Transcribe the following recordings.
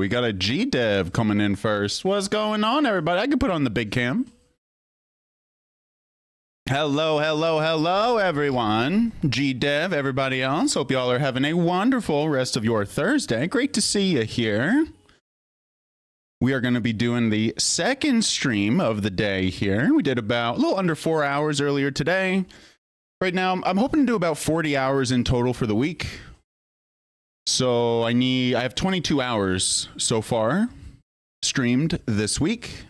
we got a G-Dev coming in first. What's going on, everybody? I can put on the big cam. Hello, hello, hello, everyone. G-Dev, everybody else. Hope y'all are having a wonderful rest of your Thursday. Great to see you here. We are going to be doing the second stream of the day here. We did about a little under 4 hours earlier today. Right now, I'm hoping to do about 40 hours in total for the week. So I have 22 hours so far streamed this week. I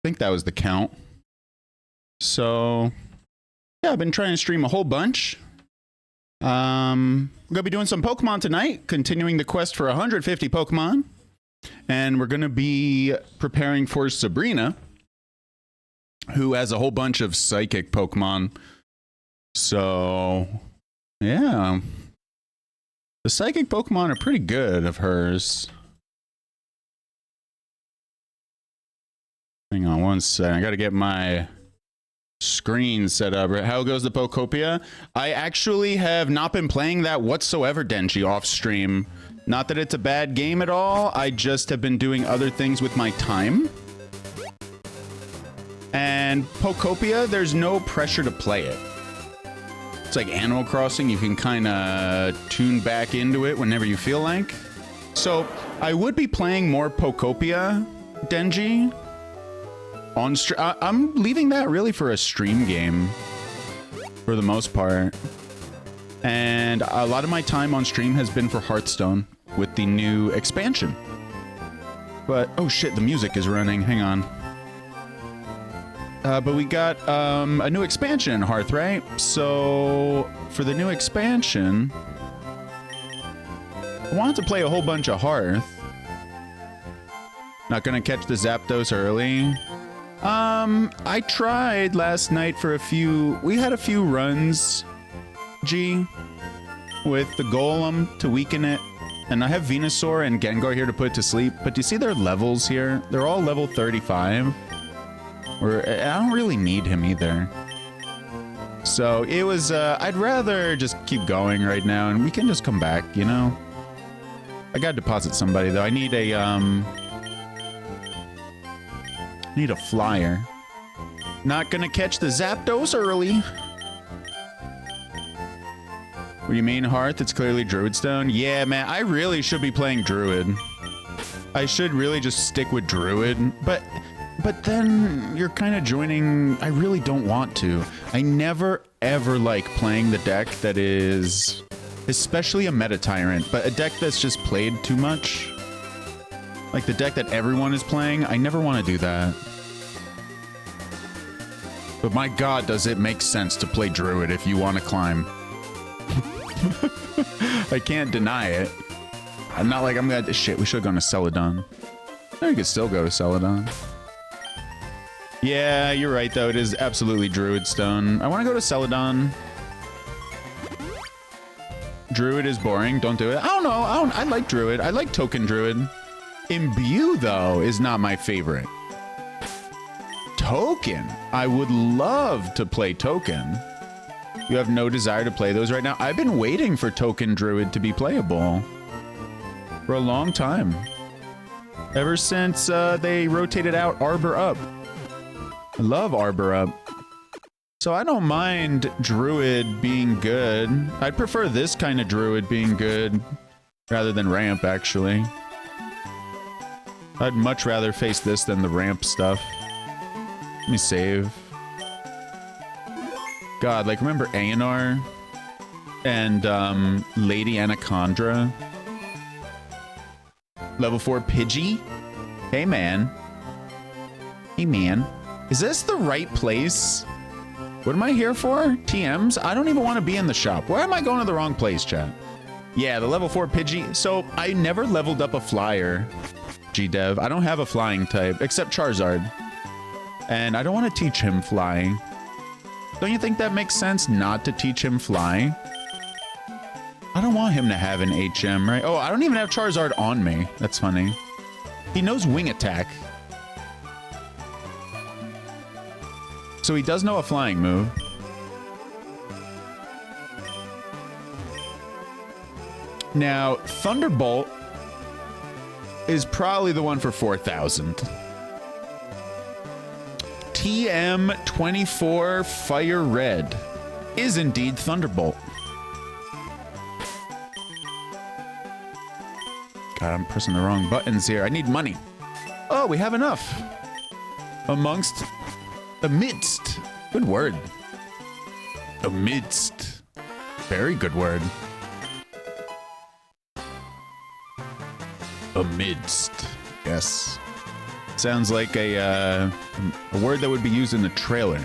think that was the count. So yeah, I've been trying to stream a whole bunch. I'm going to be doing some Pokemon tonight, continuing the quest for 150 Pokemon. And we're going to be preparing for Sabrina, who has a whole bunch of psychic Pokemon. So yeah. The psychic Pokemon are pretty good of hers. Hang on one second. I got to get my screen set up. How goes the Pokopia? I actually have not been playing that whatsoever, Denji, off stream. Not that it's a bad game at all. I just have been doing other things with my time. And Pokopia, there's no pressure to play it. It's like Animal Crossing. You can kind of tune back into it whenever you feel like. So I would be playing more Pokopia, Denji. I'm leaving that really for a stream game for the most part. And a lot of my time on stream has been for Hearthstone with the new expansion. But, oh shit, the music is running. Hang on. But we got a new expansion in Hearth, right? So for the new expansion, I wanted to play a whole bunch of Hearth. Not gonna catch the Zapdos early. I tried last night for we had a few runs, G, with the Golem to weaken it. And I have Venusaur and Gengar here to put it to sleep. But do you see their levels here? They're all level 35. I don't really need him either. So it was, I'd rather just keep going right now and we can just come back, you know? I gotta deposit somebody though. I need a flyer. Not gonna catch the Zapdos early. What do you mean, Hearth? It's clearly Druidstone. Yeah, man, I really should be playing Druid. I should really just stick with Druid, but then you're kind of joining. I really don't want to. I never ever like playing the deck that is, especially a Meta Tyrant, but a deck that's just played too much. Like the deck that everyone is playing, I never want to do that. But my god, does it make sense to play Druid if you want to climb. I can't deny it. I'm not like I'm gonna... Shit, we should have gone to Celadon. I could still go to Celadon. Yeah, you're right though. It is absolutely Druidstone. I want to go to Celadon. Druid is boring. Don't do it. I don't know. I like Druid. I like Token Druid. Imbue, though, is not my favorite. Token. I would love to play Token. You have no desire to play those right now? I've been waiting for Token Druid to be playable for a long time. Ever since they rotated out Arbor Up. I love Arbor Up. So I don't mind Druid being good. I'd prefer this kind of Druid being good rather than Ramp, actually. I'd much rather face this than the Ramp stuff. Let me save. God, like, remember Aenar and Lady Anacondra? Level 4 Pidgey? Hey, man. Hey, man. Is this the right place? What am I here for? TMs? I don't even want to be in the shop. Why am I going to the wrong place, chat? Yeah, the level 4 Pidgey. So, I never leveled up a flyer, G-Dev. I don't have a flying type, except Charizard. And I don't want to teach him flying. Don't you think that makes sense not to teach him fly? I don't want him to have an HM, right? Oh, I don't even have Charizard on me. That's funny. He knows Wing Attack. So he does know a flying move. Now, Thunderbolt is probably the one for 4,000. TM24 FireRed is indeed Thunderbolt. God, I'm pressing the wrong buttons here. I need money. Oh, we have enough. Amidst. Good word. Amidst. Very good word. Amidst. Yes. Sounds like a word that would be used in a trailer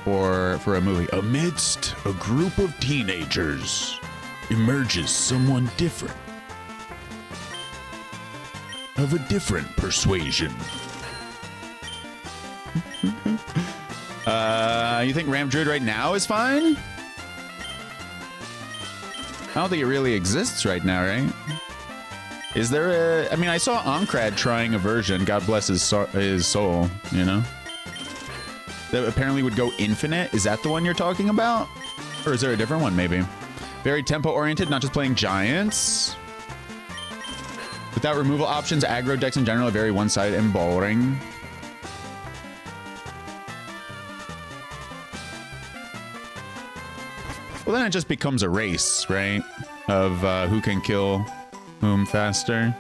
for a movie. Amidst a group of teenagers emerges someone different. Of a different persuasion. You think Ram Druid right now is fine? I don't think it really exists right now, right? Is there a... I mean, I saw Omkrad trying a version, God bless his soul, you know? That apparently would go infinite. Is that the one you're talking about? Or is there a different one, maybe? Very tempo-oriented, not just playing giants. Without removal options, aggro decks in general are very one-sided and boring. Well, then it just becomes a race, right? Of who can kill whom faster.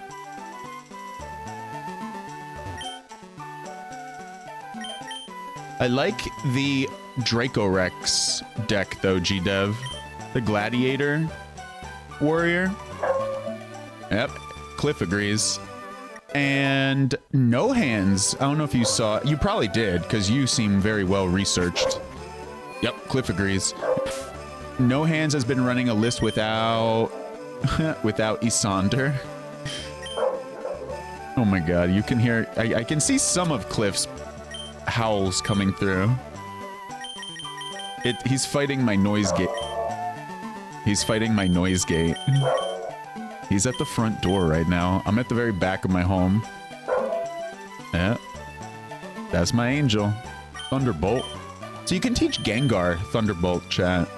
I like the Dracorex deck, though, GDev. The Gladiator Warrior. Yep. Cliff agrees. And No Hands. I don't know if you saw. You probably did, because you seem very well researched. Yep, Cliff agrees. No Hands has been running a list without without Isander. Oh my god, you can hear... I can see some of Cliff's howls coming through. He's fighting my noise gate. He's fighting my noise gate. He's at the front door right now. I'm at the very back of my home. Yeah. That's my angel. Thunderbolt. So you can teach Gengar Thunderbolt, chat.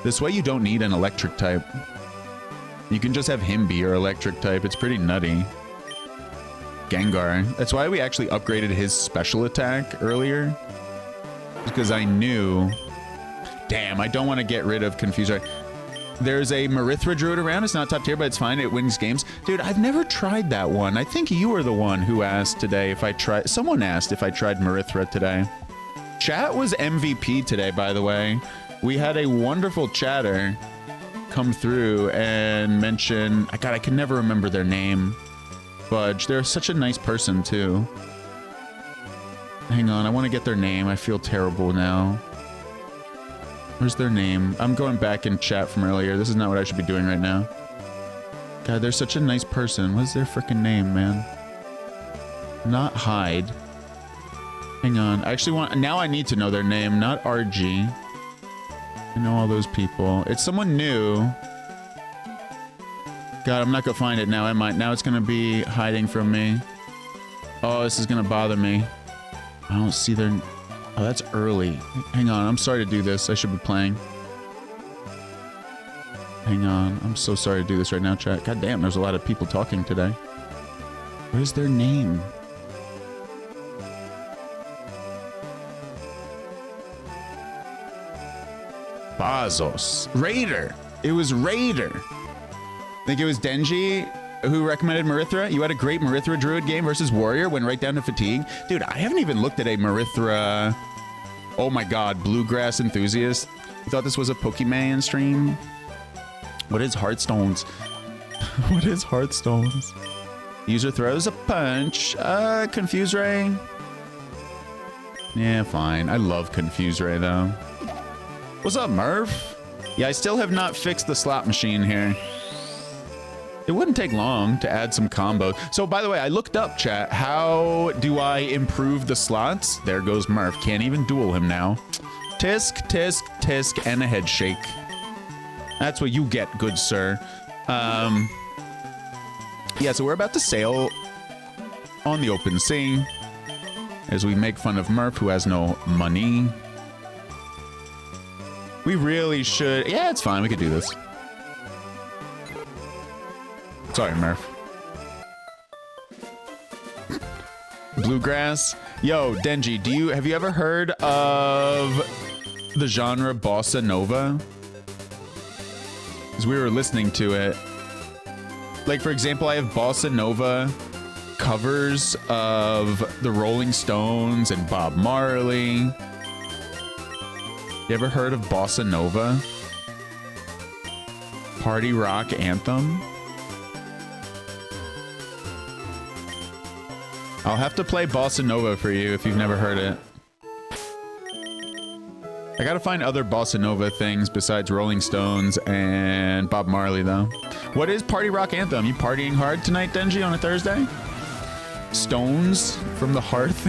This way you don't need an electric type. You can just have him be your electric type. It's pretty nutty. Gengar. That's why we actually upgraded his special attack earlier. Because I knew... Damn, I don't want to get rid of Confuser. There's a Marithra Druid around. It's not top tier, but it's fine. It wins games. Dude, I've never tried that one. I think you were the one who asked today if I tried... Someone asked if I tried Marithra today. Chat was MVP today, by the way. We had a wonderful chatter come through and mention... God, I can never remember their name. Fudge. They're such a nice person, too. Hang on. I want to get their name. I feel terrible now. Where's their name? I'm going back in chat from earlier. This is not what I should be doing right now. God, they're such a nice person. What's their freaking name, man? Not Hyde. Hang on. I actually want... Now I need to know their name, not RG. I know all those people. It's someone new. God, I'm not gonna find it now, am I? Now it's gonna be hiding from me. Oh, this is gonna bother me. I don't see their... Oh, that's early. Hang on, I'm sorry to do this. I should be playing. Hang on. I'm so sorry to do this right now, chat. God damn, there's a lot of people talking today. Where's their name? Bazos. Raider. It was Raider. I think it was Denji who recommended Marithra. You had a great Marithra Druid game versus Warrior, went right down to fatigue. Dude, I haven't even looked at a Marithra... Oh my god, Bluegrass Enthusiast. You thought this was a Pokemon stream? What is Hearthstones? What is Hearthstones? User throws a punch. Confuse Ray. Yeah, fine. I love Confuse Ray, though. What's up, Murph? Yeah, I still have not fixed the slot machine here. It wouldn't take long to add some combos. So, by the way, I looked up, chat. How do I improve the slots? There goes Murph. Can't even duel him now. Tisk, tisk, tisk, and a head shake. That's what you get, good sir. Yeah, so we're about to sail on the open sea as we make fun of Murph, who has no money. We really should... Yeah, it's fine. We could do this. Sorry, Murph. bluegrass. Yo, Denji, have you ever heard of the genre bossa nova? Because we were listening to it. Like, for example, I have bossa nova covers of the Rolling Stones and Bob Marley. You ever heard of bossa nova? Party rock anthem? I'll have to play bossa nova for you if you've never heard it. I gotta find other bossa nova things besides Rolling Stones and Bob Marley, though. What is party rock anthem? You partying hard tonight, Denji, on a Thursday? Stones from the Hearth?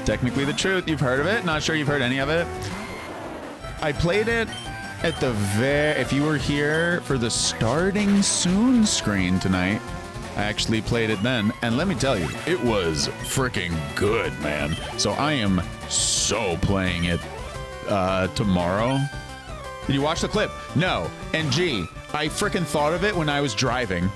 Technically the truth. You've heard of it? Not sure you've heard any of it. I played it at the if you were here for the starting soon screen tonight, I actually played it then, and let me tell you, it was freaking good, man. So I am so playing it tomorrow. Did you watch the clip? No. And gee, I freaking thought of it when I was driving.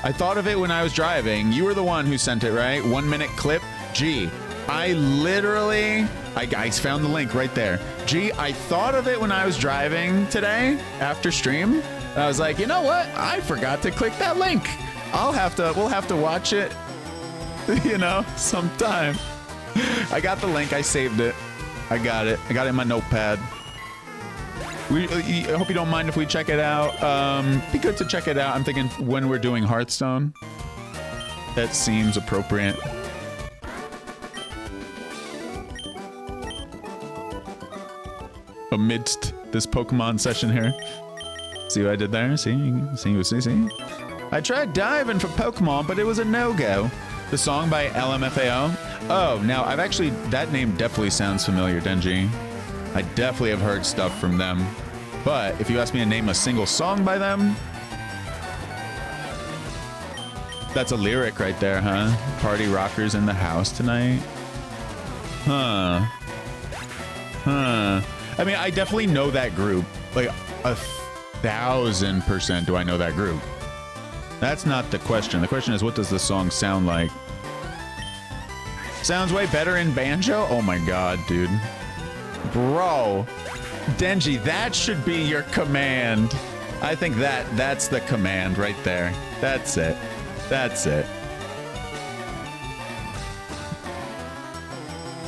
You were the one who sent it, right? 1 minute clip. Gee, I literally, I found the link right there. Gee, I thought of it when I was driving today after stream. I was like, you know what? I forgot to click that link. We'll have to watch it, you know, sometime. I got the link. I saved it. I got it in my notepad. I hope you don't mind if we check it out. Be good to check it out. I'm thinking when we're doing Hearthstone. That seems appropriate. Amidst this Pokemon session here. See what I did there? See? I tried diving for Pokemon, but it was a no-go. The song by LMFAO. Oh, now I've actually, that name definitely sounds familiar, Denji. I definitely have heard stuff from them. But if you ask me to name a single song by them, that's a lyric right there, huh? Party rockers in the house tonight. Huh. I mean, I definitely know that group. Like 1,000% do I know that group. That's not the question. The question is, what does the song sound like? Sounds way better in banjo? Oh my god, dude. Bro. Denji, that should be your command. I think that's the command right there. That's it.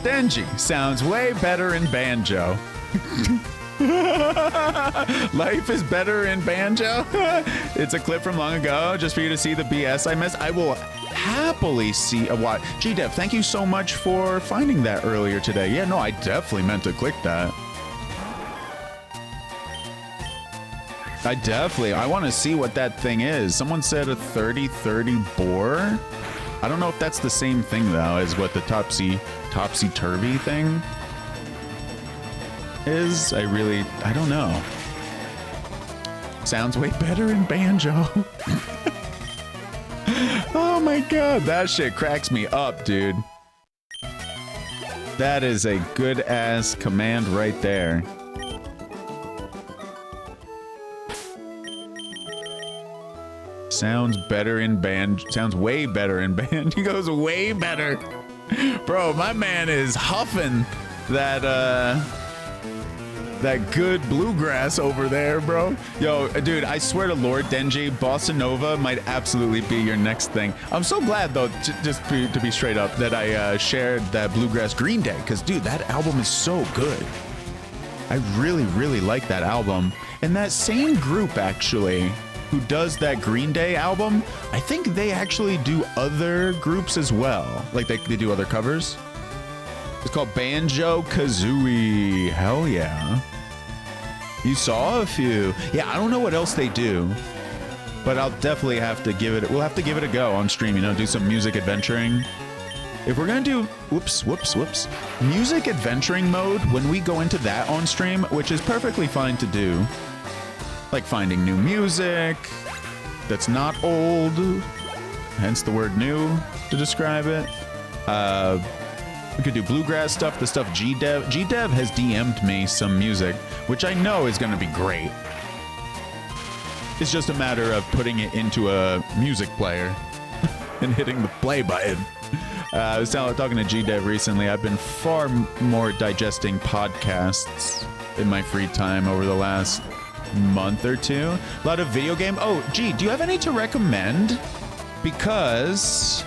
Denji sounds way better in banjo. Life is better in banjo. It's a clip from long ago, just for you to see the BS I missed. I will happily see a watch. G-Dev, thank you so much for finding that earlier today. Yeah, no, I definitely meant to click that. I want to see what that thing is. Someone said a 30-30 boar. I don't know if that's the same thing, though, as what the topsy-turvy thing is. I don't know. Sounds way better in banjo. Oh my god, that shit cracks me up, dude. That is a good-ass command right there. Sounds better in banjo. Sounds way better in banjo. He goes way better. Bro, my man is huffing that good bluegrass over there, bro. Yo, dude, I swear to Lord, Denji, bossa nova might absolutely be your next thing. I'm so glad, though, just to be straight up, that I shared that Bluegrass Green Day, because, dude, that album is so good. I really, really like that album. And that same group, actually, who does that Green Day album, I think they actually do other groups as well. Like, they do other covers. It's called Banjo-Kazooie. Hell yeah. You saw a few. Yeah, I don't know what else they do, but I'll definitely have to give it, we'll have to give it a go on stream, you know, do some music adventuring. If we're gonna do, whoops, music adventuring mode, when we go into that on stream, which is perfectly fine to do, like finding new music that's not old, hence the word new to describe it. We could do bluegrass stuff, the stuff G-Dev has DM'd me some music, which I know is going to be great. It's just a matter of putting it into a music player and hitting the play button. I was talking to G-Dev recently. I've been far more digesting podcasts in my free time over the last month or two. A lot of video game. Oh, G, do you have any to recommend? Because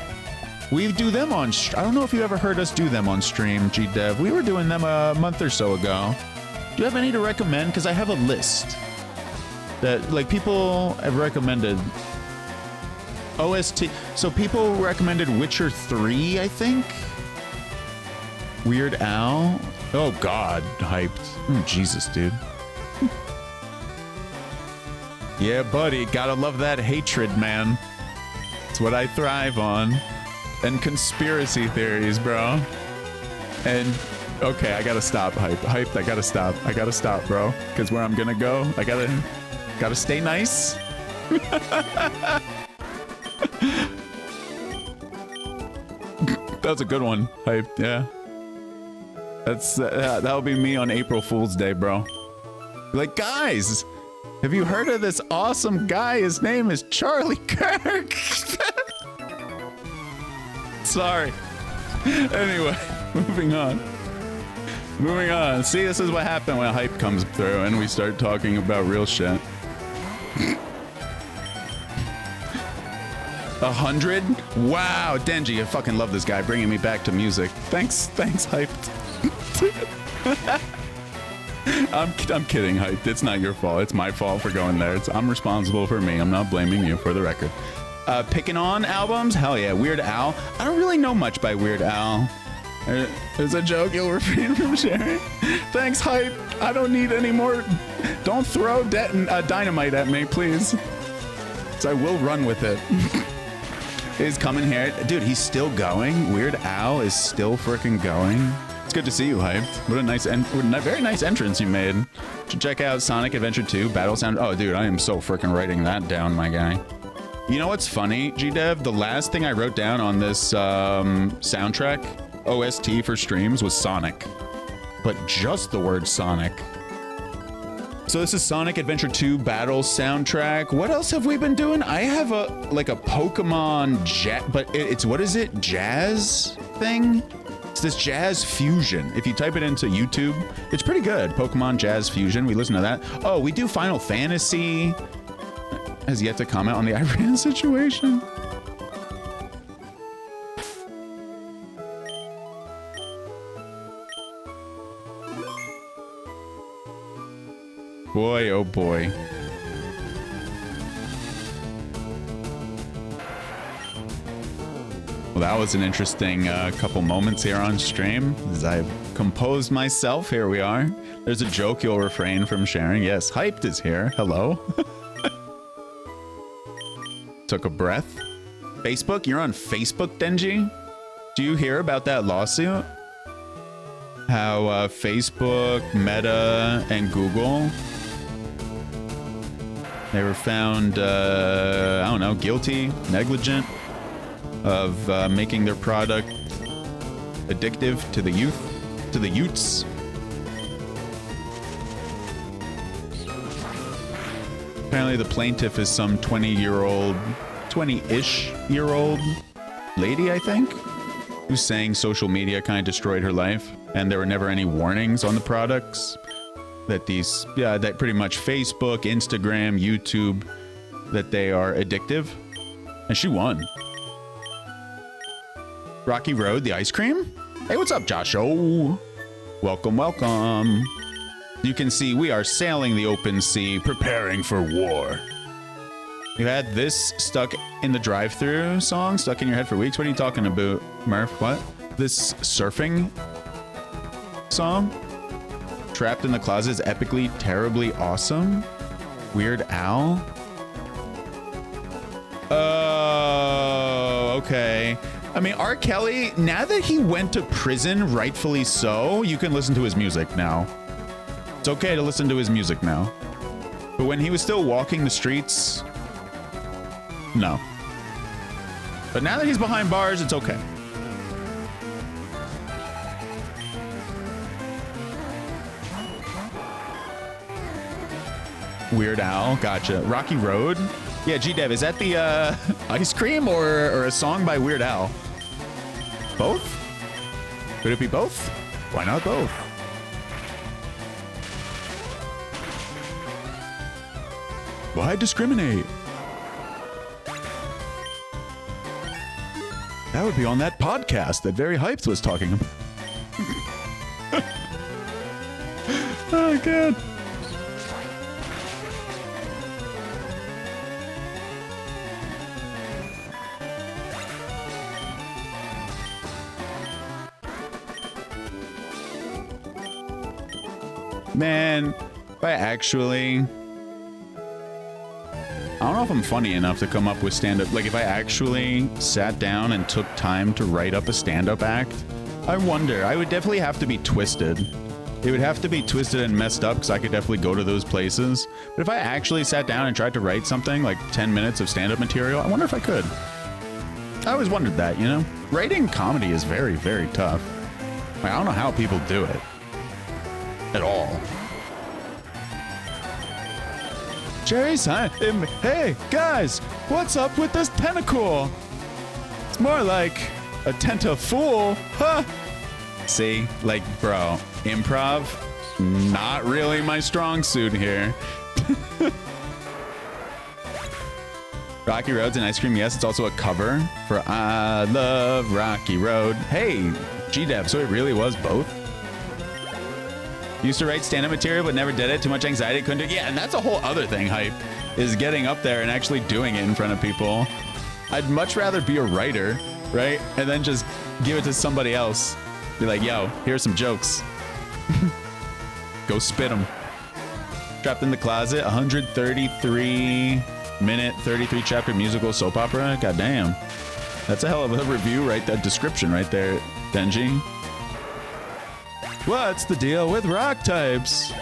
we do them on... I don't know if you ever heard us do them on stream, G-Dev. We were doing them a month or so ago. Do you have any to recommend? Because I have a list that, like, people have recommended. OST. So people recommended Witcher 3, I think? Weird Al. Oh, God. Hyped. Oh, Jesus, dude. Yeah, buddy. Gotta love that hatred, man. It's what I thrive on. And conspiracy theories, bro. And, okay, I gotta stop, Hyped, I gotta stop. I gotta stop, bro. Because where I'm gonna go, I gotta stay nice. That was a good one, Hyped, yeah. That'll be me on April Fool's Day, bro. Like, guys, have you heard of this awesome guy? His name is Charlie Kirk. Sorry. Anyway, moving on. Moving on. See, this is what happened when hype comes through and we start talking about real shit. 100? Wow, Denji, I fucking love this guy bringing me back to music. Thanks, Hyped. I'm kidding, Hyped. It's not your fault. It's my fault for going there. I'm responsible for me. I'm not blaming you, for the record. Picking on albums? Hell yeah. Weird Al. I don't really know much by Weird Al. There's a joke you'll refrain from sharing. Thanks, Hype. I don't need any more. Don't throw dynamite at me, please. So I will run with it. He's coming here. Dude, he's still going. Weird Al is still freaking going. It's good to see you, Hyped. What a nice very nice entrance you made. Should check out Sonic Adventure 2 Battle Sound. Oh, dude, I am so freaking writing that down, my guy. You know what's funny, G-Dev? The last thing I wrote down on this soundtrack, OST for streams, was Sonic. But just the word Sonic. So this is Sonic Adventure 2 Battle soundtrack. What else have we been doing? I have a Pokemon but it's what is it? Jazz thing? It's this jazz fusion. If you type it into YouTube, it's pretty good. Pokemon Jazz Fusion. We listen to that. Oh, we do Final Fantasy. Has yet to comment on the Iran situation. Boy, oh boy. Well, that was an interesting couple moments here on stream. As I've composed myself, here we are. There's a joke you'll refrain from sharing. Yes, Hyped is here. Hello. Took a breath. Facebook? You're on Facebook, Denji? Do you hear about that lawsuit? How Facebook, Meta, and Google, they were found, I don't know, guilty, negligent of making their product addictive to the youths. Apparently the plaintiff is some 20-ish year old lady, I think, who's saying social media kind of destroyed her life and there were never any warnings on the products. That that pretty much Facebook, Instagram, YouTube, that they are addictive. And she won. Rocky Road, the ice cream? Hey, what's up, Josh? Oh, welcome, welcome. You can see we are sailing the open sea, preparing for war. You had this stuck in the drive-thru song, stuck in your head for weeks. What are you talking about, Murph? What? This surfing song? Trapped in the Closet is epically, terribly awesome. Weird Al. Oh, okay. I mean, R. Kelly, now that he went to prison, rightfully so, you can listen to his music now. It's okay to listen to his music now. But when he was still walking the streets, no. But now that he's behind bars, it's okay. Weird Al, gotcha. Rocky Road. Yeah, G-Dev, is that the Ice Cream or a song by Weird Al? Both? Could it be both? Why not both? Why discriminate? That would be on that podcast that Very Hyped was talking about. Oh, God. Man, if I actually... I don't know if I'm funny enough to come up with stand-up. Like, if I actually sat down and took time to write up a stand-up act, I wonder. I would definitely have to be twisted. It would have to be twisted and messed up because I could definitely go to those places. But if I actually sat down and tried to write something, like 10 minutes of stand-up material, I wonder if I could. I always wondered that, you know? Writing comedy is very, very tough. Like, I don't know how people do it. At all. Jerry's, hey, guys, what's up with this tentacle? It's more like a tentafool, huh? See, like, bro, improv, not really my strong suit here. Rocky Road's an ice cream, yes, it's also a cover for I Love Rocky Road. Hey, G-Dev, so it really was both? Used to write stand-up material, but never did it. Too much anxiety, couldn't do it. Yeah, and that's a whole other thing, Hype, is getting up there and actually doing it in front of people. I'd much rather be a writer, right? And then just give it to somebody else. Be like, yo, here's some jokes. Go spit them. Trapped in the Closet, 133-minute, 33-chapter musical soap opera. Goddamn. That's a hell of a review, right? That description right there, Denji. What's the deal with rock types?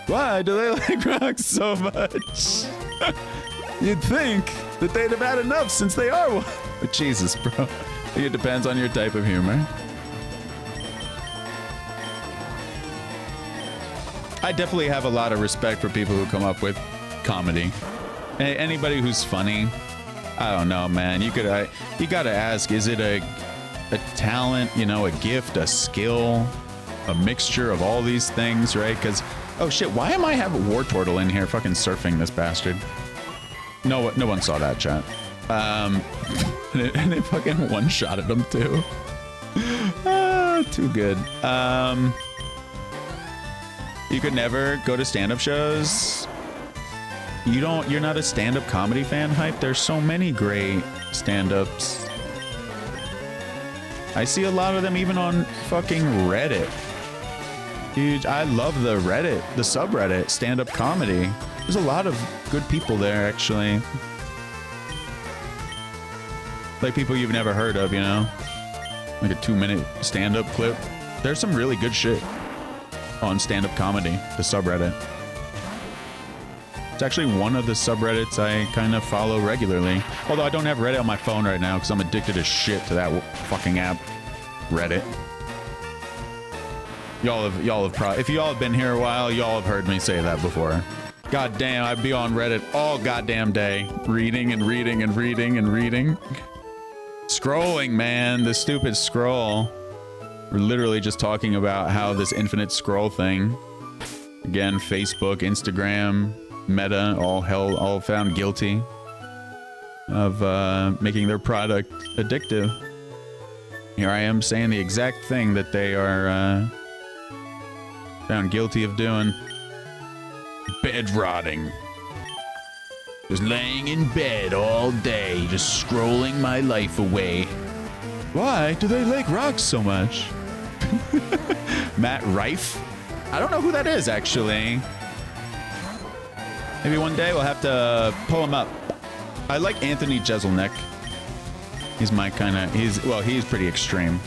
Why do they like rocks so much? You'd think that they'd have had enough since they are one. But Jesus, bro. I think it depends on your type of humor. I definitely have a lot of respect for people who come up with comedy. Anybody who's funny, I don't know, man. You gotta ask, is it a talent, you know, a gift, a skill, a mixture of all these things, right? Because, oh shit, why am I having War Turtle in here fucking surfing this bastard? No one saw that, chat. And it fucking one-shotted him too. Too good. You could never go to stand-up shows. You're not a stand-up comedy fan, Hype? There's so many great stand-ups. I see a lot of them even on fucking Reddit. Dude, I love the Reddit, the subreddit, stand-up comedy. There's a lot of good people there, actually. Like people you've never heard of, you know? Like a 2-minute stand-up clip. There's some really good shit on stand-up comedy, the subreddit. It's actually one of the subreddits I kind of follow regularly. Although I don't have Reddit on my phone right now because I'm addicted as shit to that fucking app, Reddit. Y'all have if y'all have been here a while, y'all have heard me say that before. God damn, I'd be on Reddit all goddamn day, reading and reading and reading and reading. Scrolling, man, the stupid scroll. We're literally just talking about how this infinite scroll thing, again, Facebook, Instagram, Meta, all found guilty of making their product addictive. Here I am saying the exact thing that they are found guilty of doing. Bed rotting. Just laying in bed all day, just scrolling my life away. Why do they like rocks so much? Matt Rife? I don't know who that is, actually. Maybe one day we'll have to pull him up. I like Anthony Jeselnik. He's my kind of... he's pretty extreme.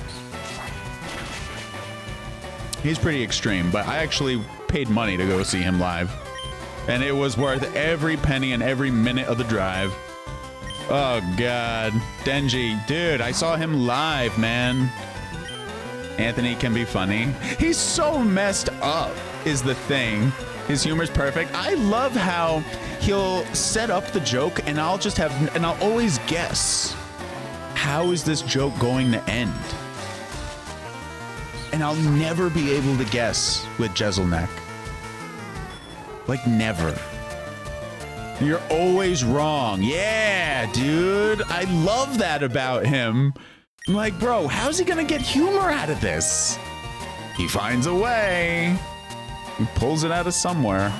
He's pretty extreme, but I actually paid money to go see him live. And it was worth every penny and every minute of the drive. Oh, God. Denji. Dude, I saw him live, man. Anthony can be funny. He's so messed up, is the thing. His humor's perfect. I love how he'll set up the joke and I'll always guess, how is this joke going to end? And I'll never be able to guess with Jezelnik. Like, never. You're always wrong. Yeah, dude. I love that about him. I'm like, bro, how's he gonna get humor out of this? He finds a way. He pulls it out of somewhere.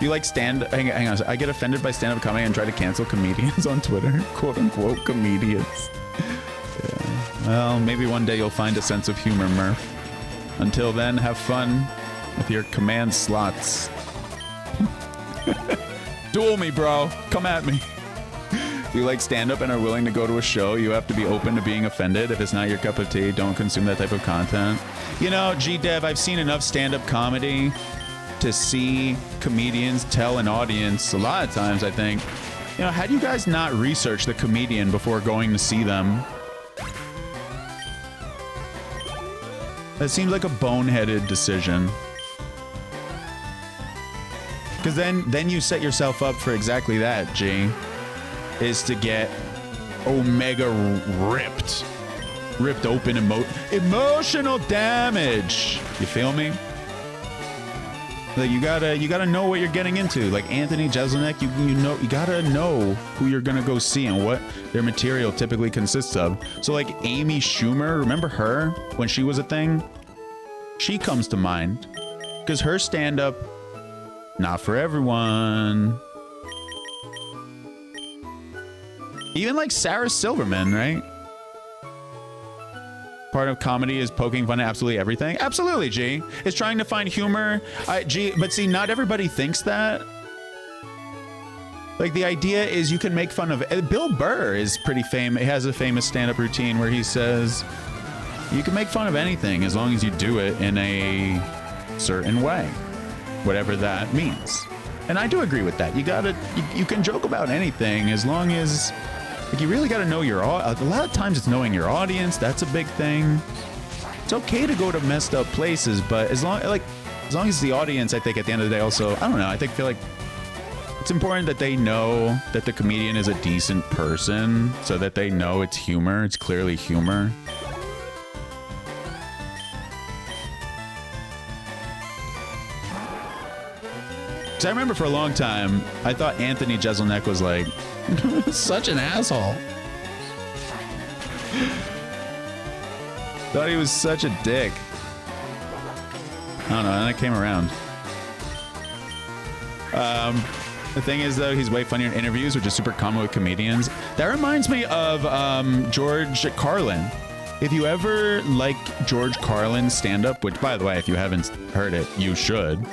You like hang on. I get offended by stand-up comedy and try to cancel comedians on Twitter. Quote unquote comedians. Yeah. Well, maybe one day you'll find a sense of humor, Murph. Until then, have fun with your command slots. Duel me, bro. Come at me. If you like stand-up and are willing to go to a show, you have to be open to being offended. If it's not your cup of tea, don't consume that type of content. You know, G-Dev, I've seen enough stand-up comedy to see comedians tell an audience, a lot of times, I think, you know, how do you guys not research the comedian before going to see them? That seems like a boneheaded decision. Because then you set yourself up for exactly that, G. Is to get omega ripped open, emotional damage. You feel me? Like you gotta know what you're getting into. Like Anthony Jeselnik, you gotta know who you're gonna go see and what their material typically consists of. So like Amy Schumer, remember her when she was a thing? She comes to mind because her stand-up, not for everyone. Even like Sarah Silverman, right? Part of comedy is poking fun at absolutely everything. Absolutely, G. It's trying to find humor. G, but see, not everybody thinks that. Like the idea is you can make fun of. Bill Burr is pretty famous. He has a famous stand-up routine where he says, you can make fun of anything as long as you do it in a certain way, whatever that means. And I do agree with that. You can joke about anything as long as, like, you really got to know your audience. A lot of times it's knowing your audience. That's a big thing. It's okay to go to messed up places, but as long as the audience, I think at the end of the day also, I don't know, I feel like it's important that they know that the comedian is a decent person so that they know it's humor. It's clearly humor. Because I remember for a long time, I thought Anthony Jeselnik was like, such an asshole. Thought he was such a dick. I don't know, and I came around. The thing is, though, he's way funnier in interviews, which is super common with comedians. That reminds me of George Carlin. If you ever like George Carlin's stand-up, which, by the way, if you haven't heard it, you should.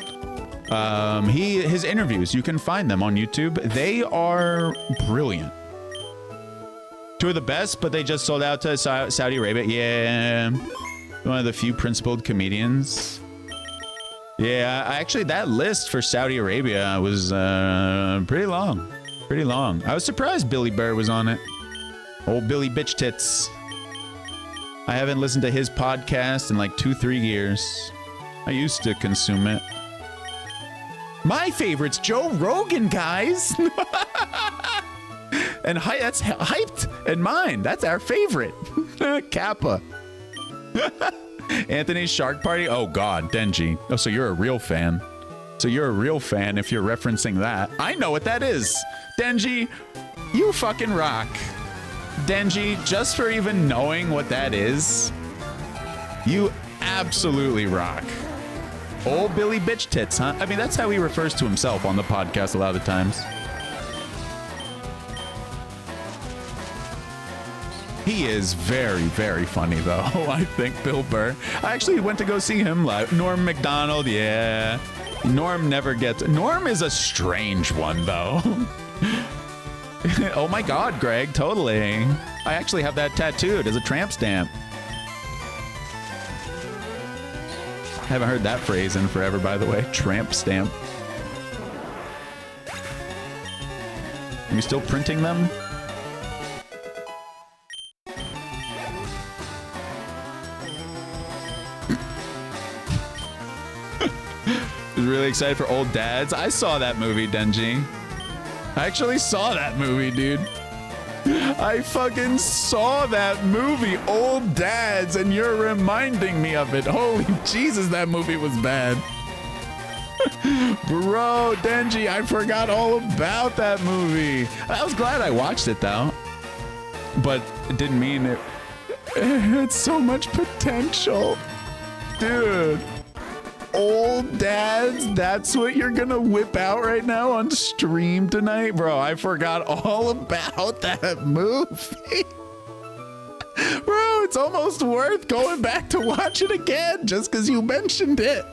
His interviews, you can find them on YouTube. They are brilliant. Two of the best, but they just sold out to Saudi Arabia. Yeah. One of the few principled comedians. Yeah, actually, that list for Saudi Arabia was pretty long. Pretty long. I was surprised Billy Burr was on it. Old Billy Bitch Tits. I haven't listened to his podcast in like 2-3 years. I used to consume it. My favorite's Joe Rogan, guys. And that's hyped. And mine, that's our favorite. Kappa. Anthony's Shark Party. Oh, God, Denji. Oh, so you're a real fan. So you're a real fan if you're referencing that. I know what that is. Denji, you fucking rock. Denji, just for even knowing what that is, you absolutely rock. Old Billy Bitch Tits, huh? I mean, that's how he refers to himself on the podcast a lot of the times. He is very, very funny, though. I think Bill Burr. I actually went to go see him live. Norm Macdonald, yeah. Norm never gets... Norm is a strange one, though. Oh my God, Greg, totally. I actually have that tattooed as a tramp stamp. Haven't heard that phrase in forever, by the way. Tramp stamp. Are you still printing them? It's really really excited for Old Dads. I saw that movie, Denji. I actually saw that movie, dude. I fucking saw that movie, Old Dads, and you're reminding me of it. Holy Jesus, that movie was bad. Bro, Denji, I forgot all about that movie. I was glad I watched it, though. But it didn't mean it. It had so much potential. Dude. Old Dads, that's what you're gonna whip out right now on stream tonight? Bro, I forgot all about that movie. Bro, it's almost worth going back to watch it again just because you mentioned it.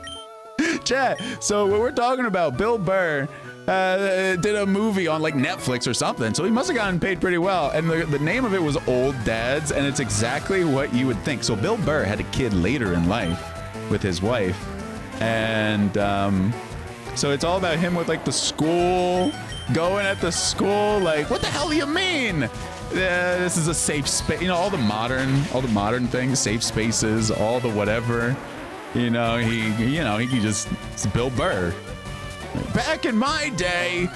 Chat, so what we're talking about, Bill Burr did a movie on like Netflix or something, so he must have gotten paid pretty well, and the name of it was Old Dads, and it's exactly what you would think. So Bill Burr had a kid later in life with his wife, and so it's all about him with like the school, going at the school, like, what the hell do you mean? This is a safe space, you know, all the modern things, safe spaces, all the whatever, you know, it's Bill Burr. Back in my day,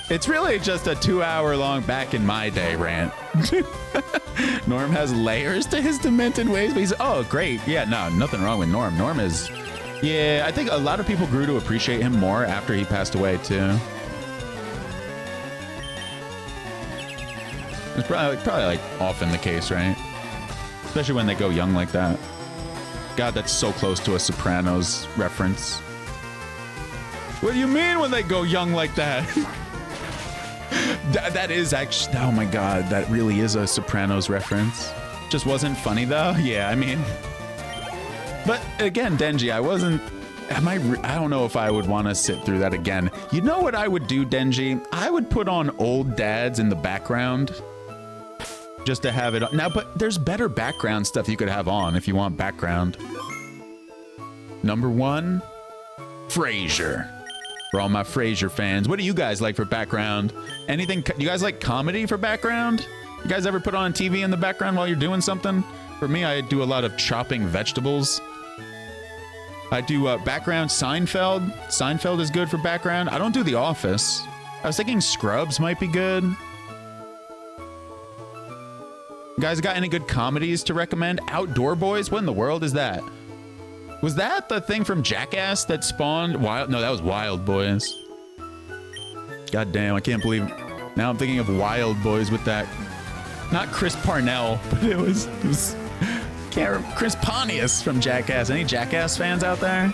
it's really just a 2-hour-long back in my day rant. Norm has layers to his demented ways, but he's, oh, great. Yeah, no, nothing wrong with Norm. Norm is, yeah, I think a lot of people grew to appreciate him more after he passed away, too. It's probably like often the case, right? Especially when they go young like that. God, that's so close to a Sopranos reference. What do you mean when they go young like that? That is actually, oh my God, that really is a Sopranos reference. Just wasn't funny though. Yeah, I mean, but again, Denji, I don't know if I would want to sit through that again. You know what I would do, Denji? I would put on Old Dads in the background just to have it on. Now, but there's better background stuff you could have on if you want background. Number 1, Frasier. For all my Frasier fans, what do you guys like for background? Anything? You guys like comedy for background? You guys ever put on TV in the background while you're doing something? For me, I do a lot of chopping vegetables. I do background Seinfeld. Seinfeld is good for background. I don't do The Office. I was thinking Scrubs might be good. You guys got any good comedies to recommend? Outdoor Boys? What in the world is that? Was that the thing from Jackass that spawned Wild? No, that was Wild Boys. God damn, I can't believe. Now I'm thinking of Wild Boys with that. Not Chris Parnell, but it was can't remember, Chris Pontius from Jackass. Any Jackass fans out there?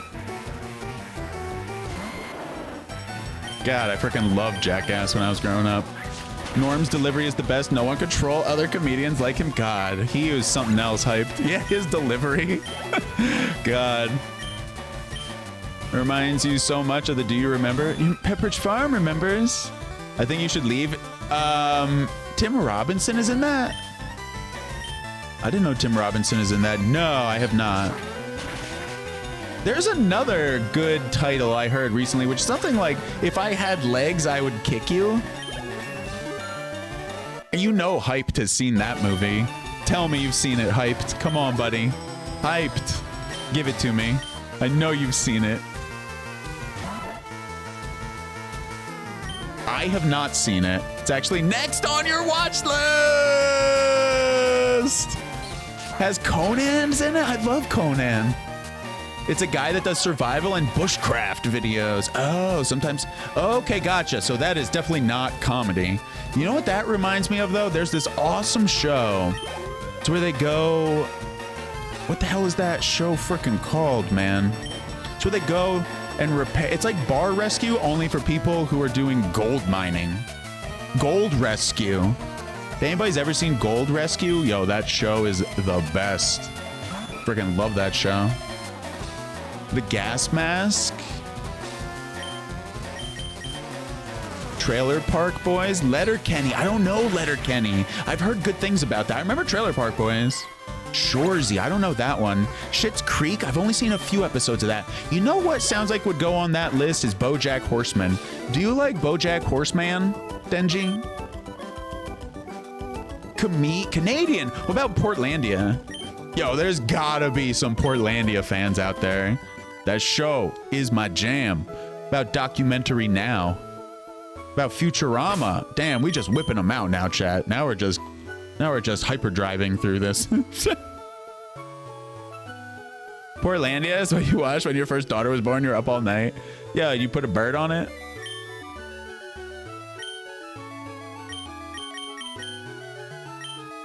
God, I freaking loved Jackass when I was growing up. Norm's delivery is the best. No one could troll other comedians like him. God, he was something else hyped. Yeah, his delivery. God. Reminds you so much of the Do You Remember? Pepperidge Farm remembers. I think you should leave. Tim Robinson is in that? I didn't know Tim Robinson is in that. No, I have not. There's another good title I heard recently, which is something like, if I had legs, I would kick you. You know Hyped has seen that movie. Tell me you've seen it, Hyped. Come on, buddy. Hyped. Give it to me. I know you've seen it. I have not seen it. It's actually next on your watch list. Has Conan's in it? I love Conan. It's a guy that does survival and bushcraft videos. Oh, sometimes. Okay, gotcha. So that is definitely not comedy. You know what that reminds me of, though? There's this awesome show. It's where they go. What the hell is that show freaking called, man? It's where they go and repair. It's like Bar Rescue, only for people who are doing gold mining. Gold Rescue. If anybody's ever seen Gold Rescue, yo, that show is the best. Freaking love that show. The Gas Mask. Trailer Park Boys. Letterkenny. I don't know Letterkenny. I've heard good things about that. I remember Trailer Park Boys. Shoresy. I don't know that one. Schitt's Creek. I've only seen a few episodes of that. You know what sounds like would go on that list is BoJack Horseman. Do you like BoJack Horseman, Denji? Canadian. What about Portlandia? Yo, there's gotta be some Portlandia fans out there. That show is my jam. About Documentary Now. About Futurama. Damn, we just whipping them out now, chat. Now we're just hyper driving through this. Portlandia is what you watched when your first daughter was born. You're up all night. Yeah, you put a bird on it.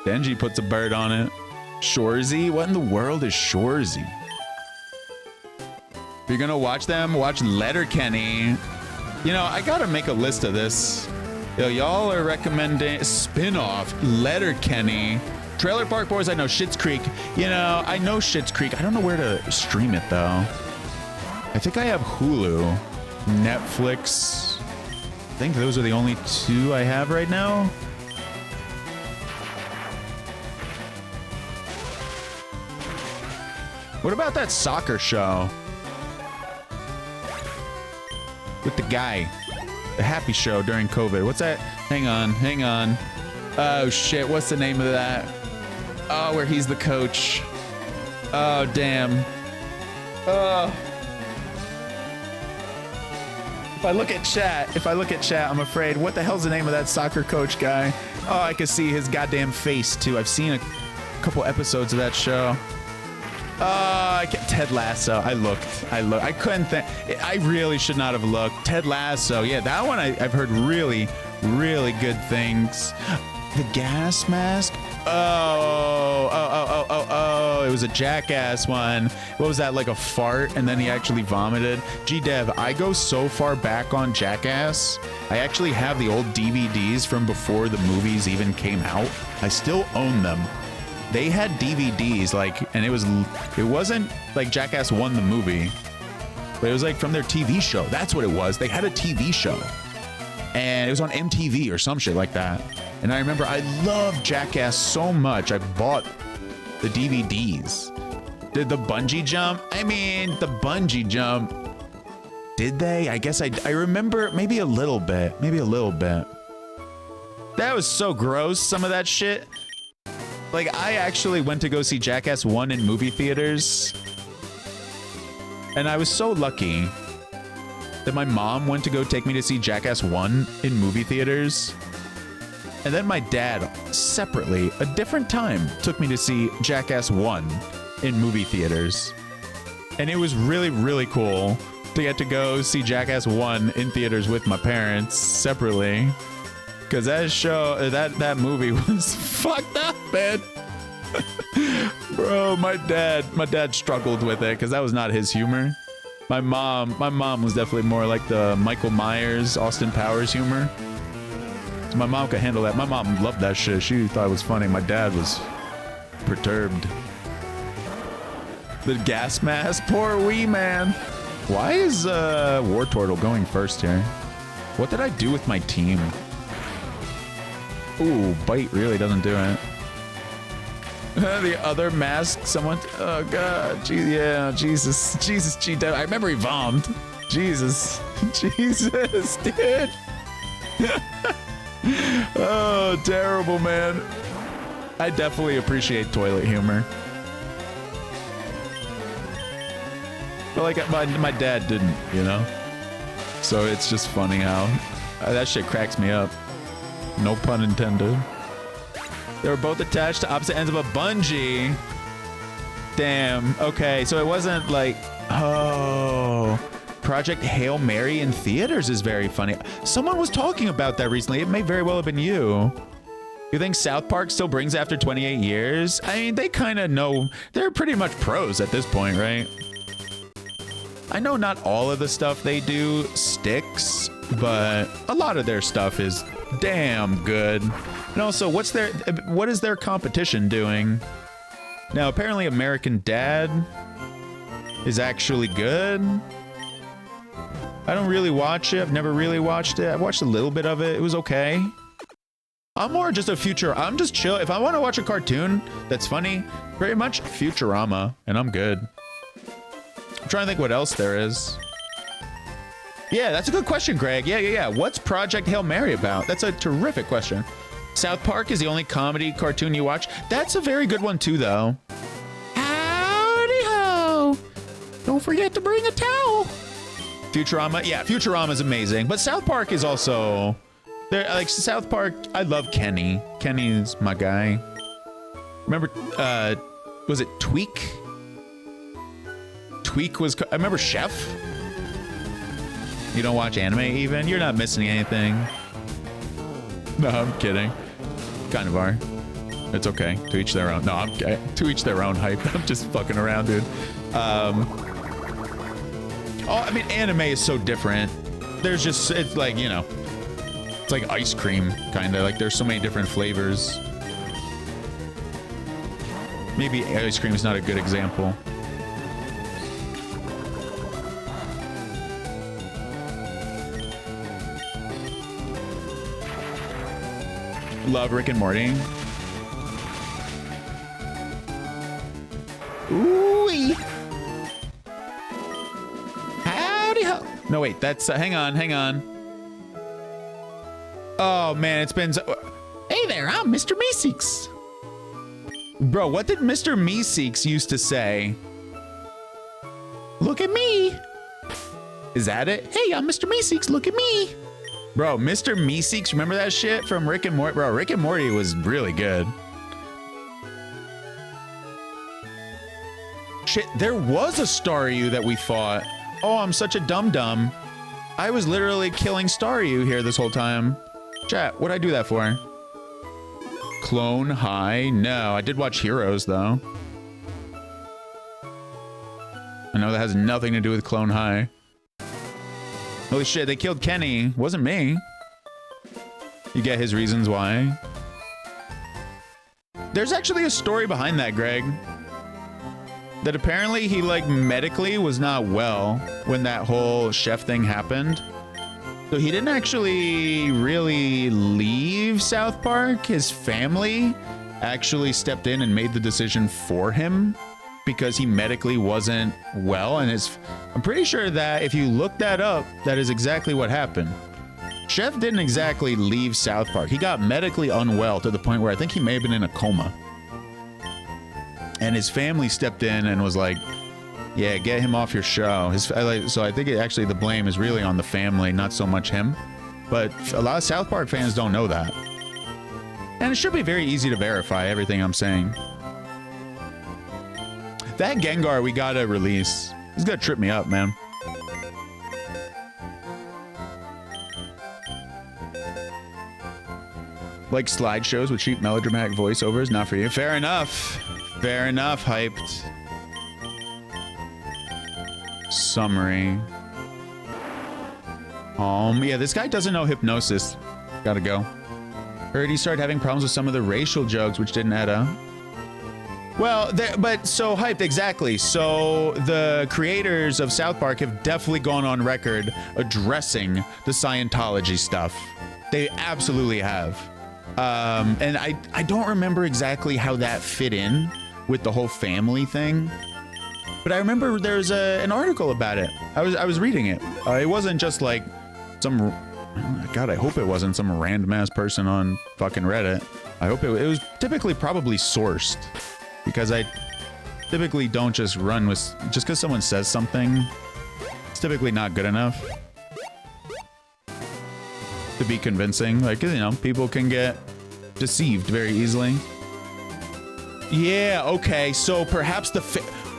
Denji puts a bird on it. Shorzy? What in the world is Shorzy? If you're gonna watch them, watch Letterkenny. You know, I gotta make a list of this. Yo, y'all are recommending spin-off Letterkenny. Trailer Park Boys, I know. Schitt's Creek. You know, I know Schitt's Creek. I don't know where to stream it, though. I think I have Hulu. Netflix. I think those are the only two I have right now. What about that soccer show? With the guy. The Happy Show during COVID. What's that? Hang on. Oh, shit. What's the name of that? Oh, where he's the coach. Oh, damn. If I look at chat, I'm afraid. What the hell's the name of that soccer coach guy? Oh, I can see his goddamn face, too. I've seen a couple episodes of that show. Ted Lasso. I couldn't think. I really should not have looked. Ted Lasso. Yeah, that one I've heard really, really good things. The gas mask. Oh, it was a Jackass one. What was that, like a fart and then he actually vomited? G-Dev, I go so far back on Jackass. I actually have the old DVDs from before the movies even came out. I still own them. They had DVDs, like, and it wasn't like Jackass 1 the movie, but it was like from their TV show. That's what it was. They had a TV show and it was on MTV or some shit like that. And I remember I loved Jackass so much. I bought the DVDs. Did the bungee jump? I mean, the bungee jump. Did they? I guess I remember maybe a little bit. That was so gross, some of that shit. Like, I actually went to go see Jackass 1 in movie theaters. And I was so lucky that my mom went to go take me to see Jackass 1 in movie theaters. And then my dad, separately, a different time, took me to see Jackass 1 in movie theaters. And it was really, really cool to get to go see Jackass 1 in theaters with my parents separately. Because that movie was fucked up, man. Bro, my dad struggled with it because that was not his humor. My mom was definitely more like the Michael Myers, Austin Powers humor. So my mom could handle that. My mom loved that shit. She thought it was funny. My dad was perturbed. The gas mask, poor wee man. Why is War Turtle going first here? What did I do with my team? Ooh, bite really doesn't do it. The other mask, someone. Oh god, yeah, Jesus, G. I remember he vomed. Jesus, dude. Oh, terrible, man. I definitely appreciate toilet humor. But like my dad didn't, you know. So it's just funny how that shit cracks me up. No pun intended. They were both attached to opposite ends of a bungee. Damn. Okay, so it wasn't like, oh, Project Hail Mary in theaters is very funny. Someone was talking about that recently. It may very well have been you. You think South Park still brings after 28 years? I mean, they kind of know. They're pretty much pros at this point, right? I know not all of the stuff they do sticks, but a lot of their stuff is damn good. And also, what is their competition doing? Now, apparently American Dad is actually good. I don't really watch it. I've never really watched it. I've watched a little bit of it. It was okay. I'm more just I'm just chill. If I want to watch a cartoon that's funny, very much Futurama, and I'm good. I'm trying to think what else there is. Yeah, that's a good question, Greg. Yeah. What's Project Hail Mary about? That's a terrific question. South Park is the only comedy cartoon you watch. That's a very good one too, though. Howdy ho! Don't forget to bring a towel. Futurama. Yeah, Futurama is amazing, but South Park is also there. Like South Park, I love Kenny. Kenny's my guy. Remember, was it Tweak? Tweak was. I remember Chef. You don't watch anime even? You're not missing anything. No, I'm kidding. Kind of are. It's okay. To each their own. No, I'm okay. To each their own hype. I'm just fucking around, dude. Oh, I mean, anime is so different. There's just, it's like, you know, it's like ice cream, kind of. Like, there's so many different flavors. Maybe ice cream is not a good example. Love Rick and Morty. Ooh-wee. Howdy ho. No, wait, that's, hang on. Oh, man, it's been so... Hey there, I'm Mr. Meeseeks. Bro, what did Mr. Meeseeks used to say? Look at me. Is that it? Hey, I'm Mr. Meeseeks, look at me. Bro, Mr. Meeseeks, remember that shit from Rick and Morty? Bro, Rick and Morty was really good. Shit, there was a Staryu that we fought. Oh, I'm such a dum-dum. I was literally killing Staryu here this whole time. Chat, what'd I do that for? Clone High? No, I did watch Heroes, though. I know that has nothing to do with Clone High. Holy shit, they killed Kenny. Wasn't me. You get his reasons why. There's actually a story behind that, Greg. That apparently he, like, medically was not well when that whole chef thing happened. So he didn't actually really leave South Park. His family actually stepped in and made the decision for him because he medically wasn't well. And I'm pretty sure that if you look that up, that is exactly what happened. Chef didn't exactly leave South Park. He got medically unwell to the point where I think he may have been in a coma. And his family stepped in and was like, yeah, get him off your show. So I think actually the blame is really on the family, not so much him. But a lot of South Park fans don't know that. And it should be very easy to verify everything I'm saying. That Gengar we gotta release. He's gonna trip me up, man. Like slideshows with cheap melodramatic voiceovers, not for you. Fair enough. Fair enough, hyped. Summary. Yeah, this guy doesn't know hypnosis. Gotta go. Heard he started having problems with some of the racial jokes, which didn't add up. Well, but so hyped, exactly. So the creators of South Park have definitely gone on record addressing the Scientology stuff. They absolutely have. And I don't remember exactly how that fit in with the whole family thing. But I remember there's an article about it. I was reading it. It wasn't just like some... God, I hope it wasn't some random ass person on fucking Reddit. I hope it was typically probably sourced. Because I typically don't just run with... Just because someone says something, it's typically not good enough to be convincing. Like, you know, people can get deceived very easily. Yeah, okay. So perhaps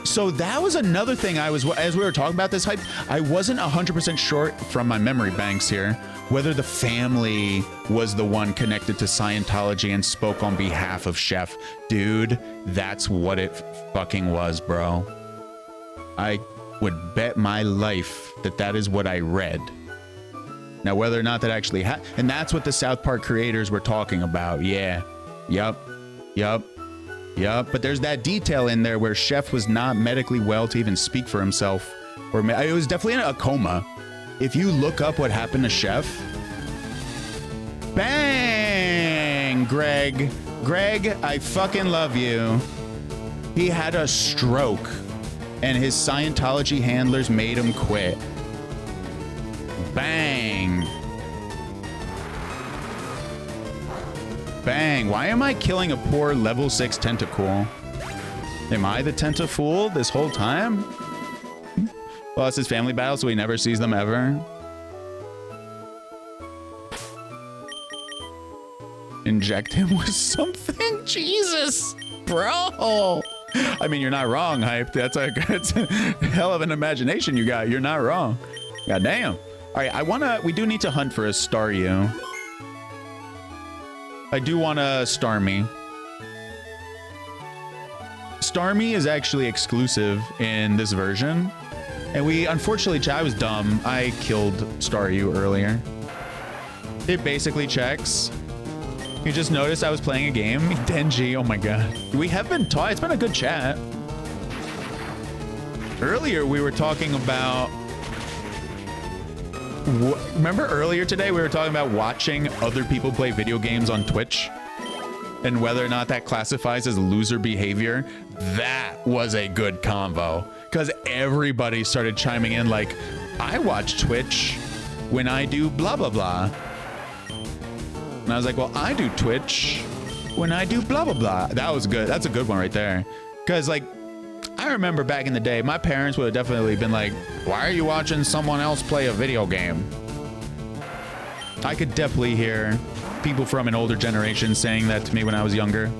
so that was another thing as we were talking about this hype, I wasn't 100% sure from my memory banks here whether the family was the one connected to Scientology and spoke on behalf of Chef. Dude, that's what it fucking was, bro. I would bet my life that that is what I read. Now, whether or not that actually and that's what the South Park creators were talking about. Yeah. Yup. But there's that detail in there where Chef was not medically well to even speak for himself. Or it was definitely in a coma. If you look up what happened to Chef... Bang! Greg, I fucking love you. He had a stroke. And his Scientology handlers made him quit. Bang. Bang. Why am I killing a poor level 6 tentacool? Am I the tentafool this whole time? Well, it's his family battle, so he never sees them ever. Inject him with something? Jesus, bro. I mean, you're not wrong, Hype. That's a hell of an imagination you got. You're not wrong. God damn. All right, we do need to hunt for a Staryu. I do want a Starmie. Starmie is actually exclusive in this version. And unfortunately, I was dumb. I killed Staryu earlier. It basically checks. You just noticed I was playing a game. Denji, oh my god. We have been talking. It's been a good chat. Earlier, we were talking about... Remember earlier today, we were talking about watching other people play video games on Twitch? And whether or not that classifies as loser behavior? That was a good combo. Because everybody started chiming in like, I watch Twitch when I do blah, blah, blah. And I was like, well, I do Twitch when I do blah, blah, blah. That was good. That's a good one right there. Because, like, I remember back in the day, my parents would have definitely been like, why are you watching someone else play a video game? I could definitely hear people from an older generation saying that to me when I was younger.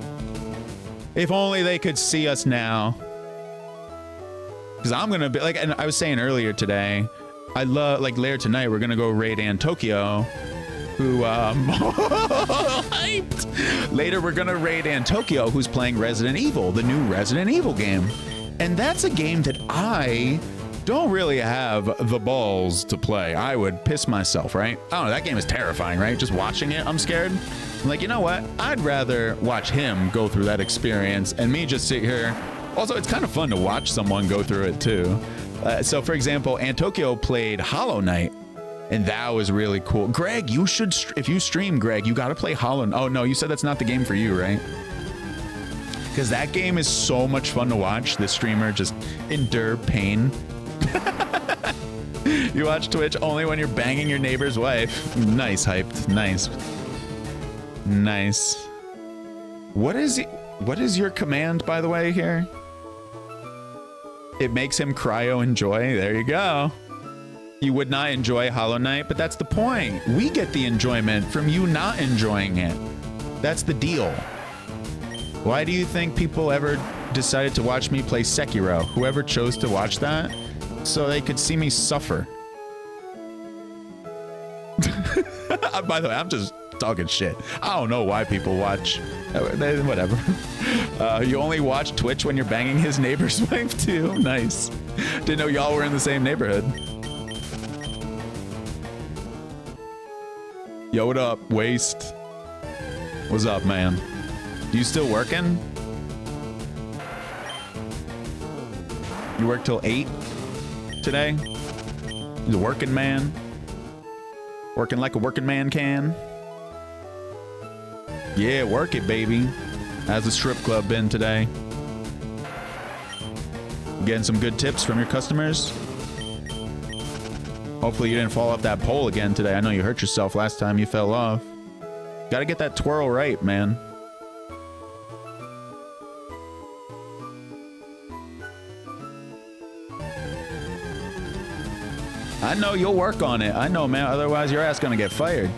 If only they could see us now. Because I'm going to be, like, and I was saying earlier today, I love, like, later tonight, we're going to go raid Tokyo. Who, hyped. Later, we're gonna raid Tokyo, who's playing Resident Evil, the new Resident Evil game. And that's a game that I don't really have the balls to play. I would piss myself, right? I don't know, that game is terrifying, right? Just watching it, I'm scared. I'm like, you know what? I'd rather watch him go through that experience and me just sit here. Also, it's kind of fun to watch someone go through it too. So for example, Tokyo played Hollow Knight. And that was really cool. Greg, you should, if you stream, Greg, you got to play Hollow Knight. Oh, no, you said that's not the game for you, right? Because that game is so much fun to watch. This streamer just endure pain. You watch Twitch only when you're banging your neighbor's wife. Nice, Hyped. Nice. Nice. What is your command, by the way, here? It makes him cryo enjoy. There you go. You would not enjoy Hollow Knight, but that's the point. We get the enjoyment from you not enjoying it. That's the deal. Why do you think people ever decided to watch me play Sekiro? Whoever chose to watch that, so they could see me suffer. By the way, I'm just talking shit. I don't know why people watch. Whatever. You only watch Twitch when you're banging his neighbor's wife too. Nice. Didn't know y'all were in the same neighborhood. Yo, what up, Waste? What's up, man? You still working? You work till 8 today? He's a working man. Working like a working man can. Yeah, work it, baby. How's the strip club been today? Getting some good tips from your customers? Hopefully you didn't fall off that pole again today. I know you hurt yourself last time you fell off. Gotta get that twirl right, man. I know you'll work on it. I know, man. Otherwise, your ass gonna get fired.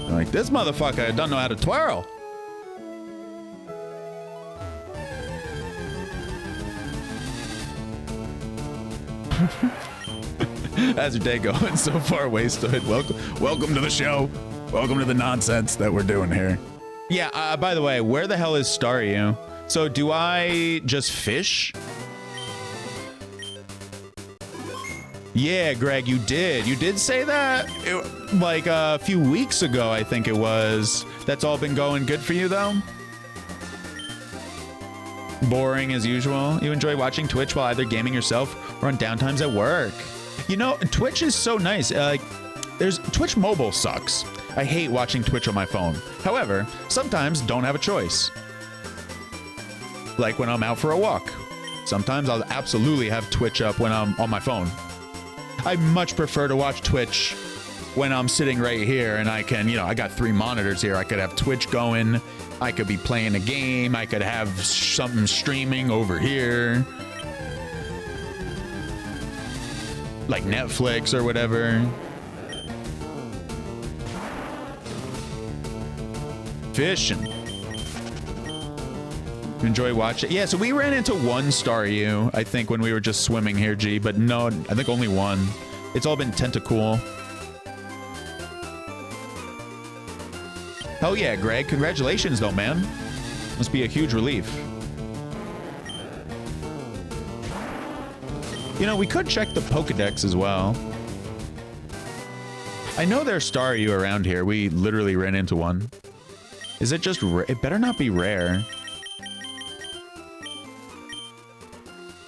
Like, this motherfucker don't know how to twirl. How's your day going so far, Wasted? Welcome to the show. Welcome to the nonsense that we're doing here. Yeah, by the way, where the hell is Staryu? So do I just fish? Yeah, Greg, you did say that like a few weeks ago, I think it was. That's all been going good for you though? Boring as usual. You enjoy watching Twitch while either gaming yourself or on downtimes at work. You know, Twitch is so nice. Twitch mobile sucks. I hate watching Twitch on my phone. However, sometimes don't have a choice. Like when I'm out for a walk. Sometimes I'll absolutely have Twitch up when I'm on my phone. I much prefer to watch Twitch when I'm sitting right here and I can, I got 3 monitors here. I could have Twitch going. I could be playing a game. I could have something streaming over here. like Netflix or whatever. Fishing. Enjoy watching. Yeah, so we ran into one Star U, I think, when we were just swimming here, G, but no, I think only one. It's all been tentacool. Hell yeah, Greg. Congratulations, though, man. Must be a huge relief. You know, we could check the Pokedex as well. I know there's Star U around here. We literally ran into one. Is it just it better not be rare.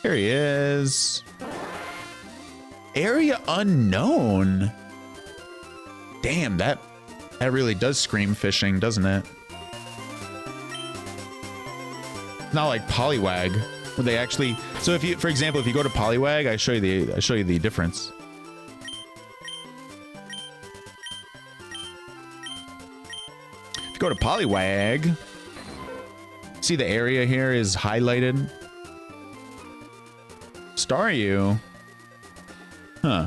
Here he is. Area unknown. Damn, that really does scream fishing, doesn't it? Not like Poliwag, where they actually. So if you, for example, if you go to Poliwag, I show you the difference. If you go to Poliwag, see the area here is highlighted. Staryu. Huh.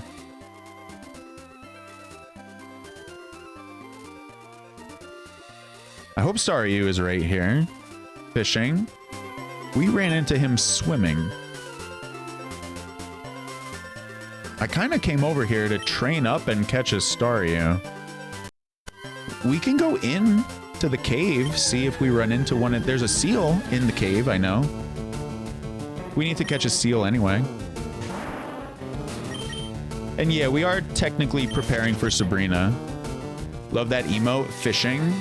I hope Staryu is right here. Fishing. We ran into him swimming. I kind of came over here to train up and catch a Staryu. We can go in to the cave, see if we run into one. There's a seal in the cave, I know. We need to catch a seal anyway. And yeah, we are technically preparing for Sabrina. Love that emote. Fishing.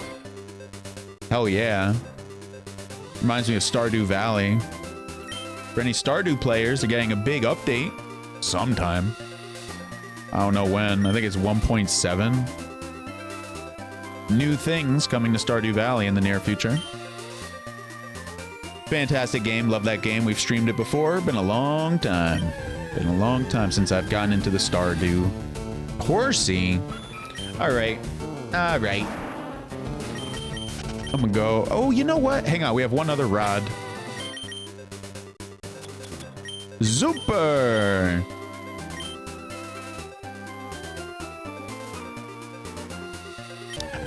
Hell yeah. Reminds me of Stardew Valley. For any Stardew players, they're getting a big update. Sometime. I don't know when. I think it's 1.7. New things coming to Stardew Valley in the near future. Fantastic game. Love that game. We've streamed it before. Been a long time. Been a long time since I've gotten into the Stardew. Horsey. Alright. Alright. I'm gonna go. Oh, you know what? Hang on. We have one other rod. Super.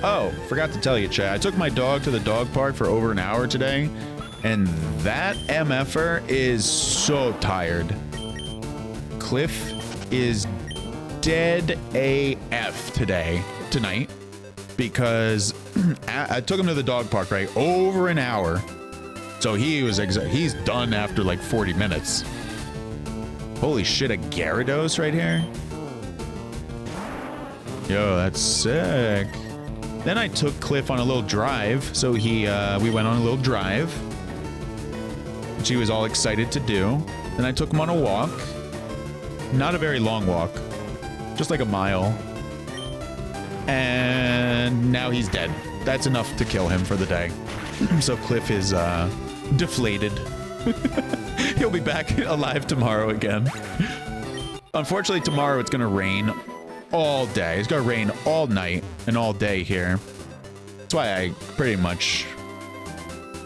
Oh, forgot to tell you, Chad. I took my dog to the dog park for over an hour today, and that MFer is so tired. Cliff is dead AF tonight, because I took him to the dog park, right? Over an hour. So he's done after like 40 minutes. Holy shit, a Gyarados right here? Yo, that's sick. Then I took Cliff on a little drive. So we went on a little drive, which he was all excited to do. Then I took him on a walk. Not a very long walk. Just like a mile. And now he's dead. That's enough to kill him for the day. So Cliff is deflated. He'll be back alive tomorrow again. Unfortunately, tomorrow it's going to rain all day. It's going to rain all night and all day here. That's why I pretty much...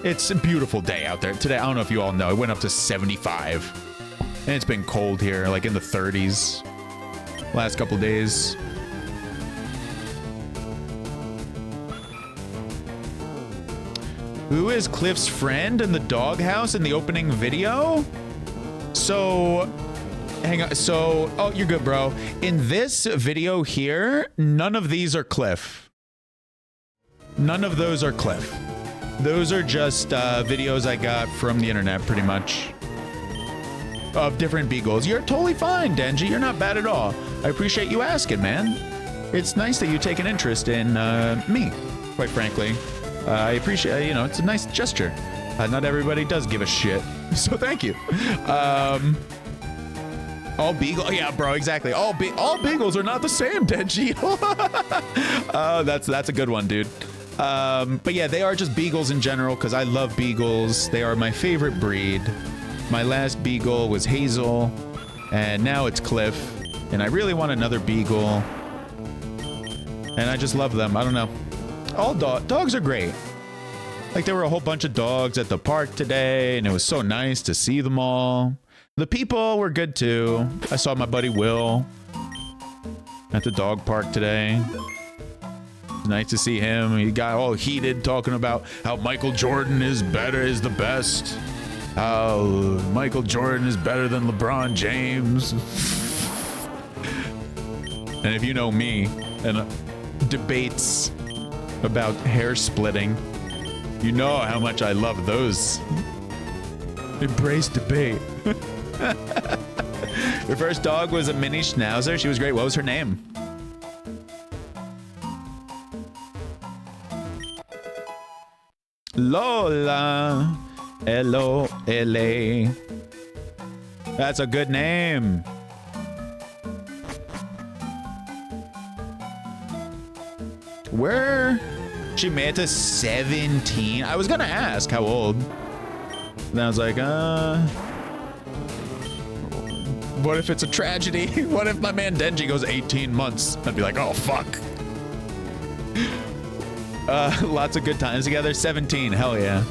It's a beautiful day out there. Today, I don't know if you all know, it went up to 75. And it's been cold here, like in the 30s. Last couple days. Who is Cliff's friend in the doghouse in the opening video? So, hang on. So, oh, you're good, bro. In this video here, none of these are Cliff. None of those are Cliff. Those are just videos I got from the internet, pretty much. Of different beagles. You're totally fine, Denji. You're not bad at all. I appreciate you asking, man. It's nice that you take an interest in me, quite frankly. I appreciate, you know, it's a nice gesture. Not everybody does give a shit, so thank you. All beagle, yeah, bro, exactly. All beagles are not the same, Denji. That's a good one, dude. But yeah, they are just beagles in general because I love beagles. They are my favorite breed. My last beagle was Hazel, and now it's Cliff. And I really want another beagle. And I just love them. I don't know. All dogs are great. Like, there were a whole bunch of dogs at the park today, and it was so nice to see them all. The people were good too. I saw my buddy Will at the dog park today. Nice to see him. He got all heated talking about how Michael Jordan is the best. How Michael Jordan is better than LeBron James. And if you know me and debates about hair splitting, you know how much I love those. Embrace debate. Her first dog was a mini schnauzer. She was great. What was her name? Lola. L-O-L-A. That's a good name. Where? She made it to 17. I was gonna ask how old. Then I was like, what if it's a tragedy? What if my man Denji goes 18 months? I'd be like, oh, fuck. Lots of good times together. 17, hell yeah.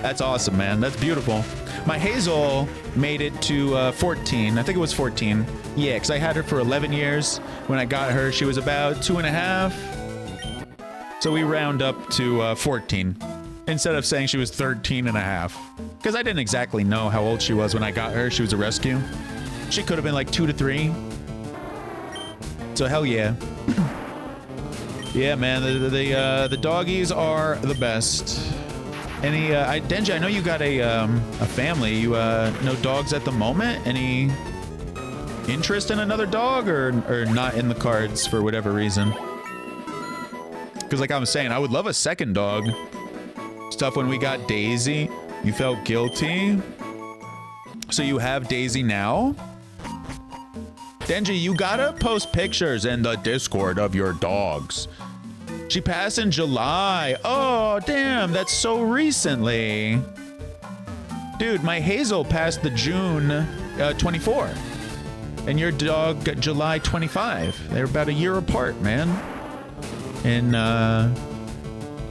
That's awesome, man. That's beautiful. My Hazel made it to 14. I think it was 14. Yeah, because I had her for 11 years. When I got her, she was about 2.5. So we round up to 14. Instead of saying she was 13 and a half. Because I didn't exactly know how old she was when I got her. She was a rescue. She could have been like 2 to 3. So hell yeah. Yeah, man, the doggies are the best. Any, Denji, I know you got a family. You, no dogs at the moment? Any interest in another dog or not in the cards for whatever reason? Because like I was saying, I would love a second dog. Stuff when we got Daisy, you felt guilty. So you have Daisy now? Denji, you gotta post pictures in the Discord of your dogs. She passed in July. Oh, damn, that's so recently. Dude, my Hazel passed the June 24. And your dog got July 25. They're about a year apart, man. And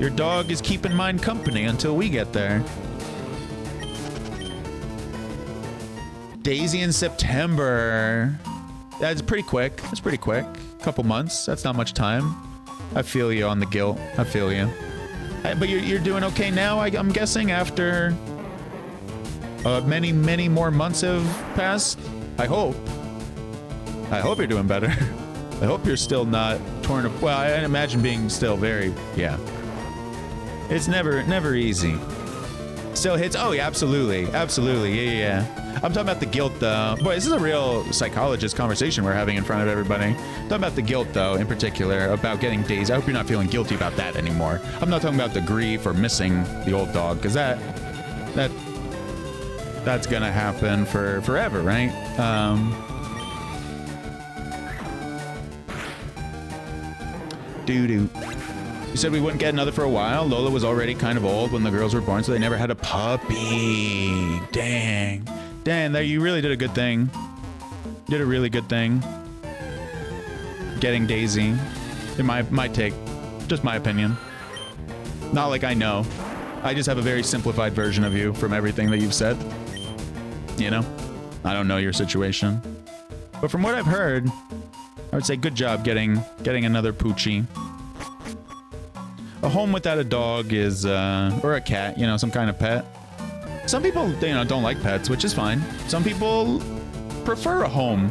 your dog is keeping mine company until we get there. Daisy in September. That's pretty quick. That's pretty quick. Couple months. That's not much time. I feel you on the guilt. I feel you. But you're doing okay now, I'm guessing, after many more months have passed? I hope. I hope you're doing better. I hope you're still not torn up. Well, I imagine being still very, yeah. It's never easy. Still hits. Oh, yeah, absolutely. Absolutely. Yeah. I'm talking about the guilt, though. Boy, this is a real psychologist conversation we're having in front of everybody. Talking about the guilt, though, in particular, about getting Daisy. I hope you're not feeling guilty about that anymore. I'm not talking about the grief or missing the old dog, because that's gonna happen for forever, right? Doo-doo. You said we wouldn't get another for a while. Lola was already kind of old when the girls were born, so they never had a puppy. Dang. Dang, you really did a good thing. You did a really good thing. Getting Daisy. In my take. Just my opinion. Not like I know. I just have a very simplified version of you from everything that you've said. You know? I don't know your situation. But from what I've heard, I would say good job getting another Poochie. A home without a dog is, or a cat, you know, some kind of pet. Some people, you know, don't like pets, which is fine. Some people prefer a home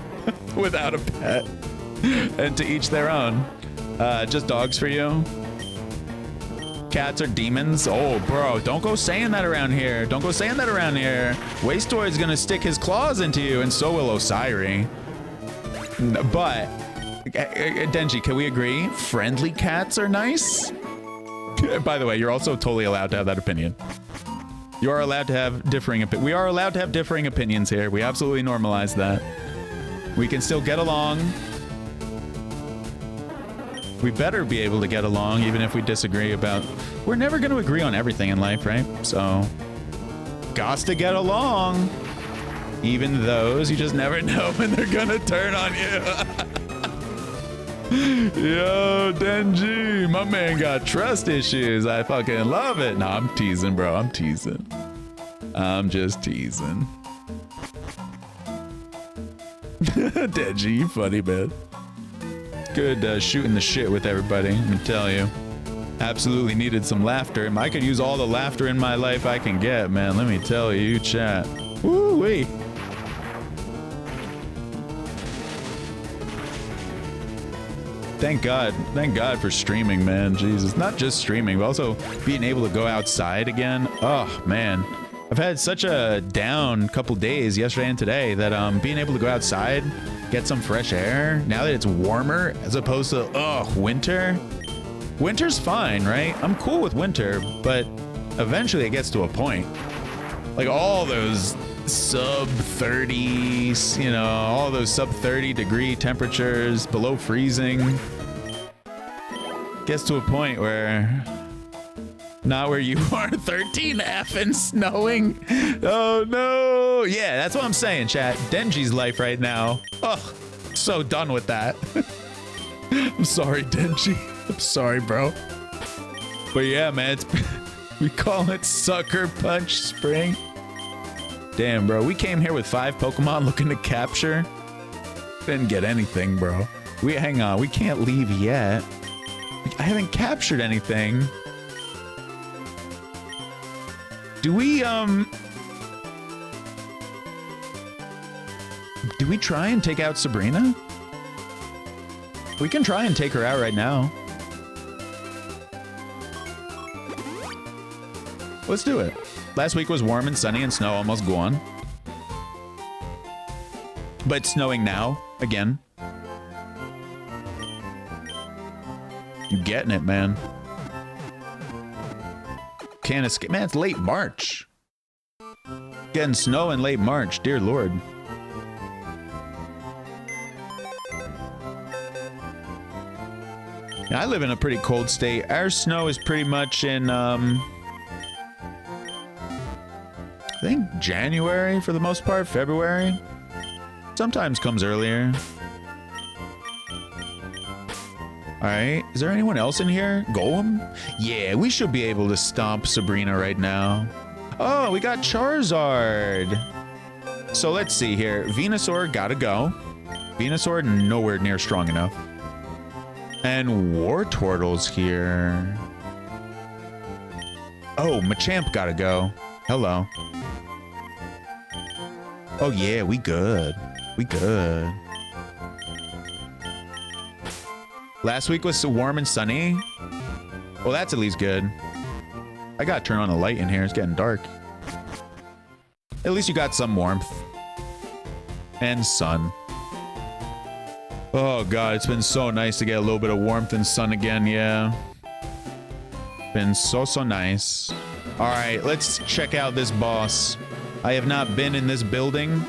without a pet. And to each their own. Just dogs for you. Cats are demons. Oh, bro, don't go saying that around here. Don't go saying that around here. Wastoid is gonna stick his claws into you, and so will Osiri. But, Denji, can we agree? Friendly cats are nice? By the way, you're also totally allowed to have that opinion. You are allowed to have differing opinions. We are allowed to have differing opinions here. We absolutely normalize that. We can still get along. We better be able to get along, even if we disagree about... We're never going to agree on everything in life, right? So, gots to get along. Even those, you just never know when they're going to turn on you. Yo, Denji, my man got trust issues. I fucking love it. No, I'm teasing, bro. I'm teasing. I'm just teasing. Deji, you funny, man. Good shooting the shit with everybody, let me tell you. Absolutely needed some laughter. I could use all the laughter in my life I can get, man. Let me tell you, chat. Woo-wee. Thank God for streaming, man. Jesus, not just streaming, but also being able to go outside again. Oh, man. I've had such a down couple days yesterday and today that being able to go outside, get some fresh air, now that it's warmer as opposed to, winter. Winter's fine, right? I'm cool with winter, but eventually it gets to a point. Like all those sub 30s, you know, all those sub 30 degree temperatures, below freezing. Gets to a point where, not where you are, 13F and snowing. Oh no. Yeah, that's what I'm saying, chat. Denji's life right now. Oh, so done with that. I'm sorry, Denji. I'm sorry, bro. But yeah, man, we call it Sucker Punch Spring. Damn, bro. We came here with 5 Pokemon looking to capture. Didn't get anything, bro. Hang on. We can't leave yet. I haven't captured anything. Do we try and take out Sabrina? We can try and take her out right now. Let's do it. Last week was warm and sunny and snow almost gone. But it's snowing now, again. You getting it, man. Can't escape. Man, it's late March. Getting snow in late March, dear Lord. I live in a pretty cold state. Our snow is pretty much in, I think January for the most part, February. Sometimes comes earlier. Alright, is there anyone else in here? Golem? Yeah, we should be able to stomp Sabrina right now. Oh, we got Charizard. So let's see here. Venusaur gotta go. Venusaur nowhere near strong enough. And Wartortle's here. Oh, Machamp gotta go. Hello. Oh yeah, we good. We good. Last week was so warm and sunny. Well, that's at least good. I gotta turn on the light in here. It's getting dark. At least you got some warmth. And sun. Oh god, it's been so nice to get a little bit of warmth and sun again, yeah. Been so nice. Alright, let's check out this boss. I have not been in this building.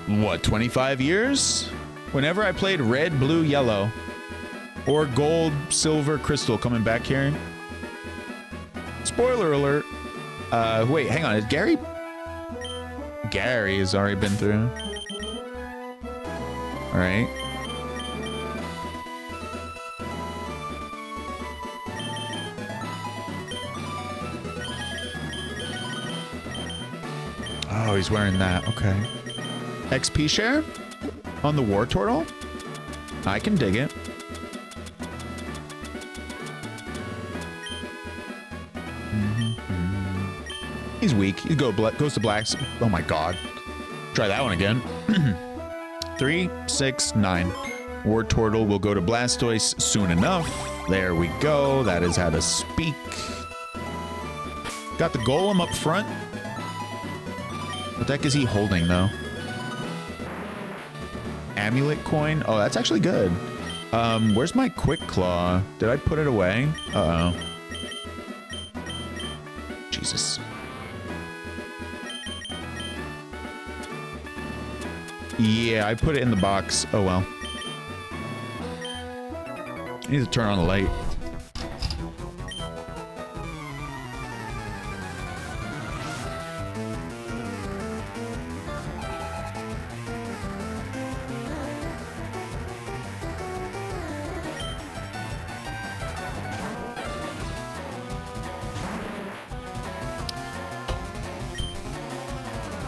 What, 25 years? Whenever I played red, blue, yellow. Or gold, silver, crystal coming back here. Spoiler alert. Wait, hang on, is Gary? Gary has already been through. Alright. Oh, he's wearing that. Okay. XP share? On the Wartortle? I can dig it. He's weak. He goes to blacks. Oh my god. Try that one again. 3, 6, 9. Wartortle will go to Blastoise soon enough. There we go. That is how to speak. Got the Golem up front. What the heck is he holding, though? Amulet coin? Oh, that's actually good. Where's my Quick Claw? Did I put it away? Uh-oh. Jesus. Yeah, I put it in the box. Oh, well. I need to turn on the light.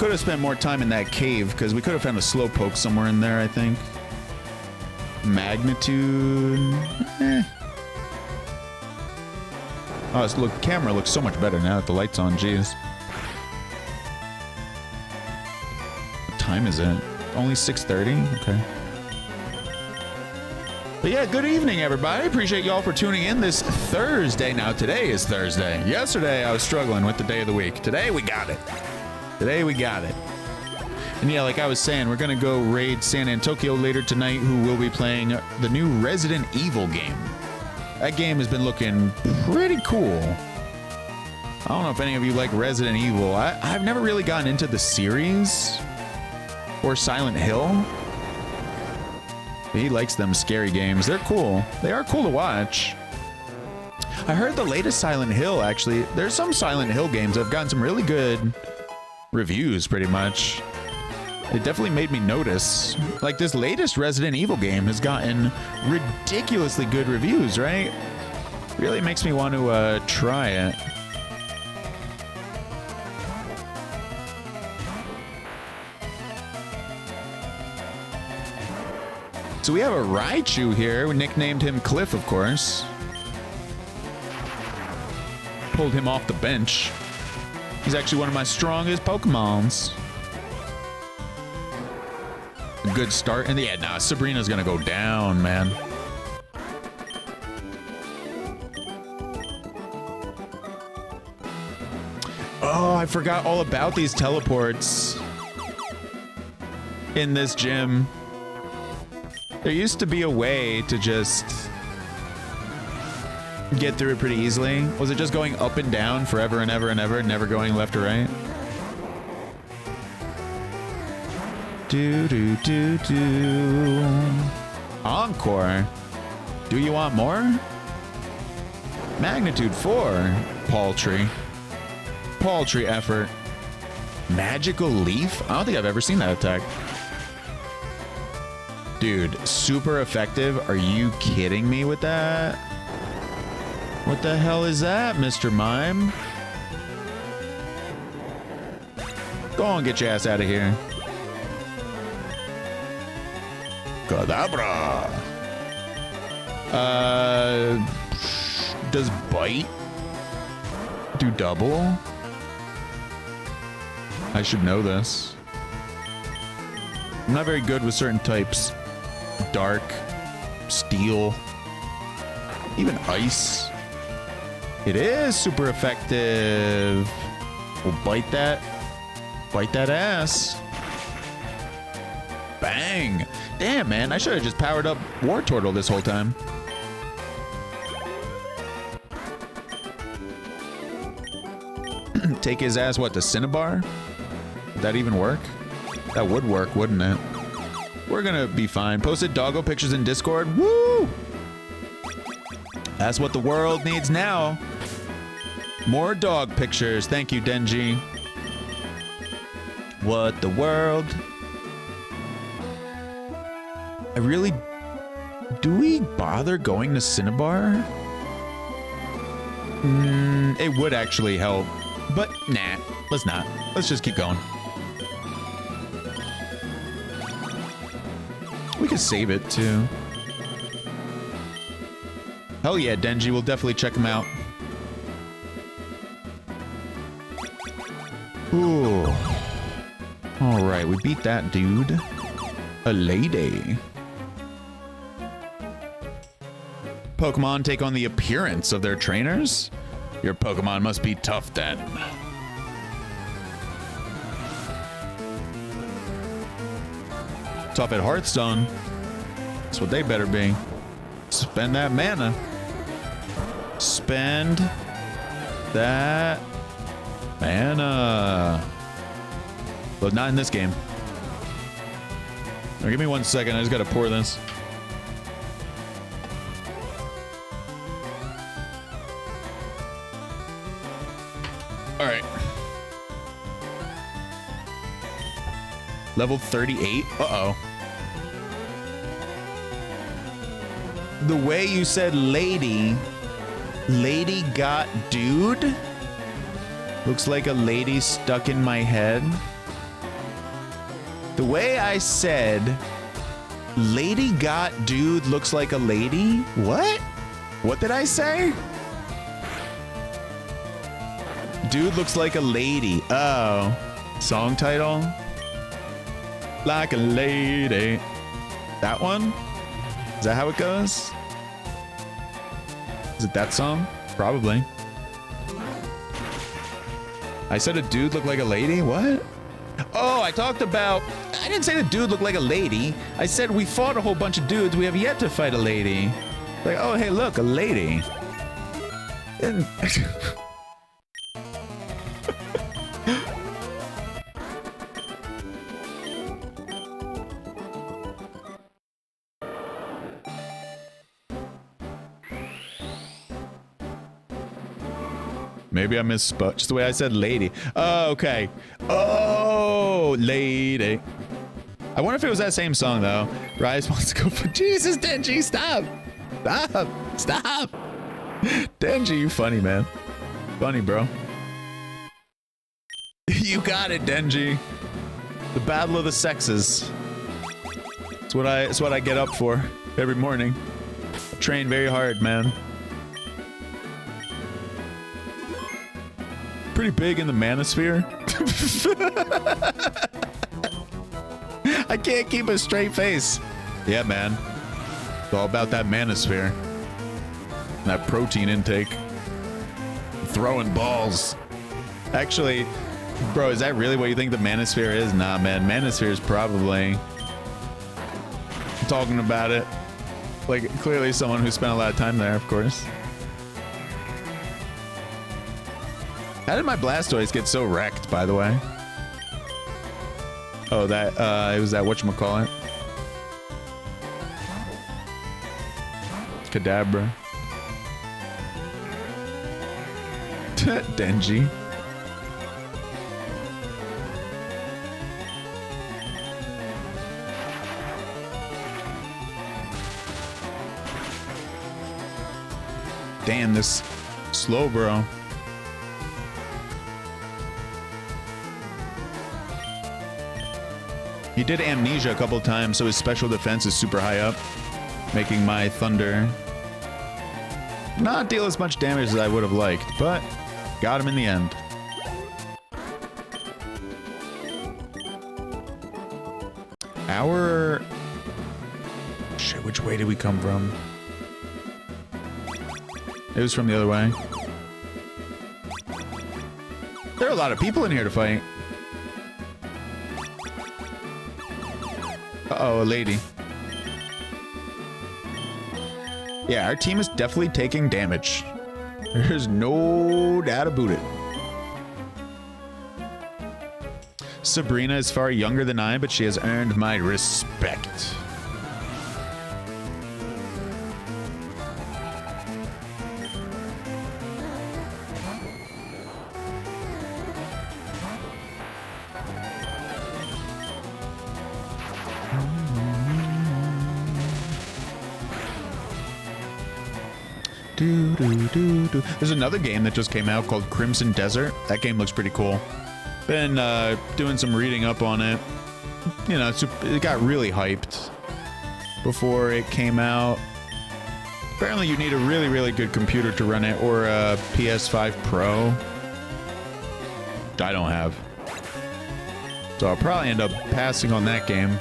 could have spent more time in that cave because we could have found a slowpoke somewhere in there, I think. Magnitude. Oh, look, camera looks so much better now that the light's on. Jeez. What time is it? Only 6:30? Okay. But yeah, good evening, everybody. Appreciate y'all for tuning in this Thursday. Now, today is Thursday. Yesterday, I was struggling with the day of the week. Today, we got it. Today, we got it. And yeah, like I was saying, we're going to go raid San Antonio later tonight, who will be playing the new Resident Evil game. That game has been looking pretty cool. I don't know if any of you like Resident Evil. I've never really gotten into the series or Silent Hill. He likes them scary games. They're cool. They are cool to watch. I heard the latest Silent Hill, actually. There's some Silent Hill games that have gotten some really good reviews, pretty much. It definitely made me notice. Like, this latest Resident Evil game has gotten ridiculously good reviews, right? Really makes me want to try it. So we have a Raichu here. We nicknamed him Cliff, of course. Pulled him off the bench. He's actually one of my strongest Pokemons. A good start. And yeah, nah, Sabrina's gonna go down, man. Oh, I forgot all about these teleports in this gym. There used to be a way to just get through it pretty easily. Was it just going up and down forever and ever and ever, never going left or right? Do, do, do, do. Encore. Do you want more? Magnitude 4. Paltry. Paltry effort. Magical Leaf? I don't think I've ever seen that attack. Dude, super effective. Are you kidding me with that? What the hell is that, Mr. Mime? Go on, get your ass out of here. Kadabra. Does bite do double? I should know this. I'm not very good with certain types. Dark, steel, even ice. It is super effective. We'll bite that. Bite that ass. Bang. Damn, man. I should have just powered up War Turtle this whole time. Take his ass, what, to Cinnabar? Would that even work? That would work, wouldn't it? We're gonna be fine. Posted doggo pictures in Discord. Woo! That's what the world needs now. More dog pictures. Thank you, Denji. What the world? I really... Do we bother going to Cinnabar? It would actually help. But nah, let's not. Let's just keep going. We could save it too. Hell yeah, Denji. We'll definitely check him out. Ooh. All right, we beat that dude. A lady. Pokemon take on the appearance of their trainers? Your Pokemon must be tough then. Tough at Hearthstone. That's what they better be. Spend that mana. Spend that mana. But not in this game. Now, give me 1 second. I just gotta pour this. All right. Level 38. Uh-oh. The way you said lady got dude? Looks like a lady stuck in my head. The way I said, lady got dude looks like a lady? What? What did I say? Dude looks like a lady. Oh. Song title? Like a lady. That one? Is that how it goes? Is it that song? Probably. I said a dude looked like a lady? What? Oh, I talked about... I didn't say the dude looked like a lady. I said we fought a whole bunch of dudes. We have yet to fight a lady. Like, oh, hey, look, a lady. And... Maybe I misspoke. Just the way I said lady. Oh, okay. Oh, lady. I wonder if it was that same song, though. Rise wants to go for... Jesus, Denji, stop. Stop. Stop. Denji, you funny, man. Funny, bro. You got it, Denji. The battle of the sexes. It's what I get up for every morning. Train very hard, man. Pretty big in the manosphere. I can't keep a straight face. Yeah, man. It's all about that manosphere. That protein intake. Throwing balls. Actually, bro, is that really what you think the manosphere is? Nah, man. Manosphere is probably... talking about it. Like, clearly someone who spent a lot of time there, of course. How did my Blastoise get so wrecked, by the way? Oh, that, it was that whatchamacallit. Kadabra. Denji. Damn, this slow, bro. He did amnesia a couple of times, so his special defense is super high up, making my Thunder not deal as much damage as I would have liked, but got him in the end. Our... Shit, which way did we come from? It was from the other way. There are a lot of people in here to fight. Uh-oh, a lady. Yeah, our team is definitely taking damage. There's no doubt about it. Sabrina is far younger than I, but she has earned my respect. There's another game that just came out called Crimson Desert. That game looks pretty cool. Been doing some reading up on it. You know, it got really hyped before it came out. Apparently you need a really, really good computer to run it, or a PS5 Pro, which I don't have. So I'll probably end up passing on that game.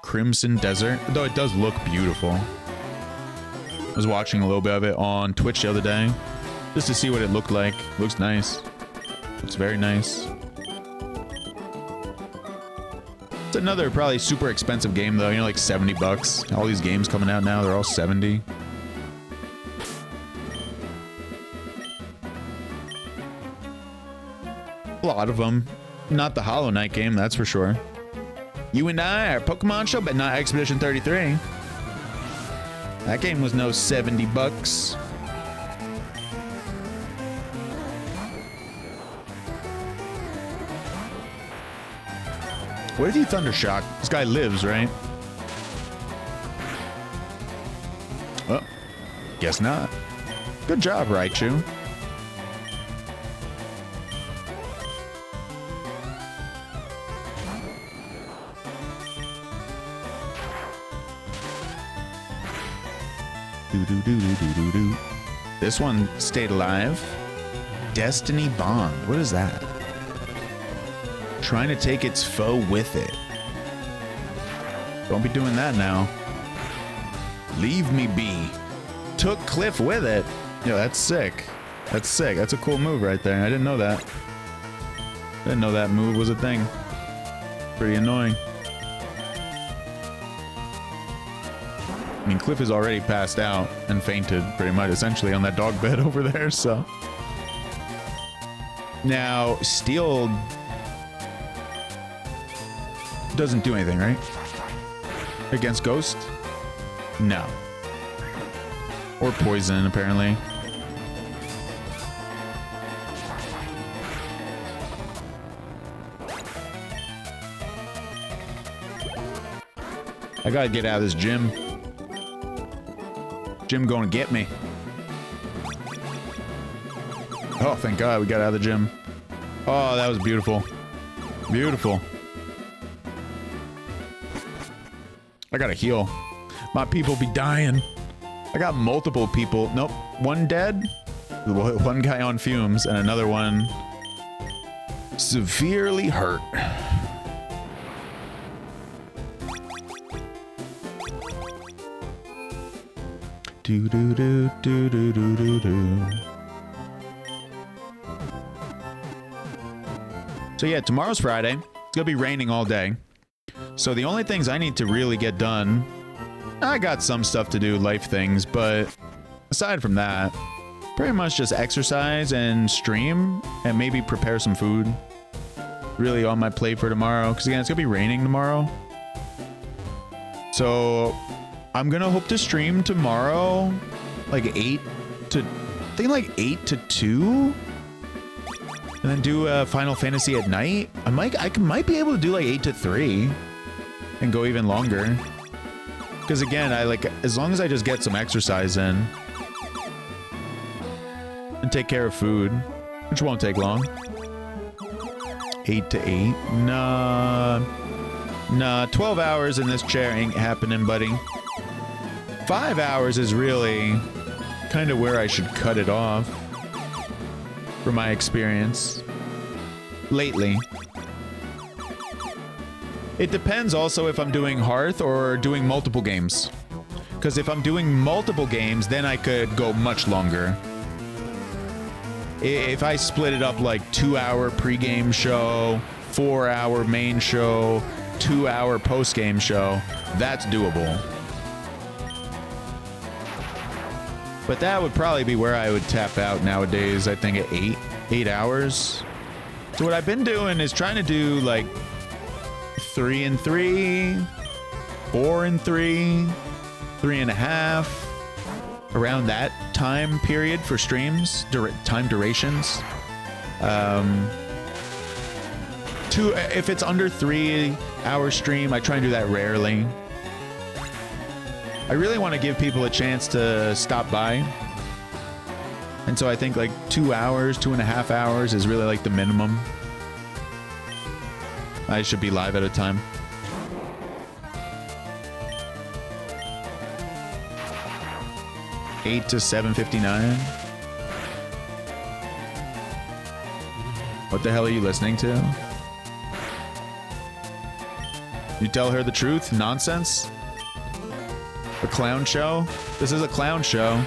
Crimson Desert, though it does look beautiful. I was watching a little bit of it on Twitch the other day, just to see what it looked like. Looks nice. Looks very nice. It's another probably super expensive game though, you know, like 70 bucks. All these games coming out now, they're all 70. A lot of them. Not the Hollow Knight game, that's for sure. You and I are Pokemon Show, but not Expedition 33. That game was no 70 bucks. What if you Thundershock? This guy lives, right? Oh, guess not. Good job, Raichu. Do. This one stayed alive. Destiny Bond. What is that? Trying to take its foe with it. Don't be doing that now. Leave me be. Took Cliff with it. Yeah, that's sick. That's sick. That's a cool move right there. I didn't know that. Didn't know that move was a thing. Pretty annoying. I mean, Cliff is already passed out and fainted pretty much essentially on that dog bed over there, so. Now, Steel doesn't do anything, right? Against Ghost? No. Or Poison, apparently. I gotta get out of this gym. Gym gonna get me. Oh, thank God we got out of the gym. Oh, that was beautiful. Beautiful. I gotta heal. My people be dying. I got multiple people. Nope. One dead. One guy on fumes and another one severely hurt. Do do do do do do do do. So yeah, tomorrow's Friday. It's gonna be raining all day. So the only things I need to really get done, I got some stuff to do, life things, but aside from that, pretty much just exercise and stream and maybe prepare some food. Really on my plate for tomorrow, because again, it's gonna be raining tomorrow. So I'm gonna hope to stream tomorrow, like 8 to 2, and then do Final Fantasy at night. I might be able to do like 8 to 3, and go even longer. Because again, as long as I just get some exercise in, and take care of food, which won't take long. 8 to 8, nah, 12 hours in this chair ain't happening, buddy. 5 hours is really kind of where I should cut it off, from my experience lately. It depends also if I'm doing Hearth or doing multiple games. Because if I'm doing multiple games, then I could go much longer. If I split it up like 2-hour pre-game show, 4-hour main show, 2-hour post-game show, that's doable. But that would probably be where I would tap out nowadays, I think at 8 hours. So what I've been doing is trying to do like 3 and 3, 4 and 3, 3.5, around that time period for streams, time durations. If it's under 3-hour stream, I try and do that rarely. I really want to give people a chance to stop by. And so I think like 2 hours, 2.5 hours is really like the minimum. I should be live at a time. $8 to $7.59. What the hell are you listening to? You tell her the truth? Nonsense? A clown show? This is a clown show.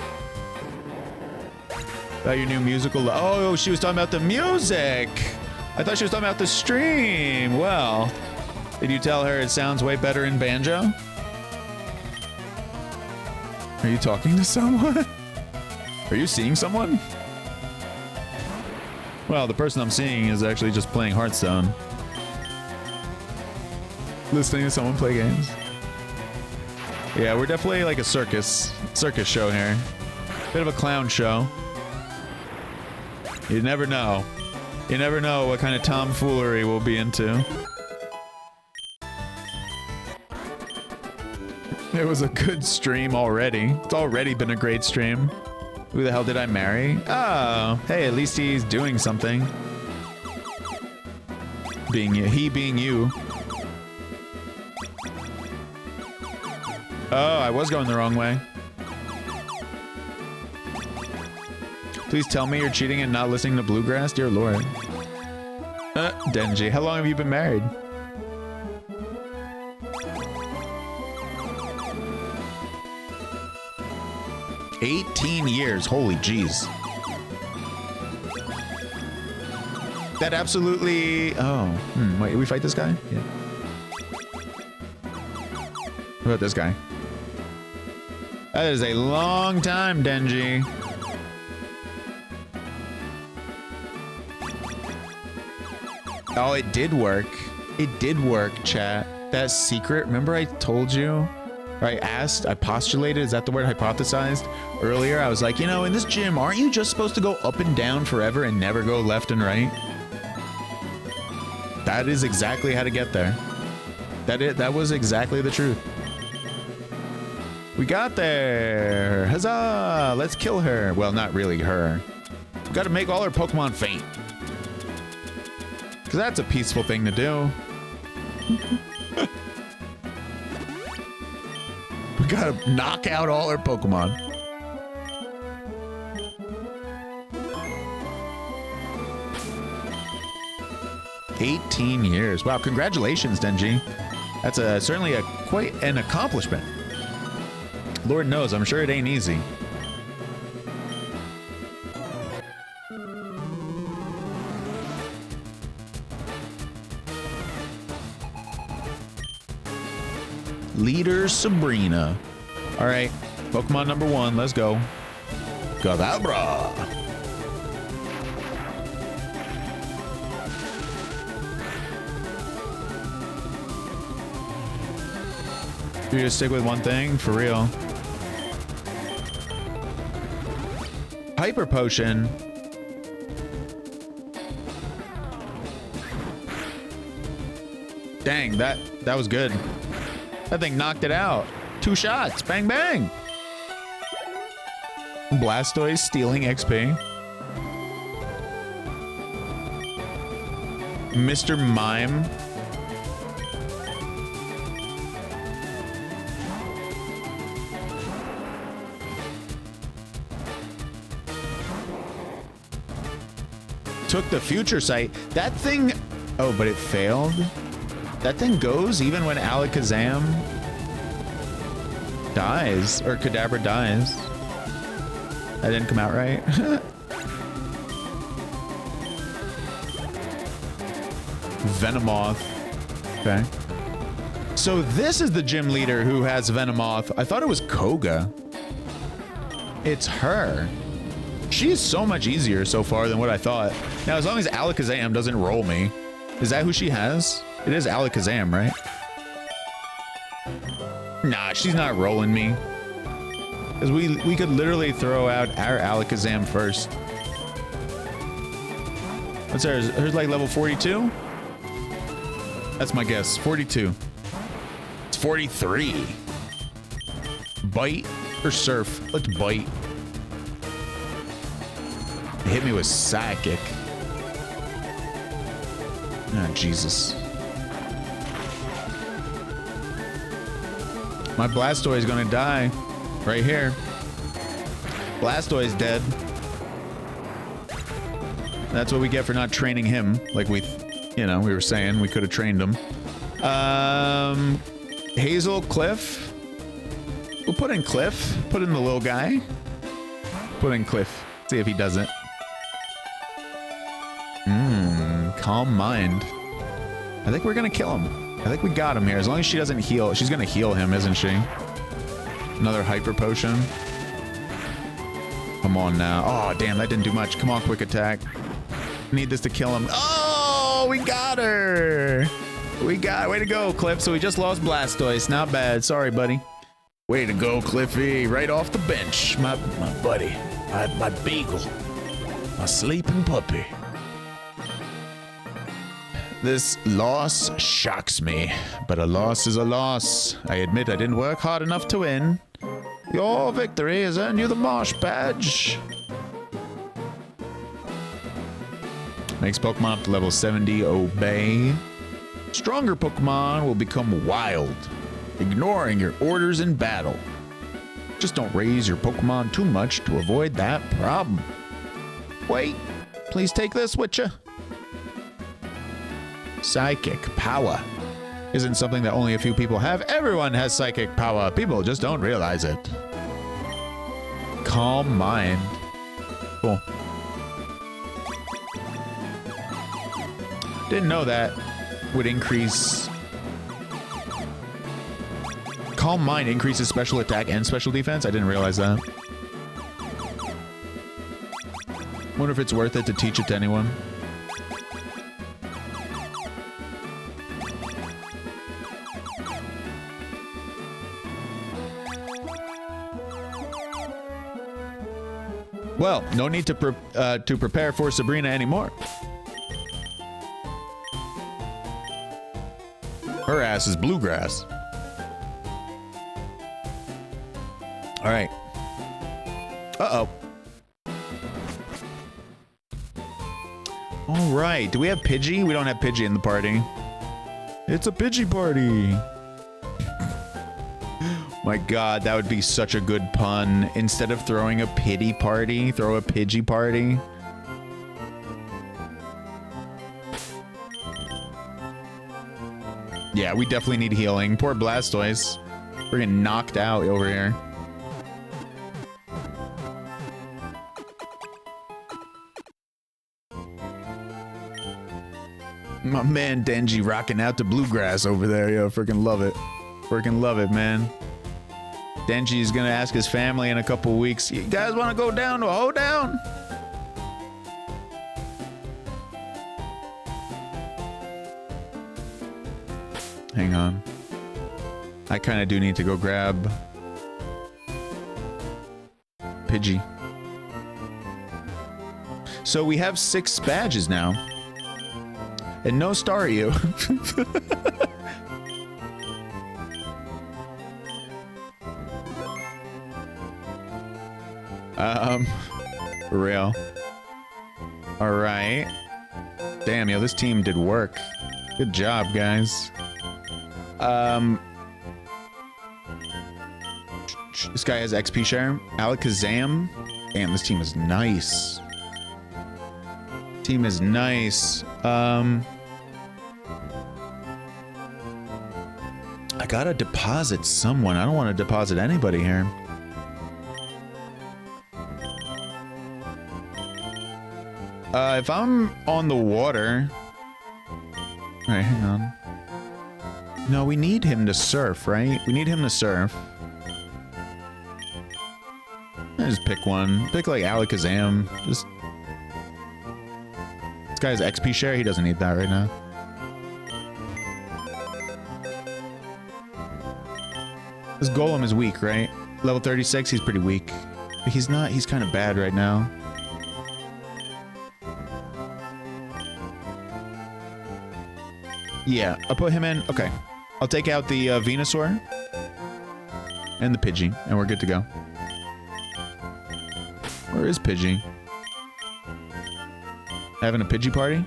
About your new musical. Oh, she was talking about the music. I thought she was talking about the stream. Well, did you tell her it sounds way better in banjo? Are you talking to someone? Are you seeing someone? Well, the person I'm seeing is actually just playing Hearthstone. Listening to someone play games. Yeah, we're definitely like a circus show here. Bit of a clown show. You never know. You never know what kind of tomfoolery we'll be into. It was a good stream already. It's already been a great stream. Who the hell did I marry? Oh, hey, at least he's doing something. He being you. Oh, I was going the wrong way. Please tell me you're cheating and not listening to Bluegrass, dear Lord. Denji, how long have you been married? $18 years. Holy jeez. That absolutely... Oh. Wait, we fight this guy? Yeah. What about this guy? That is a long time, Denji. Oh, it did work. It did work, chat. That secret, remember I told you? Or I asked, I postulated, is that the word, hypothesized? Earlier, I was like, you know, in this gym, aren't you just supposed to go up and down forever and never go left and right? That is exactly how to get there. That was exactly the truth. We got there. Huzzah! Let's kill her. Well, not really her. We gotta make all her Pokemon faint. Because that's a peaceful thing to do. We gotta knock out all our Pokemon. $18 years. Wow, congratulations, Denji. That's certainly quite an accomplishment. Lord knows, I'm sure it ain't easy. Leader Sabrina. All right, Pokemon number 1. Let's go. Kadabra. You just stick with one thing for real. Hyper Potion. Dang, that was good. That thing knocked it out. 2 shots. Bang, bang. Blastoise stealing XP. Mr. Mime. Took the future sight. That thing... Oh, but it failed? That thing goes even when Alakazam dies, or Kadabra dies. That didn't come out right. Venomoth. Okay. So this is the gym leader who has Venomoth. I thought it was Koga. It's her. She's so much easier so far than what I thought. Now, as long as Alakazam doesn't roll me. Is that who she has? It is Alakazam, right? Nah, she's not rolling me. Because we could literally throw out our Alakazam first. What's hers? Hers like level 42? That's my guess. 42. It's 43. Bite or Surf? Let's bite. It hit me with Psychic. Oh, Jesus. My Blastoise is gonna die. Right here. Blastoise dead. That's what we get for not training him. Like we were saying, we could have trained him. Hazel, Cliff. We'll put in Cliff. Put in the little guy. Put in Cliff. See if he does it. Calm Mind. I think we're gonna kill him. I think we got him here. As long as she doesn't heal. She's gonna heal him, isn't she? Another Hyper Potion. Come on now. Oh, damn, that didn't do much. Come on, Quick Attack. Need this to kill him. Oh, we got her. Way to go, Cliff. So we just lost Blastoise. Not bad. Sorry, buddy. Way to go, Cliffy. Right off the bench. My buddy. My beagle. My sleeping puppy. This loss shocks me, but a loss is a loss. I admit I didn't work hard enough to win. Your victory has earned you the Marsh Badge. Makes Pokemon up to level 70 obey. Stronger Pokemon will become wild, ignoring your orders in battle. Just don't raise your Pokemon too much to avoid that problem. Wait. Please take this with you. Psychic power isn't something that only a few people have. Everyone has psychic power. People just don't realize it. Calm mind. Cool. Didn't know that would increase. Calm mind increases special attack and special defense. I didn't realize that. Wonder if it's worth it to teach it to anyone. Well, no need to prepare for Sabrina anymore. Her ass is bluegrass. All right. Uh-oh. All right. Do we have Pidgey? We don't have Pidgey in the party. It's a Pidgey party. My God, that would be such a good pun. Instead of throwing a pity party, throw a Pidgey party. Yeah, we definitely need healing. Poor Blastoise. We're getting knocked out over here. My man Denji rocking out to bluegrass over there. Yo, freaking love it. Freaking love it, man. Denji's gonna ask his family in a couple weeks, you guys want to go down to a hoedown? Hang on. I kind of do need to go grab Pidgey. So we have 6 badges now. And no Staryu. For real. All right. Damn, yo, this team did work. Good job, guys. This guy has XP share. Alakazam. Damn, this team is nice. Team is nice. I gotta deposit someone. I don't want to deposit anybody here. If I'm on the water... Alright, hang on. No, we need him to surf, right? We need him to surf. Just pick one. Pick, like, Alakazam. Just... This guy has XP share. He doesn't need that right now. This Golem is weak, right? Level 36, he's pretty weak. But he's not... He's kind of bad right now. Yeah, I'll put him in. Okay. I'll take out the Venusaur and the Pidgey, and we're good to go. Where is Pidgey? Having a Pidgey party?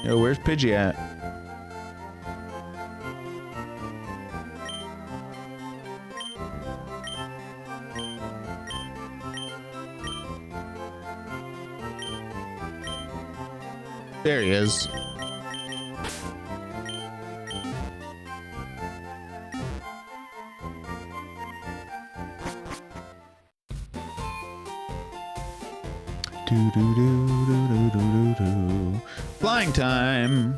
Yo, where's Pidgey at? There he is. Flying time.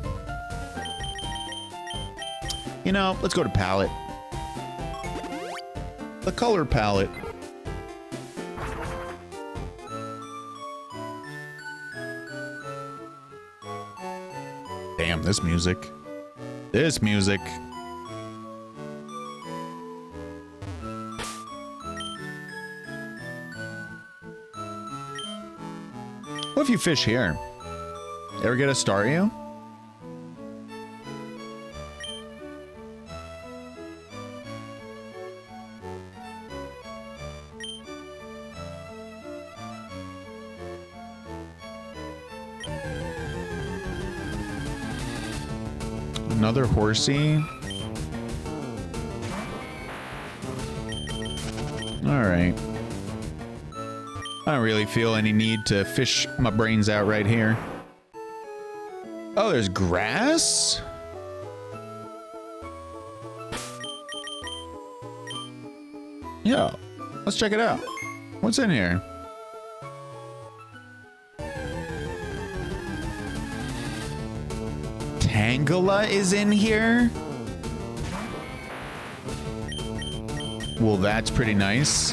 You know, let's go to palette. The color palette. Damn, this music. This music. What if you fish here? Ever get a Staryu? Another horsey. All right. I don't really feel any need to fish my brains out right here. Oh, there's grass? Yeah, let's check it out. What's in here? Tangela is in here? Well, that's pretty nice.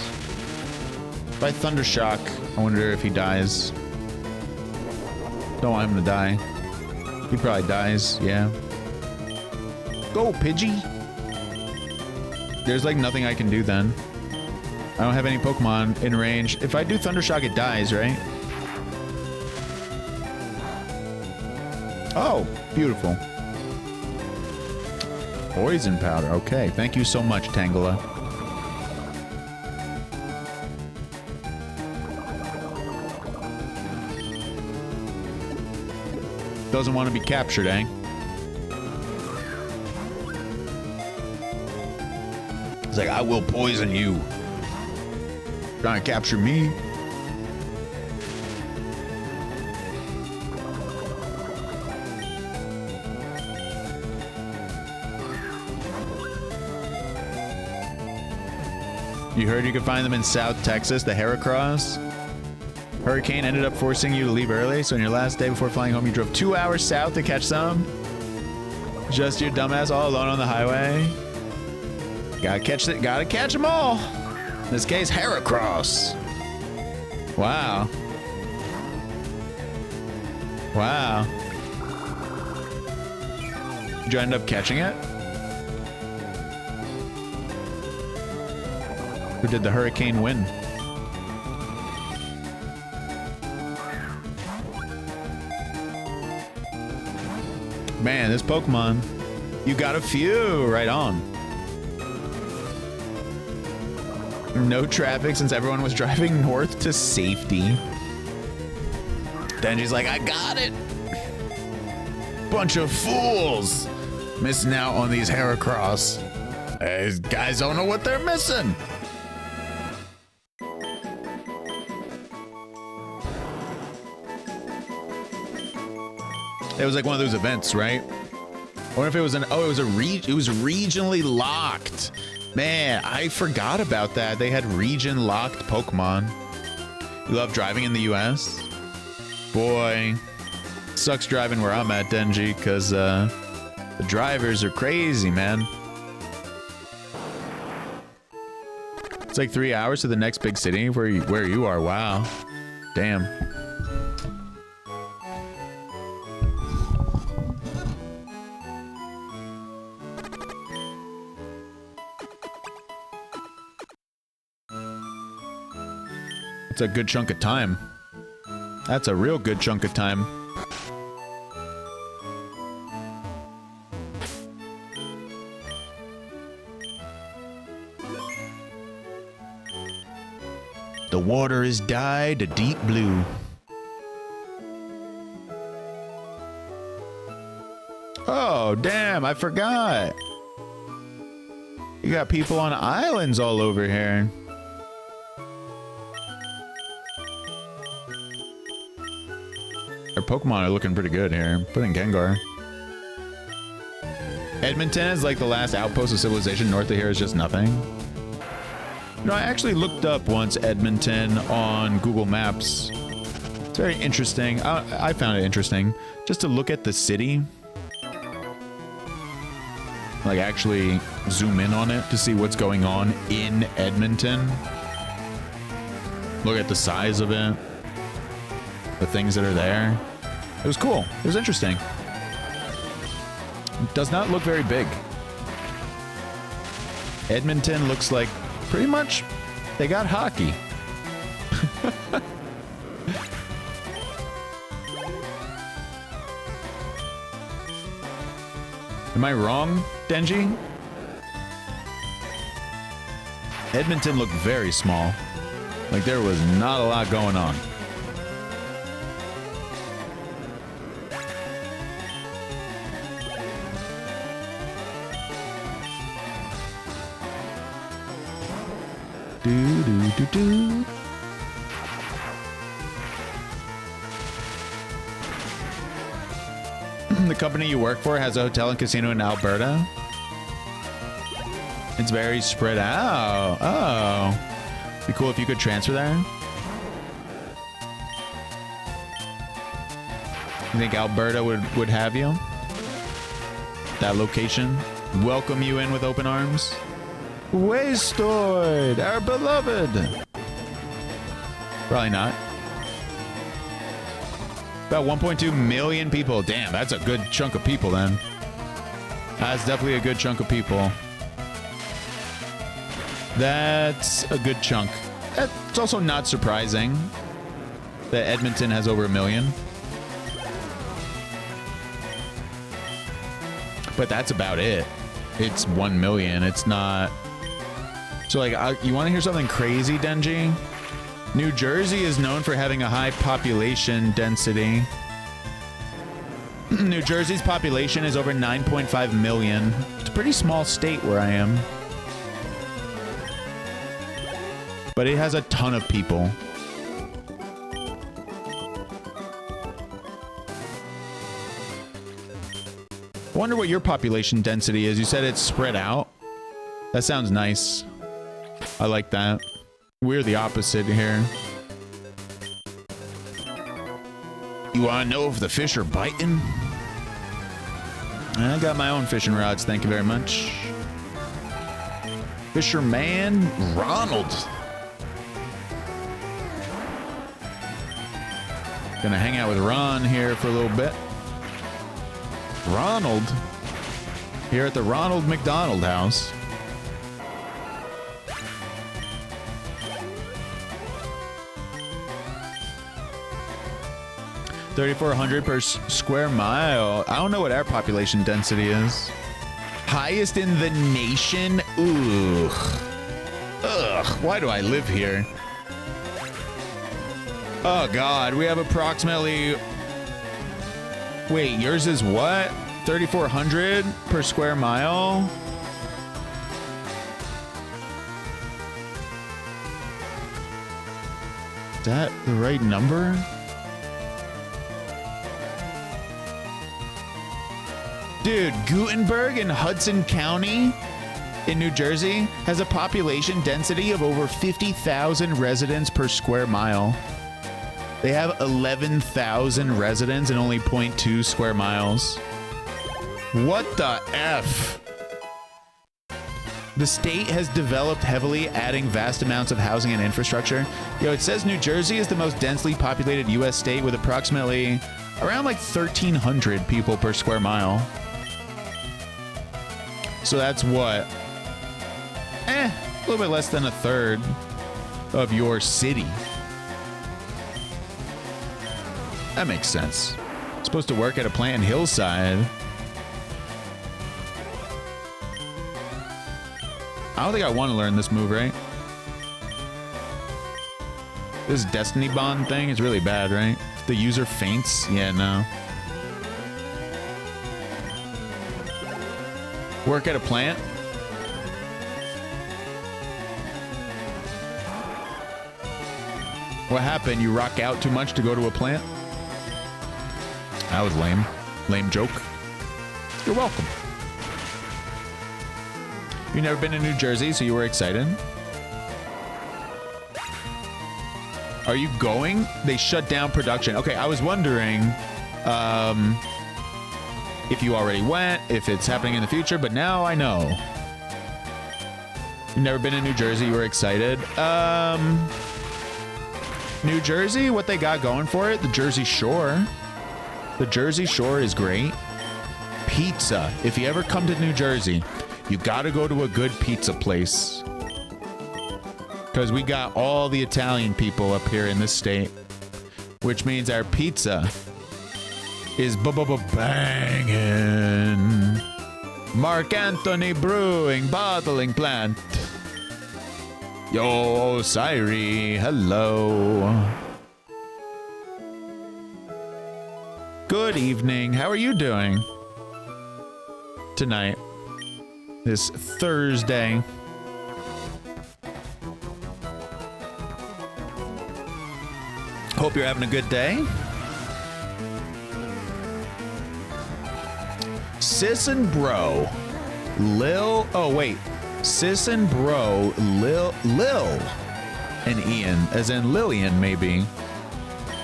By Thundershock, I wonder if he dies. Don't want him to die. He probably dies, yeah. Go, Pidgey! There's like nothing I can do then. I don't have any Pokemon in range. If I do Thundershock, it dies, right? Oh, beautiful. Poison powder. Okay, thank you so much, Tangela. Doesn't want to be captured, eh? It's like, I will poison you. Trying to capture me. You heard you could find them in South Texas, the Heracross? Hurricane ended up forcing you to leave early, so on your last day before flying home, you drove 2 hours south to catch some? Just your dumbass all alone on the highway? Gotta catch them all! In this case, Heracross. Wow. Wow. Did you end up catching it? Or did the hurricane win? Man, this Pokemon. You got a few. Right on. No traffic since everyone was driving north to safety. Denji's like, I got it. Bunch of fools. Missing out on these Heracross. These guys don't know what they're missing. It was like one of those events, right? I wonder if it was it was regionally locked. Man, I forgot about that. They had region locked Pokemon. You love driving in the US? Boy, sucks driving where I'm at, Denji, because the drivers are crazy, man. It's like 3 hours to the next big city where you are. Wow. Damn. It's a good chunk of time. That's a real good chunk of time. The water is dyed a deep blue. Oh, damn, I forgot. You got people on islands all over here. Our Pokemon are looking pretty good here. Put in Gengar. Edmonton is like the last outpost of civilization. North of here is just nothing. You know, I actually looked up once Edmonton on Google Maps. It's very interesting. I found it interesting just to look at the city. Like actually zoom in on it to see what's going on in Edmonton. Look at the size of it. The things that are there. It was cool. It was interesting. It does not look very big. Edmonton looks like pretty much they got hockey. Am I wrong, Denji? Edmonton looked very small. Like there was not a lot going on. the company you work for has a hotel and casino in Alberta? It's very spread out. Oh. Be cool if you could transfer there. You think Alberta would have you? That location? Welcome you in with open arms? Wastoid, our beloved. Probably not. About 1.2 million people. Damn, that's a good chunk of people then. That's definitely a good chunk of people. That's a good chunk. It's also not surprising that Edmonton has over 1 million. But that's about it. It's 1 million. It's not... So, like, you want to hear something crazy, Denji? New Jersey is known for having a high population density. New Jersey's population is over 9.5 million. It's a pretty small state where I am. But it has a ton of people. I wonder what your population density is. You said it's spread out. That sounds nice. I like that. We're the opposite here. You want to know if the fish are biting? I got my own fishing rods, thank you very much. Fisherman Ronald. Gonna hang out with Ron here for a little bit. Ronald? Here at the Ronald McDonald house. $3,400 per square mile. I don't know what our population density is. Highest in the nation? Ugh. Ugh. Why do I live here? Oh, God. We have approximately... Wait, yours is what? 3,400 per square mile? Is that the right number? Dude, Gutenberg in Hudson County in New Jersey has a population density of over 50,000 residents per square mile. They have 11,000 residents and only 0.2 square miles. What the F? The state has developed heavily, adding vast amounts of housing and infrastructure. Yo, it says New Jersey is the most densely populated U.S. state with approximately around like 1,300 people per square mile. So that's what? A little bit less than a third of your city. That makes sense. Supposed to work at a plant in Hillside. I don't think I want to learn this move, right? This Destiny Bond thing is really bad, right? If the user faints, yeah, no. Work at a plant? What happened? You rock out too much to go to a plant? That was lame. Lame joke. You're welcome. You've never been to New Jersey, so you were excited? Are you going? They shut down production. Okay, I was wondering if you already went, if it's happening in the future, but now I know. You've never been to New Jersey, you were excited. New Jersey, what they got going for it? The Jersey Shore. The Jersey Shore is great. Pizza. If you ever come to New Jersey, you gotta go to a good pizza place. Because we got all the Italian people up here in this state. Which means our pizza is banging. Mark Anthony Brewing Bottling Plant. Yo, Siri, hello. Good evening. How are you doing tonight? This Thursday. Hope you're having a good day. Sis and Bro. Lil. Oh, wait. Sis and Bro. Lil. And Ian. As in Lillian, maybe.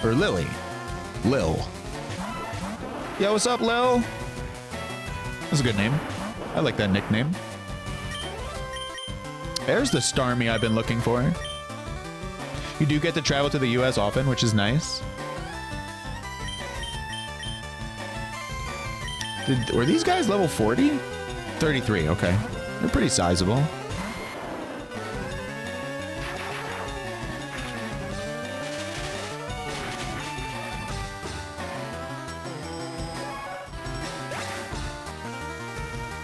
Or Lily. Lil. Yo, what's up, Lil? That's a good name. I like that nickname. There's the Starmie I've been looking for. You do get to travel to the US often, which is nice. Were these guys level 40? 33, okay. They're pretty sizable.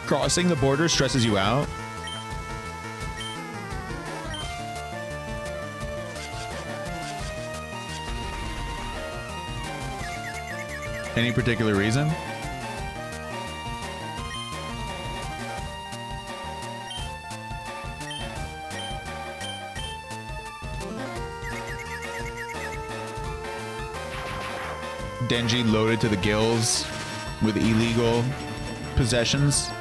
Crossing the border stresses you out. Any particular reason? Denji loaded to the gills with illegal possessions.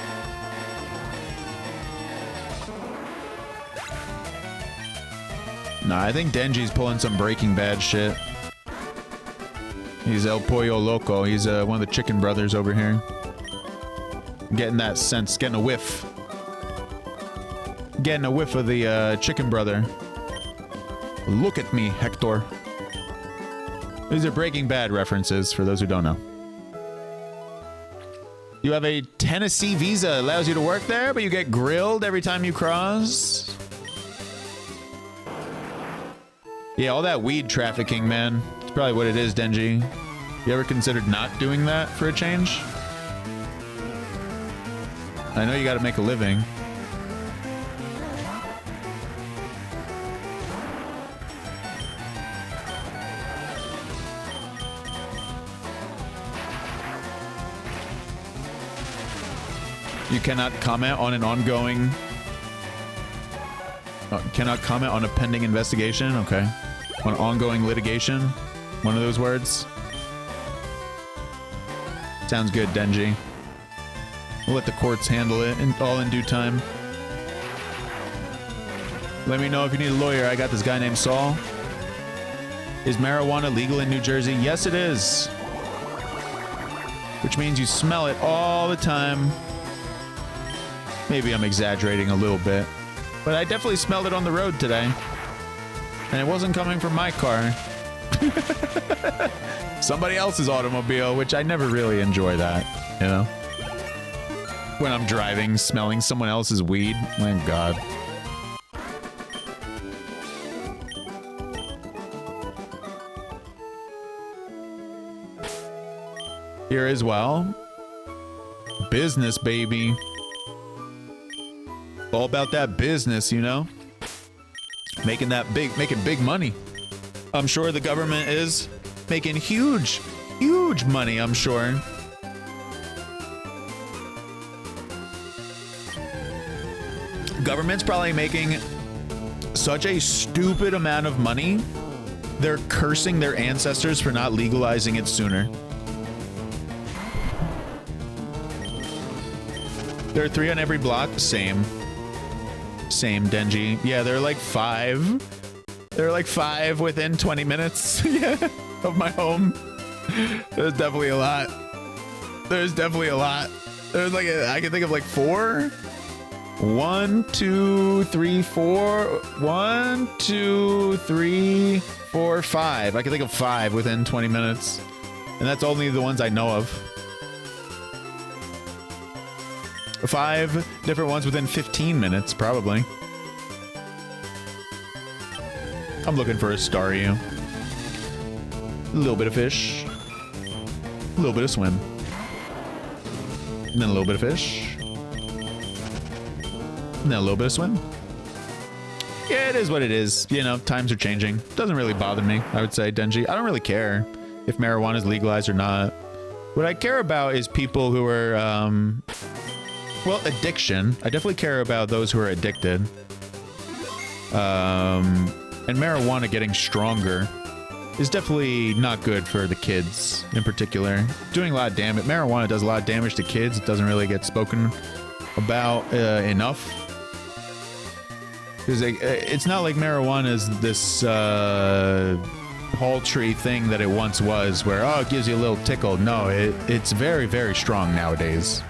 Nah, I think Denji's pulling some Breaking Bad shit. He's El Pollo Loco. He's one of the chicken brothers over here. Getting that sense, getting a whiff. Getting a whiff of the chicken brother. Look at me, Hector. These are Breaking Bad references for those who don't know. You have a Tennessee visa, allows you to work there, but you get grilled every time you cross. Yeah, all that weed trafficking, man. It's probably what it is, Denji. You ever considered not doing that for a change? I know you gotta make a living. You cannot comment on an ongoing... cannot comment on a pending investigation? Okay. On ongoing litigation? One of those words? Sounds good, Denji. We'll let the courts handle it, all in due time. Let me know if you need a lawyer. I got this guy named Saul. Is marijuana legal in New Jersey? Yes, it is. Which means you smell it all the time. Maybe I'm exaggerating a little bit, but I definitely smelled it on the road today. And it wasn't coming from my car. Somebody else's automobile, which I never really enjoy that, you know? When I'm driving, smelling someone else's weed. My God. Here as well. Business, baby. All about that business, you know? Making big money. I'm sure the government is making huge money, I'm sure. Government's probably making such a stupid amount of money, they're cursing their ancestors for not legalizing it sooner. There are 3 on every block. Same, Denji. Yeah, there are like 5. There are like 5 within 20 minutes of my home. There's definitely a lot. There's like, I can think of like 4. 1, 2, 3, 4. 1, 2, 3, 4, 5. I can think of 5 within 20 minutes. And that's only the ones I know of. 5 different ones within 15 minutes, probably. I'm looking for a Staryu. A little bit of fish. A little bit of swim. And then a little bit of fish. And then a little bit of swim. Yeah, it is what it is. You know, times are changing. Doesn't really bother me, I would say, Denji. I don't really care if marijuana is legalized or not. What I care about is people who are, well, addiction. I definitely care about those who are addicted. And marijuana getting stronger. is definitely not good for the kids in particular. Doing a lot of damage. Marijuana does a lot of damage to kids. It doesn't really get spoken about enough. Because it's not like marijuana is this paltry thing that it once was, where, oh, it gives you a little tickle. No, it's very, very strong nowadays.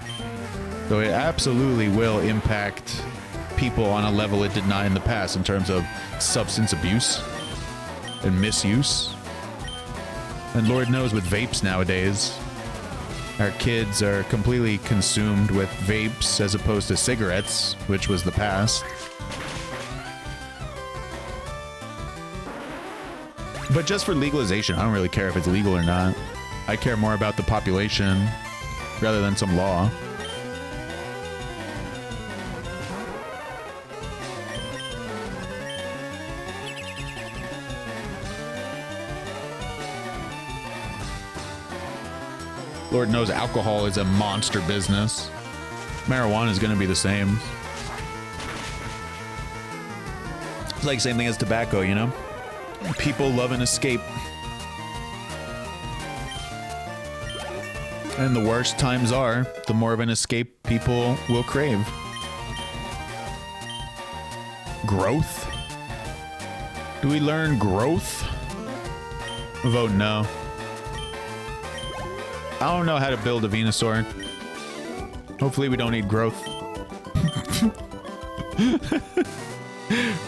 So it absolutely will impact people on a level it did not in the past in terms of substance abuse and misuse. And Lord knows with vapes nowadays, our kids are completely consumed with vapes as opposed to cigarettes, which was the past. But just for legalization, I don't really care if it's legal or not. I care more about the population rather than some law. Lord knows alcohol is a monster business. Marijuana is going to be the same. It's like same thing as tobacco, you know? People love an escape. And the worse times are, the more of an escape people will crave. Growth? Do we learn growth? Vote no. I don't know how to build a Venusaur. Hopefully we don't need growth.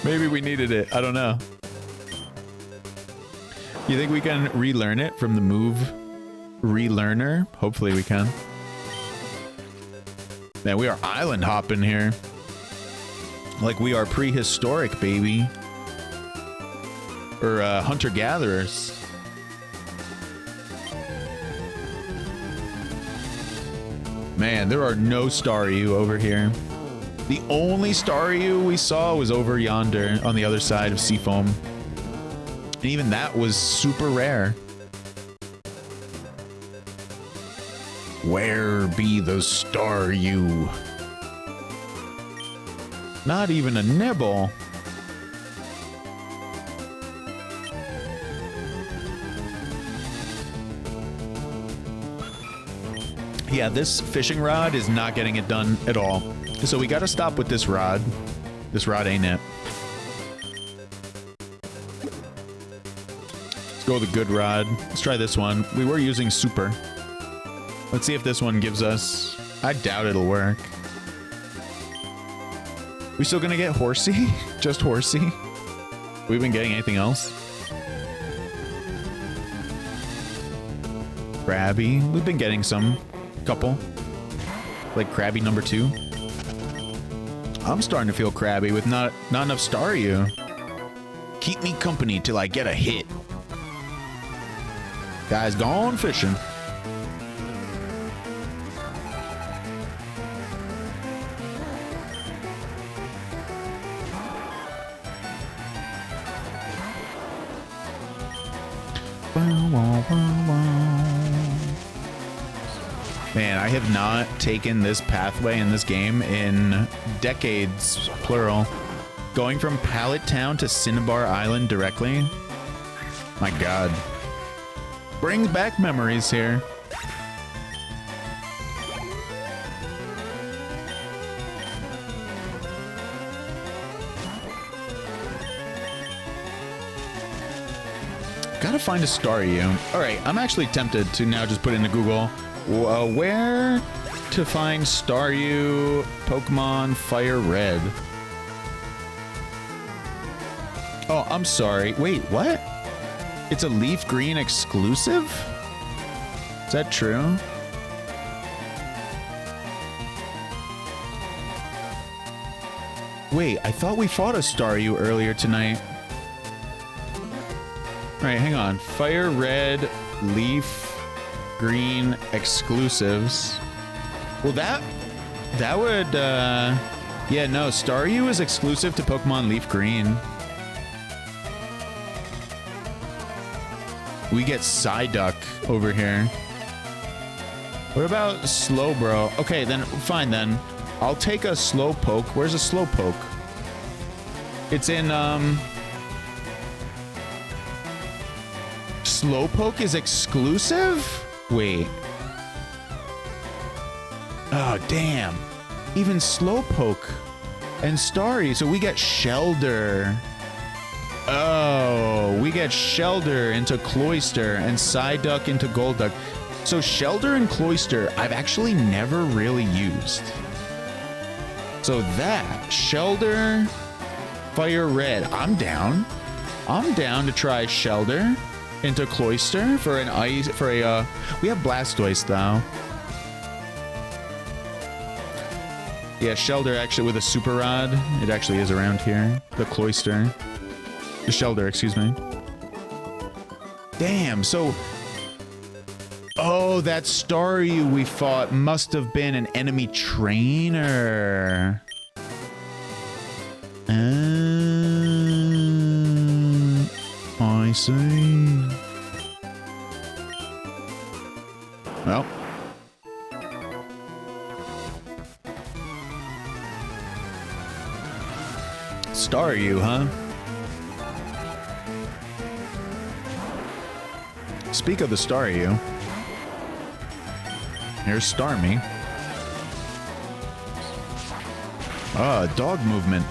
Maybe we needed it. I don't know. You think we can relearn it from the move relearner? Hopefully we can. Man, we are island hopping here. Like we are prehistoric, baby. Or hunter-gatherers. Man, there are no Staryu over here. The only Staryu we saw was over yonder on the other side of Seafoam. And even that was super rare. Where be the Staryu? Not even a nibble. Yeah, this fishing rod is not getting it done at all. So we gotta stop with this rod. This rod ain't it. Let's go with a good rod. Let's try this one. We were using super. Let's see if this one gives us... I doubt it'll work. We still gonna get Horsey? Just Horsey? We've been getting anything else? Krabby. We've been getting some. Couple. Like Krabby number 2. I'm starting to feel crabby with not enough Staryu. Keep me company till I get a hit. Guys, gone fishing. Man, I have not taken this pathway in this game in decades, plural. Going from Pallet Town to Cinnabar Island directly. My God. Brings back memories here. Gotta find a Staryu. Alright, I'm actually tempted to now just put into Google where to find Staryu Pokemon FireRed. Oh, I'm sorry. Wait, what? It's a leaf green exclusive? Is that true? Wait, I thought we fought a Staryu earlier tonight. Alright, hang on. FireRed leaf green exclusives. Well, that would yeah, no, Staryu is exclusive to Pokemon Leaf Green. We get Psyduck over here. What about Slowbro? Okay, then fine then. I'll take a Slowpoke. Where's a Slowpoke? It's in Slowpoke is exclusive? Wait. Oh, damn. Even Slowpoke and Starry. So we get Shelder. Oh, we get Shelder into Cloyster and Psyduck into Golduck. So Shelder and Cloyster, I've actually never really used. So that, Shelder, FireRed, I'm down. I'm down to try Shelder into Cloyster for an ice, for a, we have Blastoise though. Yeah, Shelder actually with a Super Rod. It actually is around here. The Cloyster. The Shelder, excuse me. Damn, so... Oh, that Staryu we fought must have been an enemy trainer. I see. Well. Staryu, huh? Speak of the Staryu. Here's Starmie. Ah, dog movement.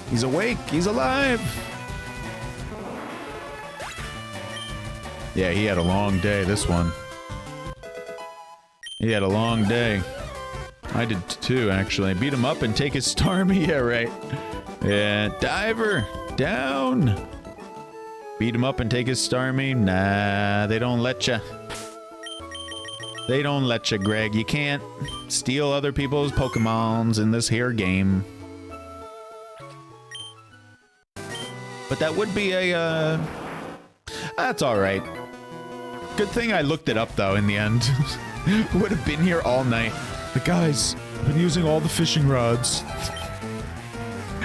He's awake. He's alive. Yeah, he had a long day, this one. He had a long day. I did too, actually. Beat him up and take his Starmie. Yeah, right. Yeah, Diver. Down. Beat him up and take his Starmie. Nah, they don't let ya. They don't let you, Greg. You can't steal other people's Pokemons in this here game. But that would be a, that's alright. Good thing I looked it up, though, in the end. Would have been here all night. The guys, I've been using all the fishing rods.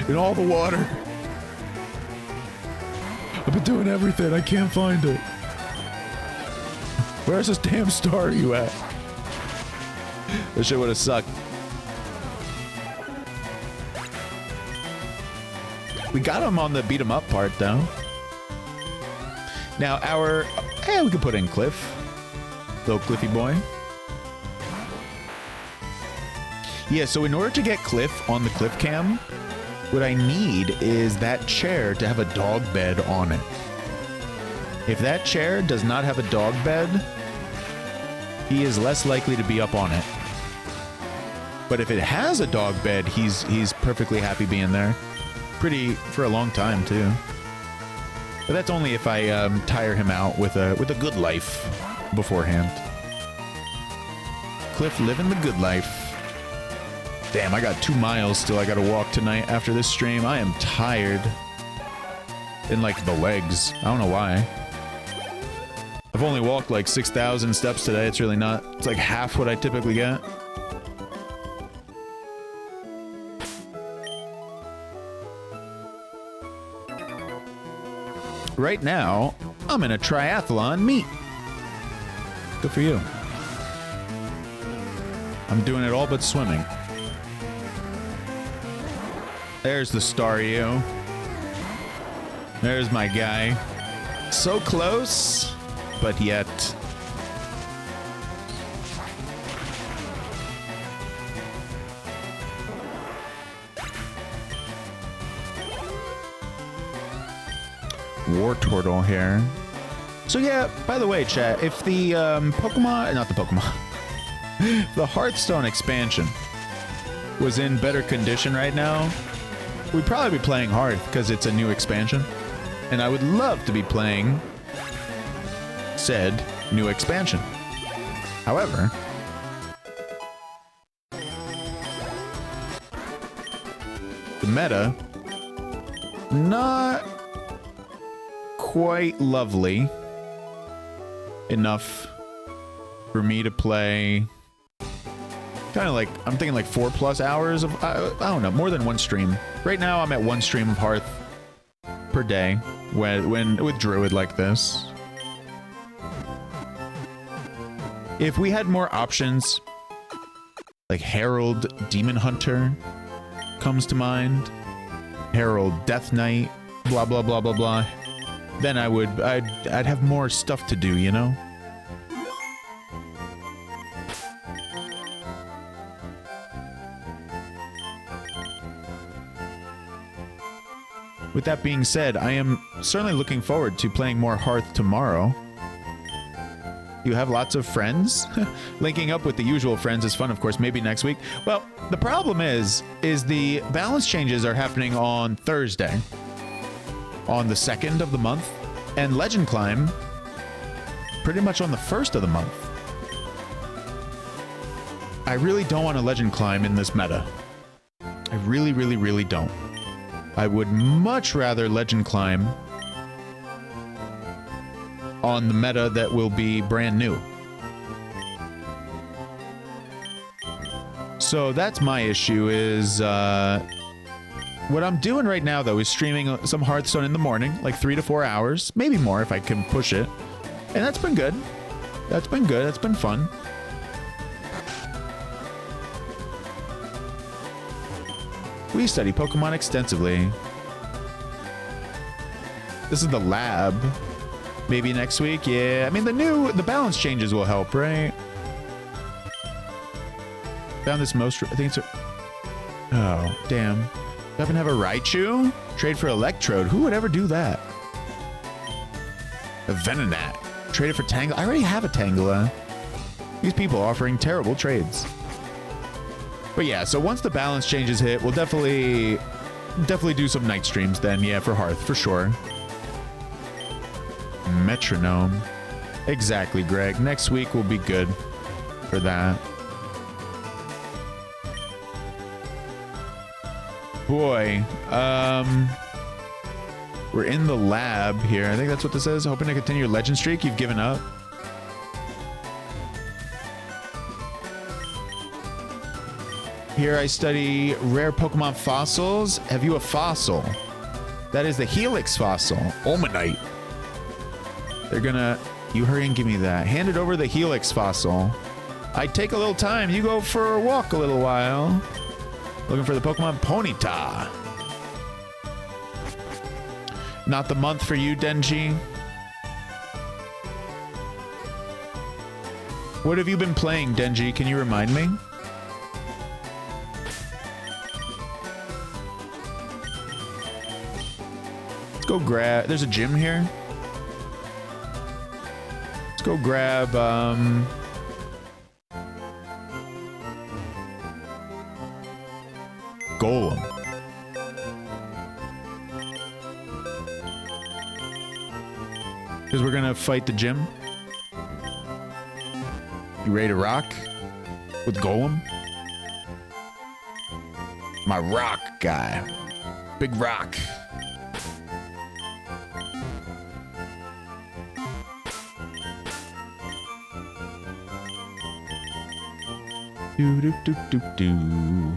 In all the water. I've been doing everything. I can't find it. Where's this damn Staryu at? This shit would have sucked. We got him on the beat him up part, though. Now, our... Hey, we could put in Cliff. Little Cliffy boy. Yeah, so in order to get Cliff on the Cliff Cam, what I need is that chair to have a dog bed on it. If that chair does not have a dog bed, he is less likely to be up on it. But if it has a dog bed, he's perfectly happy being there. For a long time too. But that's only if I tire him out with a good life beforehand. Cliff living the good life. Damn, I got 2 miles still I gotta walk tonight after this stream. I am tired. In like the legs. I don't know why. I've only walked like 6,000 steps today. It's really not. It's like half what I typically get. Right now, I'm in a triathlon meet. Good for you. I'm doing it all but swimming. There's the Staryu. There's my guy. So close, but yet. War Turtle here. So yeah, by the way, chat, if the the Hearthstone expansion was in better condition right now, we'd probably be playing Hearth because it's a new expansion. And I would love to be playing said new expansion. However, the meta, not quite lovely enough for me to play. Kind of like, I'm thinking like 4+ hours of, I don't know, more than one stream. Right now I'm at 1 stream of Hearth per day when with Druid like this. If we had more options, like Herald Demon Hunter comes to mind. Herald Death Knight, blah, blah, blah, blah, blah. then I'd have more stuff to do, you know? With that being said, I am certainly looking forward to playing more Hearth tomorrow. You have lots of friends? Linking up with the usual friends is fun, of course, maybe next week. Well, the problem is the balance changes are happening on Thursday, on the 2nd of the month, and Legend Climb pretty much on the 1st of the month. I really don't want a Legend Climb in this meta. I really, really, really don't. I would much rather Legend Climb on the meta that will be brand new. So that's my issue is, what I'm doing right now, though, is streaming some Hearthstone in the morning, like 3 to 4 hours, maybe more if I can push it. And that's been good. That's been good. That's been fun. We study Pokemon extensively. This is the lab. Maybe next week? Yeah. I mean, the balance changes will help, right? Found this most... I think it's... Oh, damn. Do I even have a Raichu? Trade for Electrode. Who would ever do that? A Venonat. Trade it for Tangela. I already have a Tangela. These people offering terrible trades. But yeah, so once the balance changes hit, we'll definitely do some night streams then, yeah, for Hearth, for sure. Metronome. Exactly, Greg. Next week will be good for that. Boy, we're in the lab here. I think that's what this says. Hoping to continue your legend streak. You've given up. Here I study rare Pokemon fossils. Have you a fossil? That is the Helix fossil. Omanite. They're gonna... You hurry and give me that. Hand it over the Helix fossil. I take a little time. You go for a walk a little while. Looking for the Pokemon Ponyta. Not the month for you, Denji. What have you been playing, Denji? Can you remind me? Let's go grab... There's a gym here. Let's go grab, Golem. Because we're gonna fight the gym. You ready to rock? With Golem? My rock guy. Big rock. Do.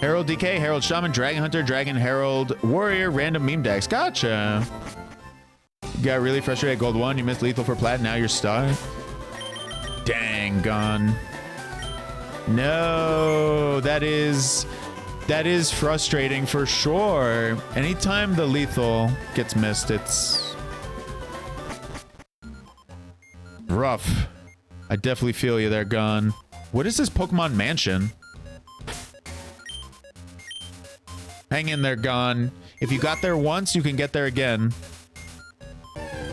Herald DK, Herald Shaman, Dragon Hunter, Dragon Herald, Warrior, random meme decks. Gotcha. You got really frustrated at Gold 1. You missed Lethal for Plat. Now you're stuck. Dang, gone. No, that is frustrating for sure. Anytime the Lethal gets missed, it's rough. I definitely feel you there, Gone. What is this Pokemon Mansion? Hang in there, Gone. If you got there once, you can get there again.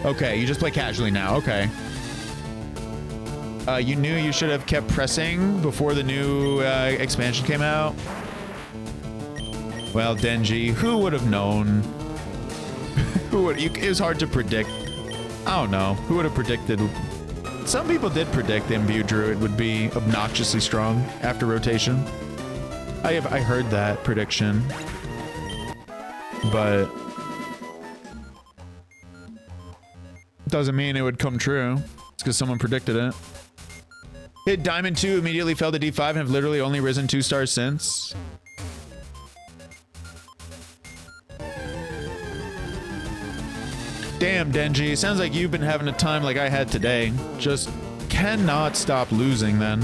Okay, you just play casually now. Okay. You knew you should have kept pressing before the new expansion came out. Well, Denji, who would have known? It was hard to predict. I don't know. Who would have predicted? Some people did predict the Imbued Druid would be obnoxiously strong after rotation. I heard that prediction. But doesn't mean it would come true. It's because someone predicted it. Hit Diamond 2, immediately fell to D5 and have literally only risen 2 stars since. Damn, Denji. Sounds like you've been having a time like I had today. Just cannot stop losing, then.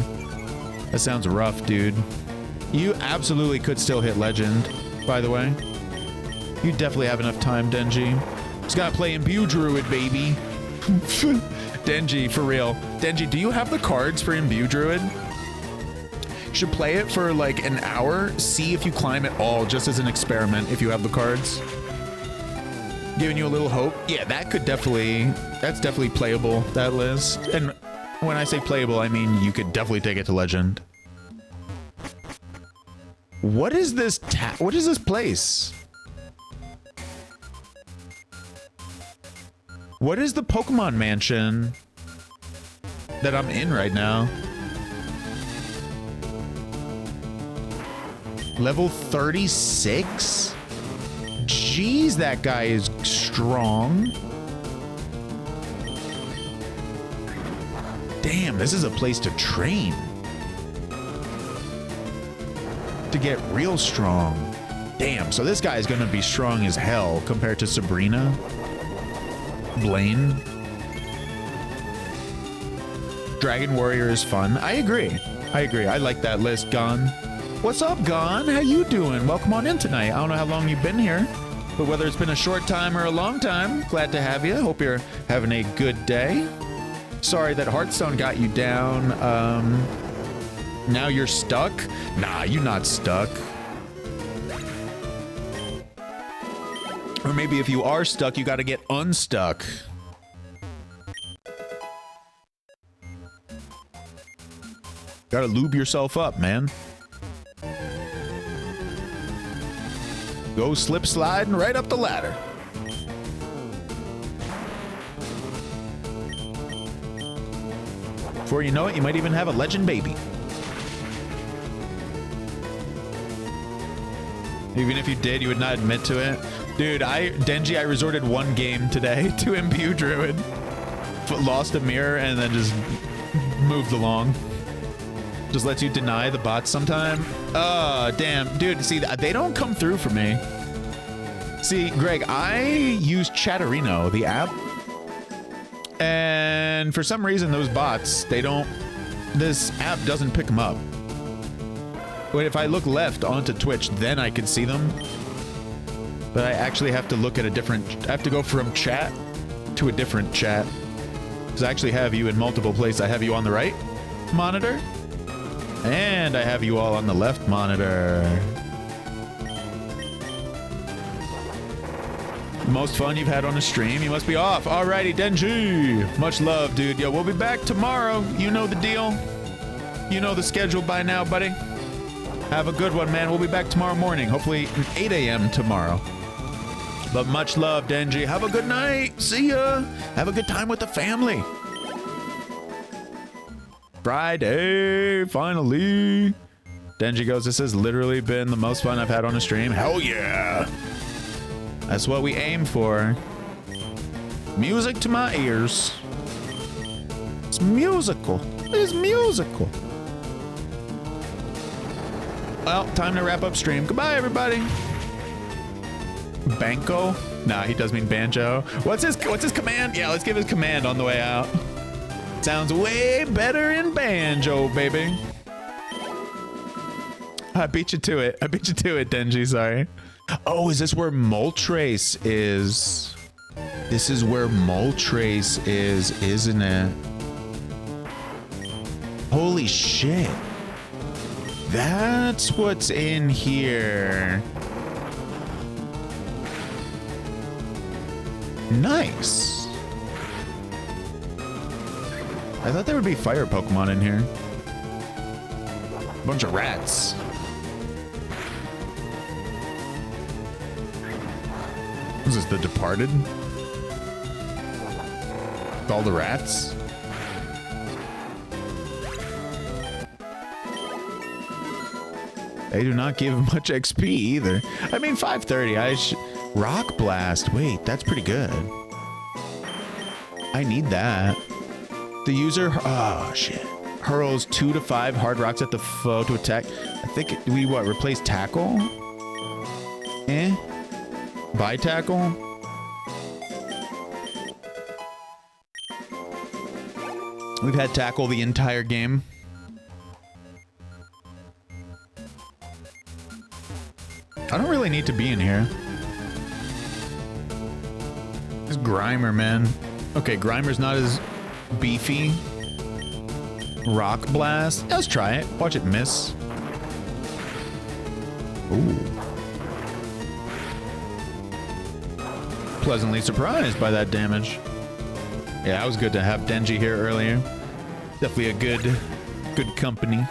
That sounds rough, dude. You absolutely could still hit Legend, by the way. You definitely have enough time, Denji. Just gotta play Imbue Druid, baby. Denji, for real. Denji, do you have the cards for Imbue Druid? You should play it for like an hour. See if you climb at all, just as an experiment, if you have the cards. Giving you a little hope. Yeah, that could definitely... That's definitely playable, that list. And when I say playable, I mean you could definitely take it to Legend. What is this what is this place? What is the Pokemon Mansion that I'm in right now? Level 36? Jeez, that guy is strong. Damn, this is a place to train. To get real strong. Damn, so this guy is gonna be strong as hell compared to Sabrina. Blaine. Dragon Warrior is fun. I agree. I like that list, Gon. What's up, Gon? How you doing? Welcome on in tonight. I don't know how long you've been here, but whether it's been a short time or a long time, glad to have you. Hope you're having a good day. Sorry that Hearthstone got you down. Now you're stuck? Nah, you're not stuck. Or maybe if you are stuck, you gotta get unstuck. Gotta lube yourself up, man. Go slip sliding right up the ladder. Before you know it, you might even have a legend baby. Even if you did, you would not admit to it. Dude, Denji, I resorted one game today to Imbue Druid. Lost a mirror and then just moved along. Just lets you deny the bots sometime. Oh, damn. Dude, see, they don't come through for me. See, Greg, I use Chatterino, the app. And for some reason, those bots, this app doesn't pick them up. But if I look left onto Twitch, then I can see them. But I actually have to look at I have to go from chat to a different chat. Because I actually have you in multiple places. I have you on the right monitor. And I have you all on the left monitor. Most fun you've had on a stream? You must be off. Alrighty, Denji. Much love, dude. Yo, we'll be back tomorrow. You know the deal. You know the schedule by now, buddy. Have a good one, man. We'll be back tomorrow morning. Hopefully 8 a.m. tomorrow. But much love, Denji. Have a good night. See ya. Have a good time with the family. Friday, finally. Denji goes, this has literally been the most fun I've had on a stream. Hell yeah. That's what we aim for. Music to my ears. It's musical. It's musical. Well, time to wrap up stream. Goodbye, everybody. Banco? Nah, he does mean banjo. What's his command? Yeah, let's give his command on the way out. Sounds way better in banjo, baby. I beat you to it. I beat you to it, Denji. Sorry. Oh, is this where Moltres is? This is where Moltres is, isn't it? Holy shit. That's what's in here. Nice. I thought there would be fire Pokemon in here. Bunch of rats. Is this The Departed? With all the rats? They do not give much XP either. I mean, 530. Rock Blast. Wait, that's pretty good. I need that. The user, oh shit, hurls 2 to 5 hard rocks at the foe to attack. I think we replace tackle? Buy tackle? We've had tackle the entire game. I don't really need to be in here. It's Grimer, man. Okay, Grimer's not as beefy. Rock Blast. Let's try it. Watch it miss. Ooh. Pleasantly surprised by that damage. Yeah, it was good to have Denji here earlier. Definitely a good company.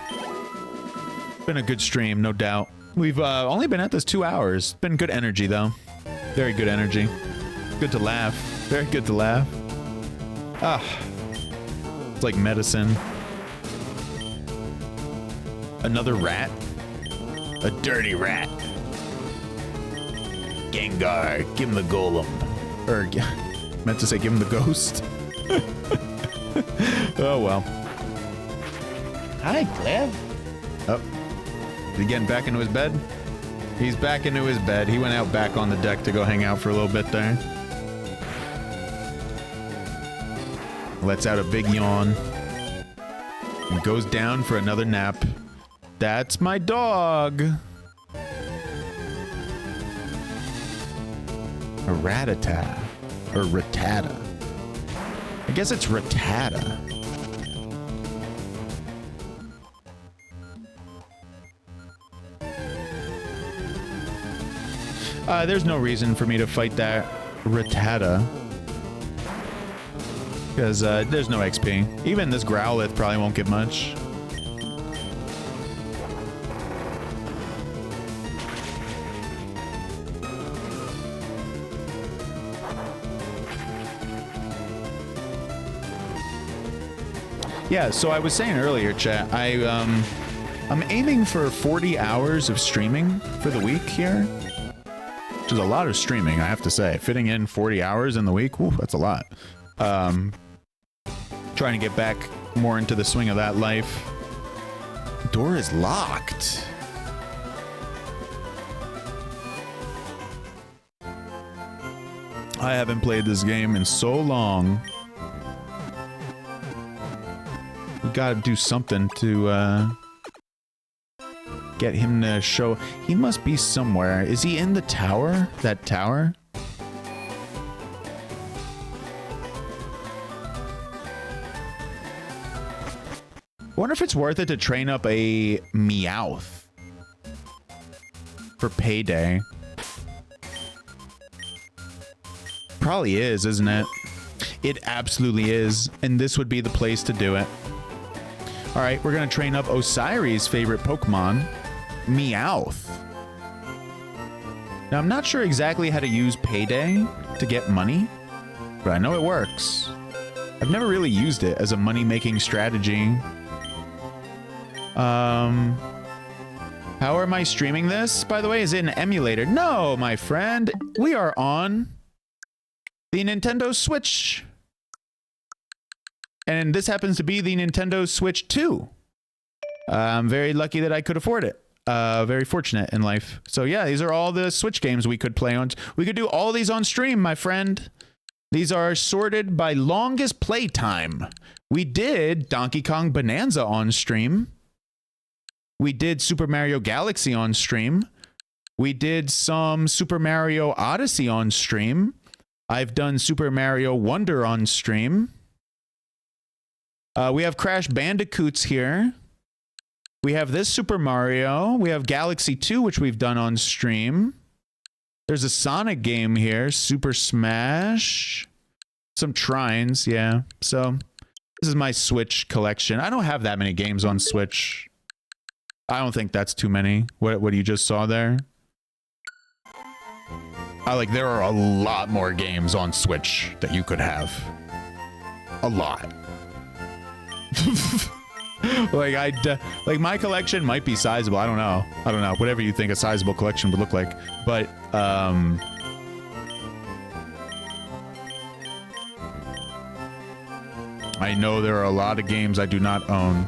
Been a good stream, no doubt. We've only been at this 2 hours. Been good energy, though. Very good energy. Good to laugh. Very good to laugh. Ah. It's like medicine. Another rat? A dirty rat. Gengar, give him the golem. Or, meant to say give him the ghost. Oh, well. Hi, Clev. Oh. Is he getting back into his bed? He's back into his bed. He went out back on the deck to go hang out for a little bit there. Lets out a big yawn. And goes down for another nap. That's my dog. A ratata. Or ratata. I guess it's ratata. There's no reason for me to fight that ratata. Because there's no XP. Even this Growlithe probably won't get much. Yeah, so I was saying earlier, chat, I'm aiming for 40 hours of streaming for the week here. Which is a lot of streaming, I have to say. Fitting in 40 hours in the week, whew, that's a lot. Trying to get back more into the swing of that life. Door is locked. I haven't played this game in so long. We gotta do something to get him to show. He must be somewhere. Is he in the tower? That tower? I wonder if it's worth it to train up a Meowth for payday. Probably is, isn't it? It absolutely is, and this would be the place to do it. All right, we're gonna train up Osiris' favorite Pokemon, Meowth. Now, I'm not sure exactly how to use payday to get money, but I know it works. I've never really used it as a money-making strategy. How am I streaming this, by the way? Is it an emulator? No, my friend. We are on the Nintendo Switch. And this happens to be the Nintendo Switch 2. I'm very lucky that I could afford it. Very fortunate in life. So yeah, these are all the Switch games we could play on. We could do all these on stream, my friend. These are sorted by longest play time. We did Donkey Kong Bonanza on stream. We did Super Mario Galaxy on stream. We did some Super Mario Odyssey on stream. I've done Super Mario Wonder on stream. We have Crash Bandicoots here. We have this Super Mario. We have Galaxy 2, which we've done on stream. There's a Sonic game here. Super Smash. Some Trines, yeah. So this is my Switch collection. I don't have that many games on Switch. I don't think that's too many. What you just saw there? There are a lot more games on Switch that you could have. A lot. My collection might be sizable. I don't know. Whatever you think a sizable collection would look like. But, I know there are a lot of games I do not own.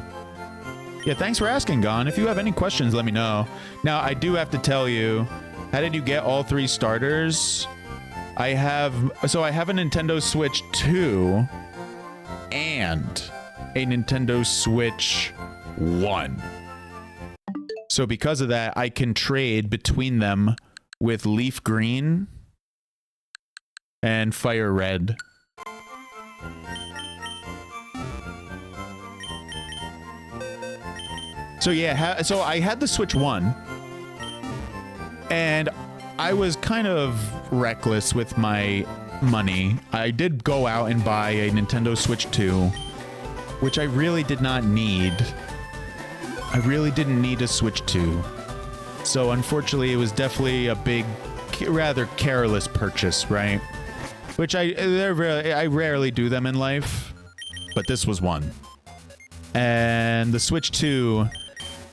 Yeah, thanks for asking, Gon. If you have any questions, let me know. Now, I do have to tell you, how did you get all 3 starters? I have a Nintendo Switch 2 and a Nintendo Switch 1. So because of that, I can trade between them with Leaf Green and FireRed. So yeah, so I had the Switch 1, and I was kind of reckless with my money. I did go out and buy a Nintendo Switch 2, which I really did not need. I really didn't need a Switch 2. So unfortunately, it was definitely a big, rather careless purchase, right? Which I rarely do them in life, but this was one. And the Switch 2,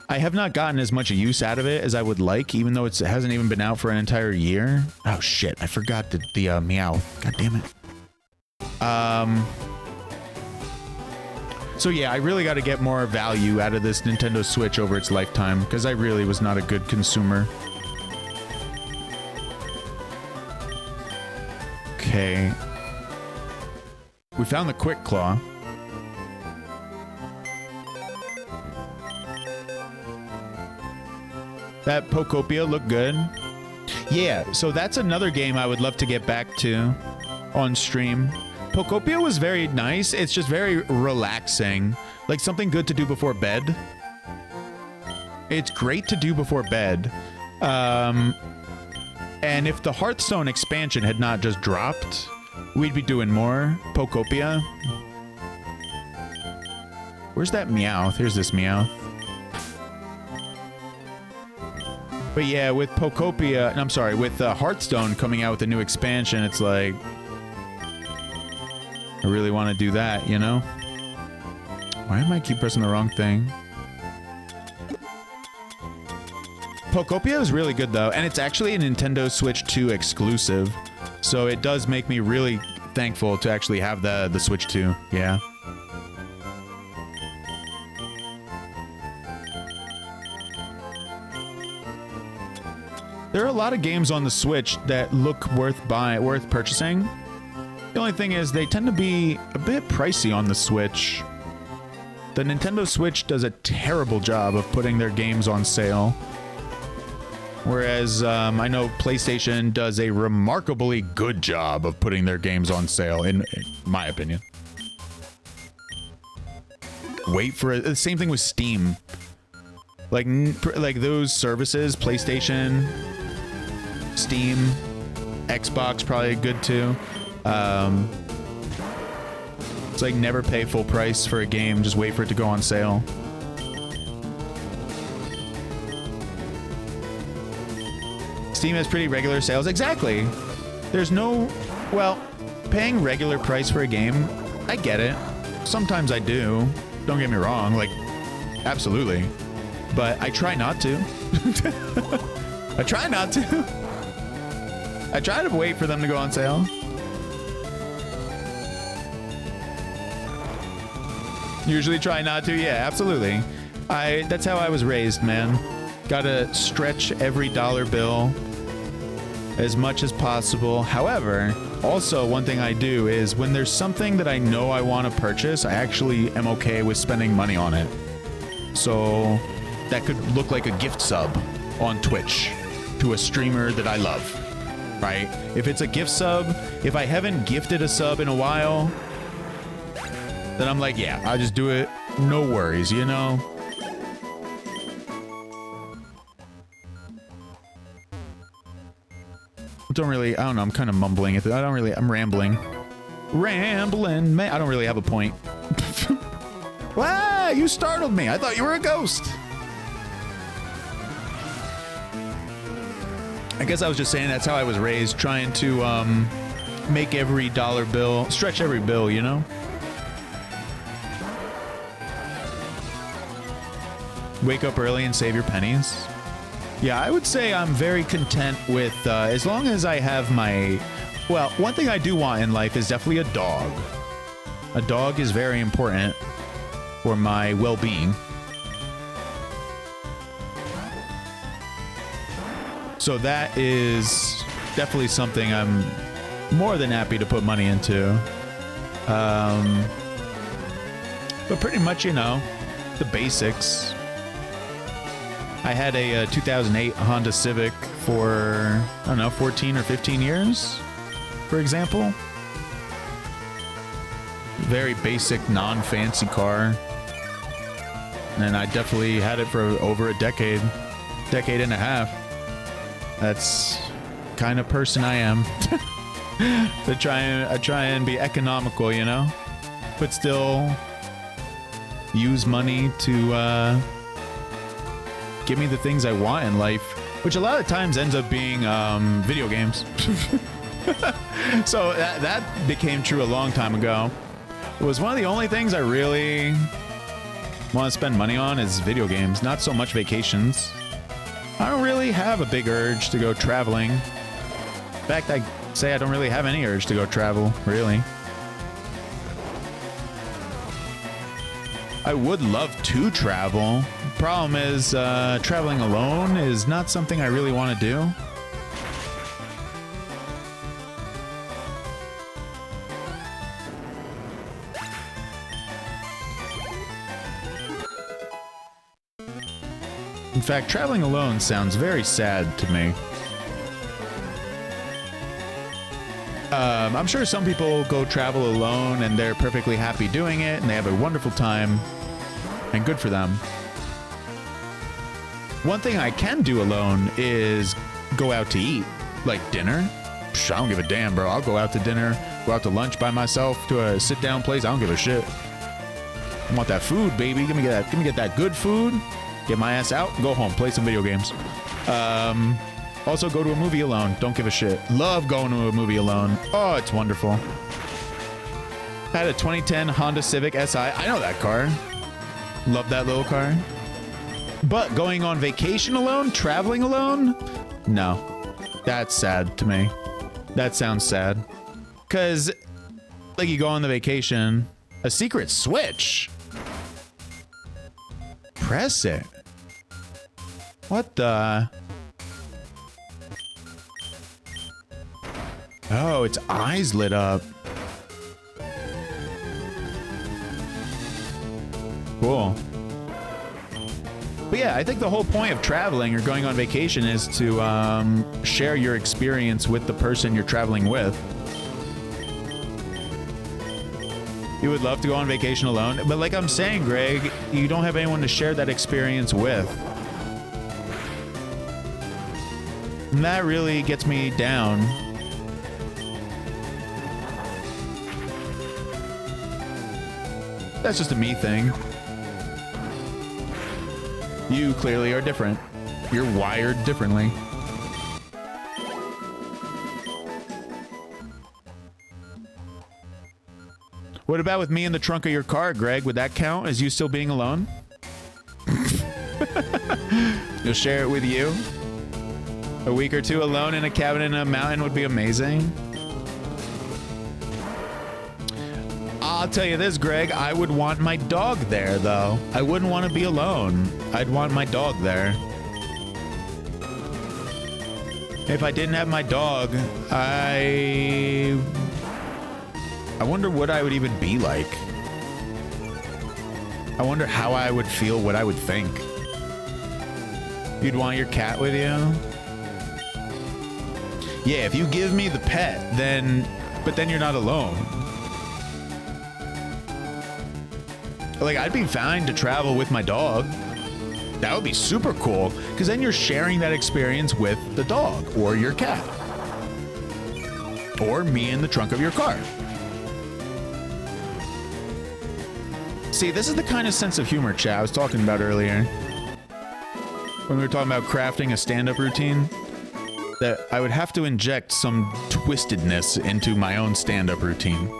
I have not gotten as much use out of it as I would like, even though it hasn't even been out for an entire year. Oh shit, I forgot the meow. God damn it. So yeah, I really got to get more value out of this Nintendo Switch over its lifetime, because I really was not a good consumer. Okay. We found the Quick Claw. That Pokopia looked good. Yeah, so that's another game I would love to get back to on stream. Pokopia was very nice. It's just very relaxing. Like something good to do before bed. It's great to do before bed. And if the Hearthstone expansion had not just dropped, we'd be doing more Pokopia. Where's that Meowth? Here's this Meowth. But yeah, with Pokopia, I'm sorry, with Hearthstone coming out with a new expansion, it's like, I really want to do that, you know? Why am I keep pressing the wrong thing? Pokopia is really good though, and it's actually a Nintendo Switch 2 exclusive, so it does make me really thankful to actually have the Switch 2, yeah. There are a lot of games on the Switch that look worth purchasing. The only thing is they tend to be a bit pricey on the Switch. The Nintendo Switch does a terrible job of putting their games on sale. Whereas I know PlayStation does a remarkably good job of putting their games on sale, in my opinion. Wait for it. The same thing with Steam. Like those services, PlayStation, Steam, Xbox, probably good too. It's like never pay full price for a game, just wait for it to go on sale. Steam has pretty regular sales. Exactly. There's no, well, paying regular price for a game, I get it. Sometimes I do. Don't get me wrong, like, absolutely. But I try not to. I try not to. I try to wait for them to go on sale. Usually try not to. Yeah, absolutely. That's how I was raised, man. Gotta stretch every dollar bill as much as possible. However, also one thing I do is when there's something that I know I want to purchase, I actually am okay with spending money on it. So that could look like a gift sub on Twitch to a streamer that I love, right? If it's a gift sub, if I haven't gifted a sub in a while, then I'm like, yeah, I'll just do it. No worries, you know? I don't know, I'm kind of mumbling. I'm rambling. Rambling, man. I don't really have a point. Wow, you startled me. I thought you were a ghost. I guess I was just saying that's how I was raised, trying to make every dollar bill, stretch every bill, you know? Wake up early and save your pennies. Yeah, I would say I'm very content with, as long as I have my, well, one thing I do want in life is definitely a dog. A dog is very important for my well-being. So that is definitely something I'm more than happy to put money into. But pretty much, you know, the basics. I had a 2008 Honda Civic for, I don't know, 14 or 15 years. for example. Very basic, non-fancy car. And I definitely had it for over a decade and a half. That's kind of person I am. I try and be economical, you know, but still use money to give me the things I want in life, which a lot of times ends up being video games. So that became true a long time ago. It was one of the only things I really want to spend money on is video games, not so much vacations. I don't really have a big urge to go traveling. In fact, I say I don't really have any urge to go travel, really. I would love to travel. Problem is, traveling alone is not something I really want to do. In fact, traveling alone sounds very sad to me. I'm sure some people go travel alone and they're perfectly happy doing it and they have a wonderful time, and good for them. One thing I can do alone is go out to eat, like dinner. Psh, I don't give a damn, bro. I'll go out to dinner, go out to lunch by myself to a sit-down place. I don't give a shit. I want that food, baby. Give me that good food. Get my ass out, go home, play some video games. Also go to a movie alone. Don't give a shit. Love going to a movie alone. Oh, it's wonderful. I had a 2010 Honda Civic Si. I know that car. Love that little car. But going on vacation alone, traveling alone? No. That's sad to me. That sounds sad. Because, like, you go on the vacation, a secret switch. Press it. What the? Oh, its eyes lit up. Cool. But yeah, I think the whole point of traveling or going on vacation is to share your experience with the person you're traveling with. You would love to go on vacation alone, but like I'm saying, Greg, you don't have anyone to share that experience with. And that really gets me down. That's just a me thing. You clearly are different. You're wired differently. What about with me in the trunk of your car, Greg? Would that count as you still being alone? You'll share it with you? A week or two alone in a cabin in a mountain would be amazing. I'll tell you this, Greg. I would want my dog there, though. I wouldn't want to be alone. I'd want my dog there. If I didn't have my dog, I wonder what I would even be like. I wonder how I would feel, what I would think. You'd want your cat with you? Yeah, if you give me the pet, but then you're not alone. Like, I'd be fine to travel with my dog. That would be super cool, because then you're sharing that experience with the dog or your cat. Or me in the trunk of your car. See, this is the kind of sense of humor, chat, I was talking about earlier. When we were talking about crafting a stand-up routine, that I would have to inject some twistedness into my own stand-up routine.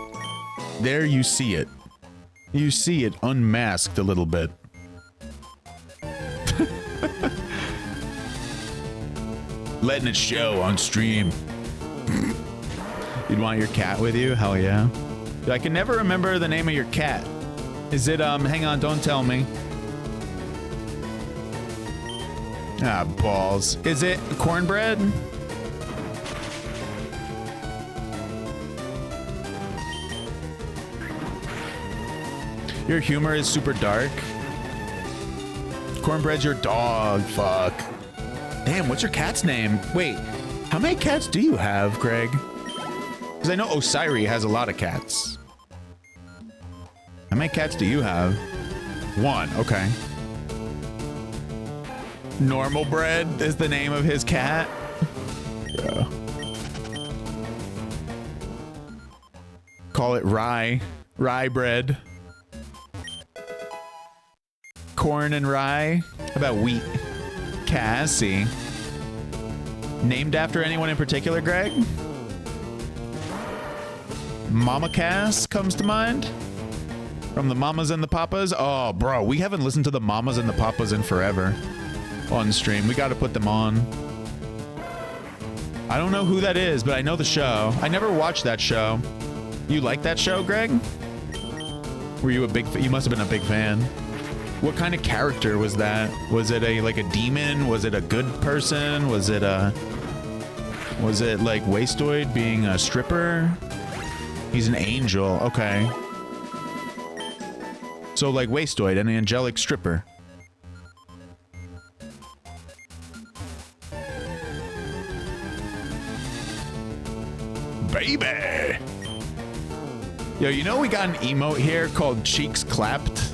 There you see it. You see it unmasked a little bit. Letting it show on stream. You'd want your cat with you? Hell yeah. I can never remember the name of your cat. Is it, hang on, don't tell me. Ah, balls. Is it cornbread? Your humor is super dark. Cornbread's your dog. Fuck. Damn, what's your cat's name? Wait, how many cats do you have, Greg? Because I know Osiri has a lot of cats. How many cats do you have? 1, okay. Normal Bread is the name of his cat. Yeah. Call it rye. Rye bread. Corn and rye. How about wheat? Cassie. Named after anyone in particular, Greg? Mama Cass comes to mind? From the Mamas and the Papas? Oh, bro, we haven't listened to the Mamas and the Papas in forever on stream. We got to put them on. I don't know who that is, but I know the show. I never watched that show. You like that show, Greg? Were you a big... You must have been a big fan. What kind of character was that? Was it like a demon? Was it a good person? Was it like Wastoid being a stripper? He's an angel. Okay. So like Wastoid, an angelic stripper. Baby! Yo, you know we got an emote here called Cheeks Clapped?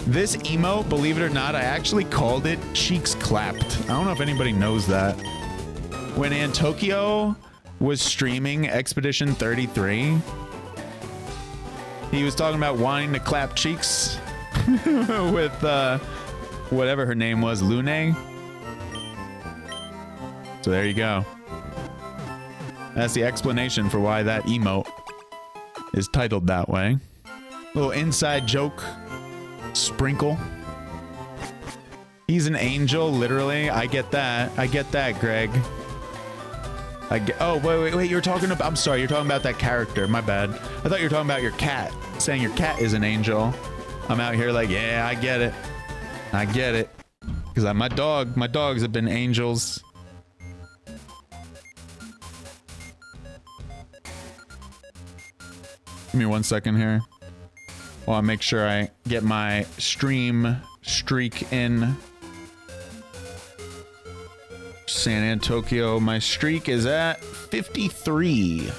This emote, believe it or not, I actually called it Cheeks Clapped. I don't know if anybody knows that. When Antokyo was streaming Expedition 33, he was talking about wanting to clap cheeks with whatever her name was, Lune. So there you go. That's the explanation for why that emote is titled that way. Little inside joke. Sprinkle. He's an angel, literally. I get that. I get that, Greg. Oh, wait. You're talking about... I'm sorry. You're talking about that character. My bad. I thought you were talking about your cat. Saying your cat is an angel. I'm out here like, yeah, I get it. I get it. Because my dogs have been angels. Give me 1 second here. While I make sure I get my stream streak in. San Antokyo, my streak is at 53.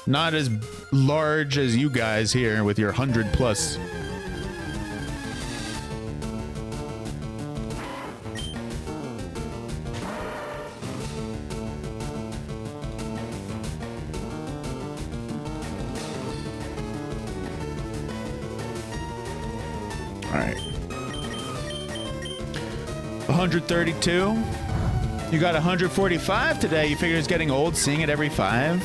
Not as large as you guys here with your 100 plus. All right. 132. You got 145 today. You figure it's getting old seeing it every 5?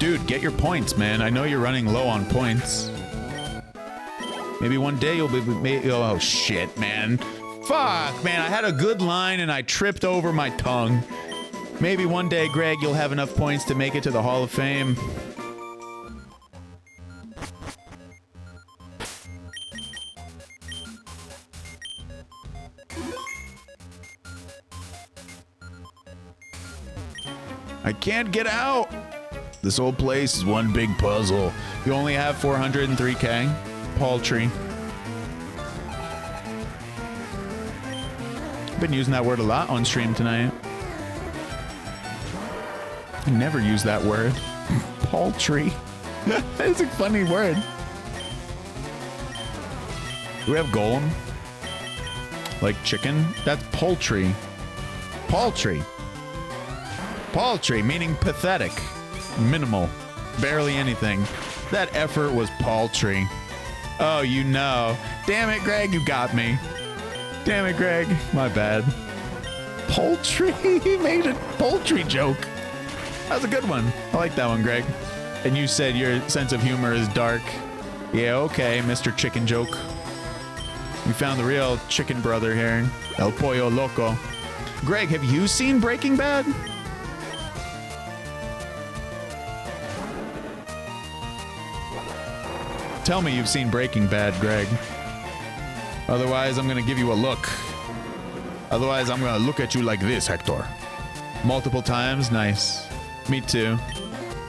Dude, get your points, man. I know you're running low on points. Maybe one day you'll be... Oh, shit, man. Fuck, man. I had a good line and I tripped over my tongue. Maybe one day, Greg, you'll have enough points to make it to the Hall of Fame. I can't get out. This whole place is one big puzzle. You only have 403k. Paltry. I've been using that word a lot on stream tonight. I never use that word. Paltry. It's a funny word. Do we have golem? Like chicken? That's poultry. Paltry. Paltry, meaning pathetic. Minimal. Barely anything. That effort was paltry. Oh, you know. Damn it, Greg, you got me. Damn it, Greg. My bad. Poultry? He made a poultry joke. That was a good one. I like that one, Greg. And you said your sense of humor is dark. Yeah, okay, Mr. Chicken Joke. We found the real chicken brother here. El Pollo Loco. Greg, have you seen Breaking Bad? Tell me you've seen Breaking Bad, Greg. Otherwise, I'm gonna give you a look. Otherwise, I'm gonna look at you like this, Hector. Multiple times? Nice. Me too.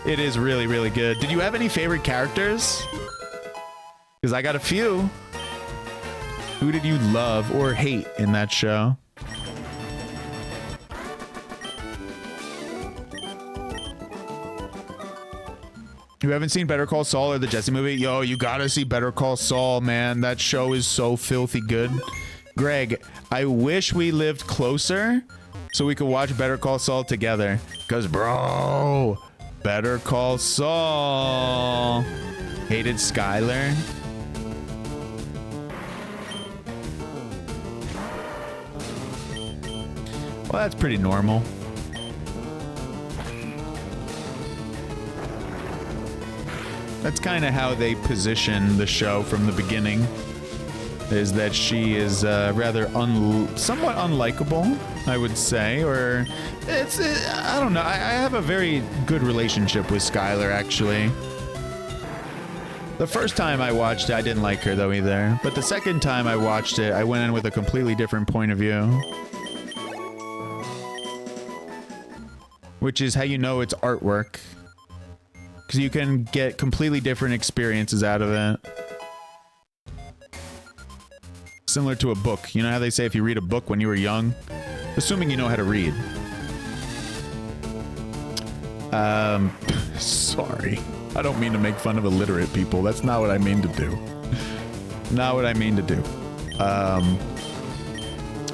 It is really, really good. Did you have any favorite characters? Because I got a few. Who did you love or hate in that show? You haven't seen Better Call Saul or the Jesse movie? Yo, you gotta see Better Call Saul, man. That show is so filthy good. Greg, I wish we lived closer so we could watch Better Call Saul together. Because, bro, Better Call Saul. Hated Skylar. Well, that's pretty normal. That's kind of how they position the show from the beginning, is that she is rather somewhat unlikable, I would say, or it's, I don't know. I have a very good relationship with Skylar, actually. The first time I watched it, I didn't like her though either, but the second time I watched it, I went in with a completely different point of view. Which is how you know it's artwork. Because you can get completely different experiences out of it. Similar to a book. You know how they say if you read a book when you were young? Assuming you know how to read. Sorry. I don't mean to make fun of illiterate people. That's not what I mean to do. Not what I mean to do.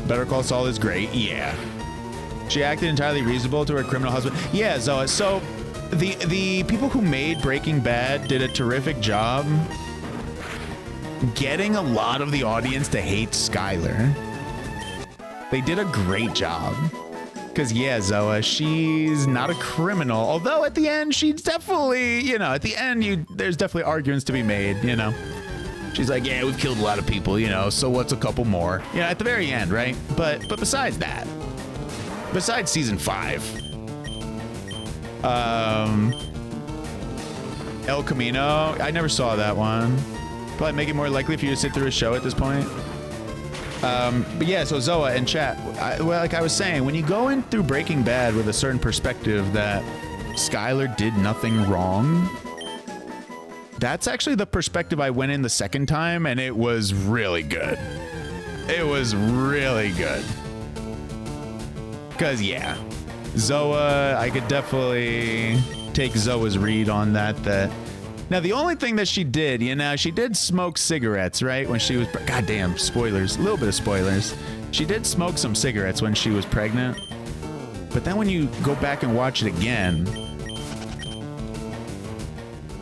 Better Call Saul is great. Yeah. She acted entirely reasonable to her criminal husband. Yeah, Zoa. So... The people who made Breaking Bad did a terrific job getting a lot of the audience to hate Skylar. They did a great job. Because, yeah, Zoa, she's not a criminal. Although at the end, she's definitely, you know, at the end, there's definitely arguments to be made, you know. She's like, yeah, we've killed a lot of people, you know, so what's a couple more? You know, at the very end, right? But besides that, besides season 5... El Camino. I never saw that one. Probably make it more likely for you to sit through a show at this point. But yeah, so Zoa and chat. Like I was saying, when you go in through Breaking Bad with a certain perspective that Skylar did nothing wrong, that's actually the perspective I went in the second time, and it was really good. It was really good. Because, yeah. Zoa, I could definitely take Zoa's read on that. Now, the only thing that she did, you know, she did smoke cigarettes, right? When she was, goddamn, spoilers, a little bit of spoilers. She did smoke some cigarettes when she was pregnant. But then when you go back and watch it again,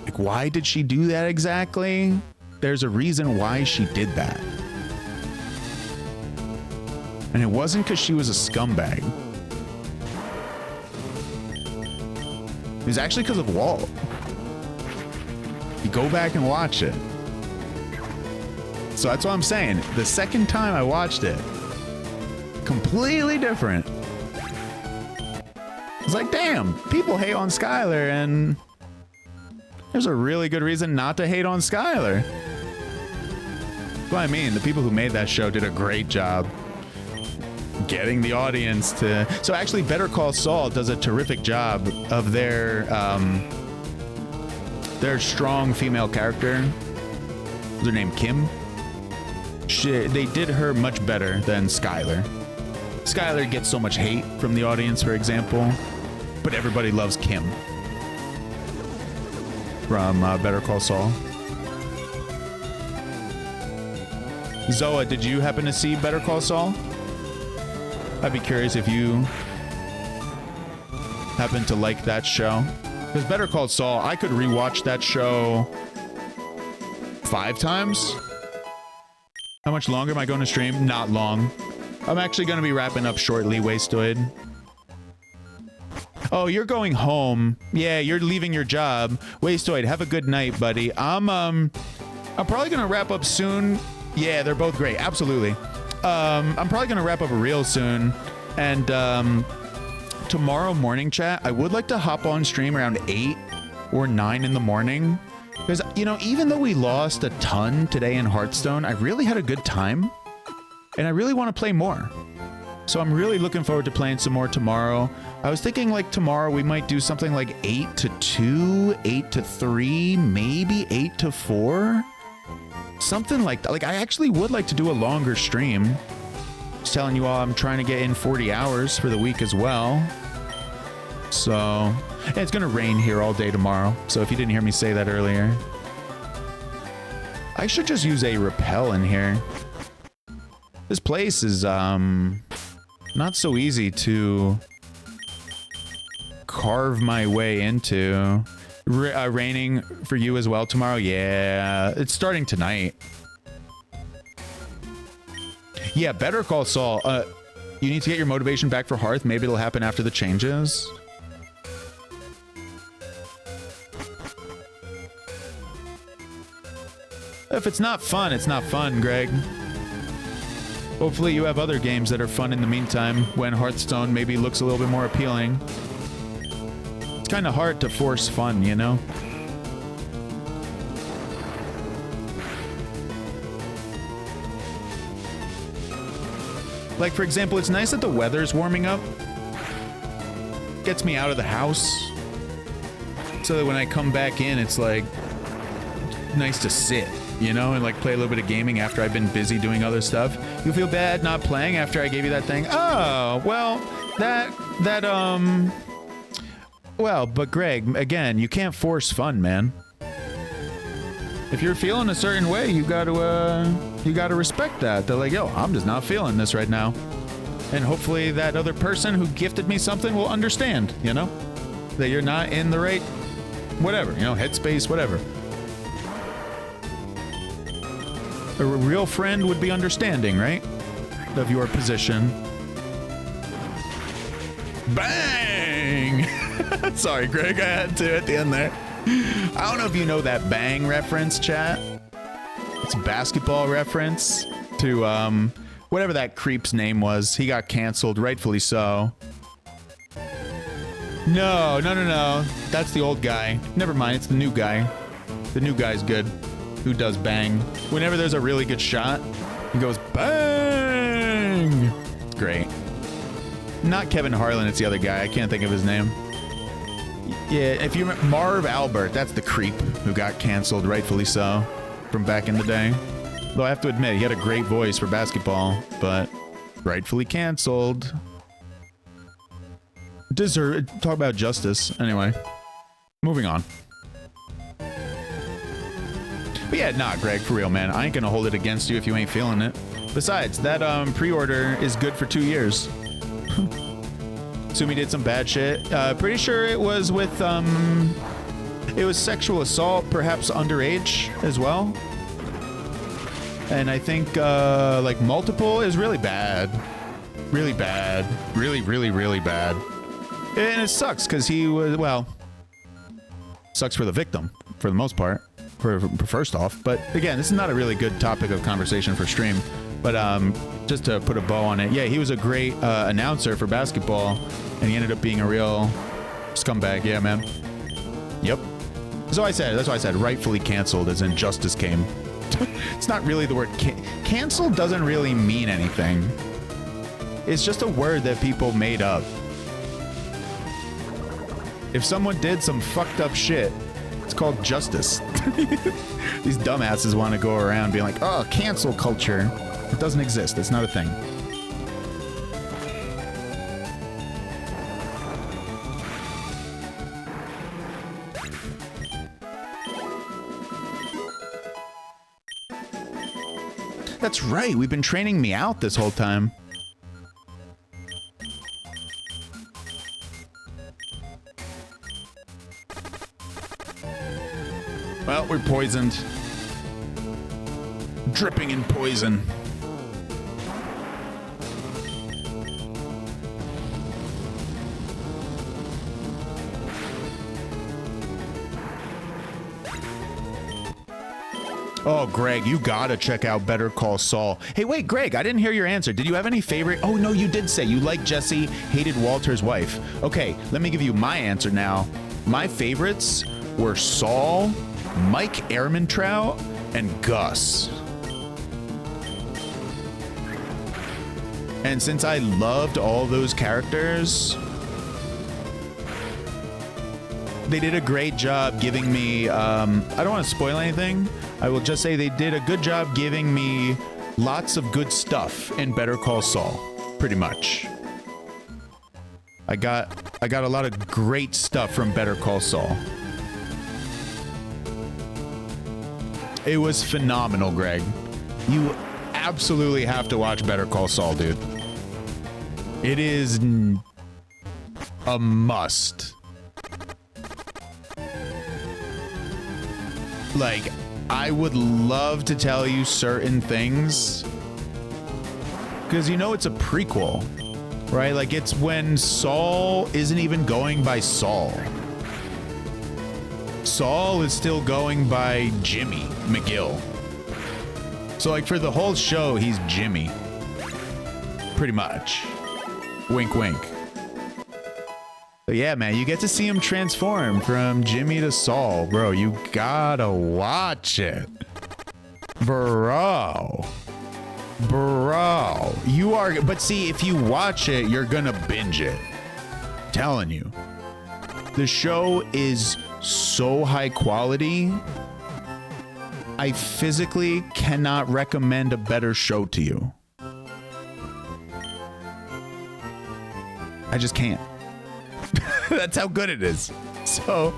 like, why did she do that exactly? There's a reason why she did that. And it wasn't because she was a scumbag. It was actually because of Walt. You go back and watch it. So that's what I'm saying. The second time I watched it, completely different. It's like, damn, people hate on Skylar, and there's a really good reason not to hate on Skylar. That's what I mean. The people who made that show did a great job getting the audience to... So actually, Better Call Saul does a terrific job of their strong female character. What's her name? Kim? They did her much better than Skylar. Skylar gets so much hate from the audience, for example, but everybody loves Kim from Better Call Saul. Zoa, did you happen to see Better Call Saul? I'd be curious if you happen to like that show. Because Better Call Saul, I could rewatch that show 5 times. How much longer am I going to stream? Not long. I'm actually going to be wrapping up shortly, Wastoid. Oh, you're going home. Yeah, you're leaving your job. Wastoid, have a good night, buddy. I'm probably going to wrap up soon. Yeah, they're both great. Absolutely. I'm probably going to wrap up real soon. And tomorrow morning, chat, I would like to hop on stream around 8 or 9 in the morning. Because, you know, even though we lost a ton today in Hearthstone, I really had a good time. And I really want to play more. So I'm really looking forward to playing some more tomorrow. I was thinking like tomorrow we might do something like 8 to 2, 8 to 3, maybe 8 to 4. Something like that. Like, I actually would like to do a longer stream. Just telling you all I'm trying to get in 40 hours for the week as well. So, and it's gonna rain here all day tomorrow. So if you didn't hear me say that earlier, I should just use a rappel in here. This place is not so easy to carve my way into. Raining for you as well tomorrow? Yeah, it's starting tonight. Yeah, Better Call Saul. You need to get your motivation back for Hearth. Maybe it'll happen after the changes. If it's not fun, it's not fun, Greg. Hopefully you have other games that are fun in the meantime when Hearthstone maybe looks a little bit more appealing. It's kind of hard to force fun, you know? Like, for example, it's nice that the weather's warming up. Gets me out of the house. So that when I come back in, it's like nice to sit, you know, and like play a little bit of gaming after I've been busy doing other stuff. You feel bad not playing after I gave you that thing? Oh, well, well, but Greg, again, you can't force fun, man. If you're feeling a certain way, you gotta respect that. They're like, yo, I'm just not feeling this right now. And hopefully that other person who gifted me something will understand, you know? That you're not in the right, whatever, you know, headspace, whatever. A real friend would be understanding, right? Of your position. Bang! Sorry, Greg, I had to at the end there. I don't know if you know that bang reference, chat. It's a basketball reference to, whatever that creep's name was. He got canceled, rightfully so. No. That's the old guy. Never mind, it's the new guy. The new guy's good. Who does bang. Whenever there's a really good shot, he goes bang! It's great. Not Kevin Harlan, it's the other guy. I can't think of his name. Yeah, if you remember, Marv Albert, that's the creep who got canceled, rightfully so, from back in the day. Though I have to admit, he had a great voice for basketball, but rightfully canceled. Talk about justice. Anyway, moving on. But yeah, nah, Greg, for real, man. I ain't gonna hold it against you if you ain't feeling it. Besides, that pre-order is good for 2 years. Sumi did some bad shit. Pretty sure it was with, it was sexual assault, perhaps underage as well. And I think, like, multiple is really bad. Really bad. Really, really, really bad. And it sucks, because he was, well, sucks for the victim, for the most part, for first off. But, again, this is not a really good topic of conversation for stream. But just to put a bow on it, yeah, he was a great announcer for basketball, and he ended up being a real scumbag. Yeah, man. Yep. That's why I said rightfully canceled, as in justice came. It's not really the word cancel doesn't really mean anything. It's just a word that people made up. If someone did some fucked up shit, it's called justice. These dumbasses want to go around being like, oh, cancel culture. It doesn't exist. It's not a thing. That's right. We've been training me out this whole time. Well, we're poisoned. Dripping in poison. Oh, Greg, you gotta check out Better Call Saul. Hey, wait, Greg, I didn't hear your answer. Did you have any favorite? Oh, no, you did say you liked Jesse, hated Walter's wife. Okay, let me give you my answer now. My favorites were Saul, Mike Ehrmantraut, and Gus. And since I loved all those characters, they did a great job giving me, I don't want to spoil anything. I will just say they did a good job giving me lots of good stuff in Better Call Saul, pretty much. I got I got a lot of great stuff from Better Call Saul. It was phenomenal, Greg. You absolutely have to watch Better Call Saul, dude. It is a must. Like, I would love to tell you certain things, because you know it's a prequel, right? Like, it's when Saul isn't even going by Saul. Saul is still going by Jimmy McGill. So, like, for the whole show, he's Jimmy. Pretty much. Wink, wink. But yeah, man, you get to see him transform from Jimmy to Saul. Bro, you gotta watch it. Bro. You are... But see, if you watch it, you're gonna binge it. Telling you. The show is so high quality, I physically cannot recommend a better show to you. I just can't. That's how good it is. So,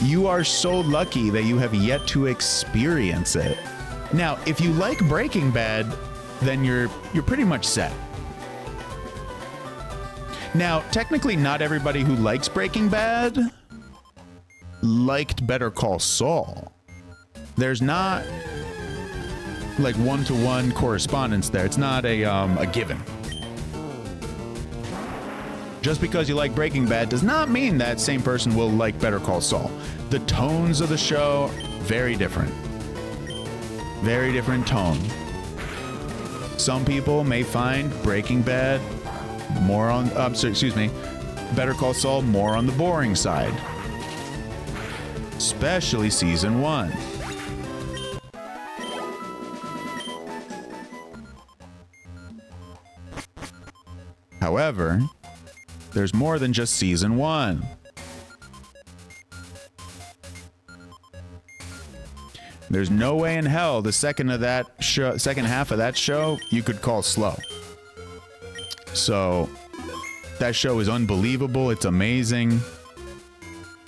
you are so lucky that you have yet to experience it. Now, if you like Breaking Bad, then you're pretty much set. Now, technically not everybody who likes Breaking Bad liked Better Call Saul. There's not like one-to-one correspondence there. It's not a given. Just because you like Breaking Bad does not mean that same person will like Better Call Saul. The tones of the show, very different. Very different tone. Some people may find Breaking Bad more on, Better Call Saul more on the boring side. Especially season 1. However, there's more than just season 1. There's no way in hell the second half of that show you could call slow. So that show is unbelievable. It's amazing.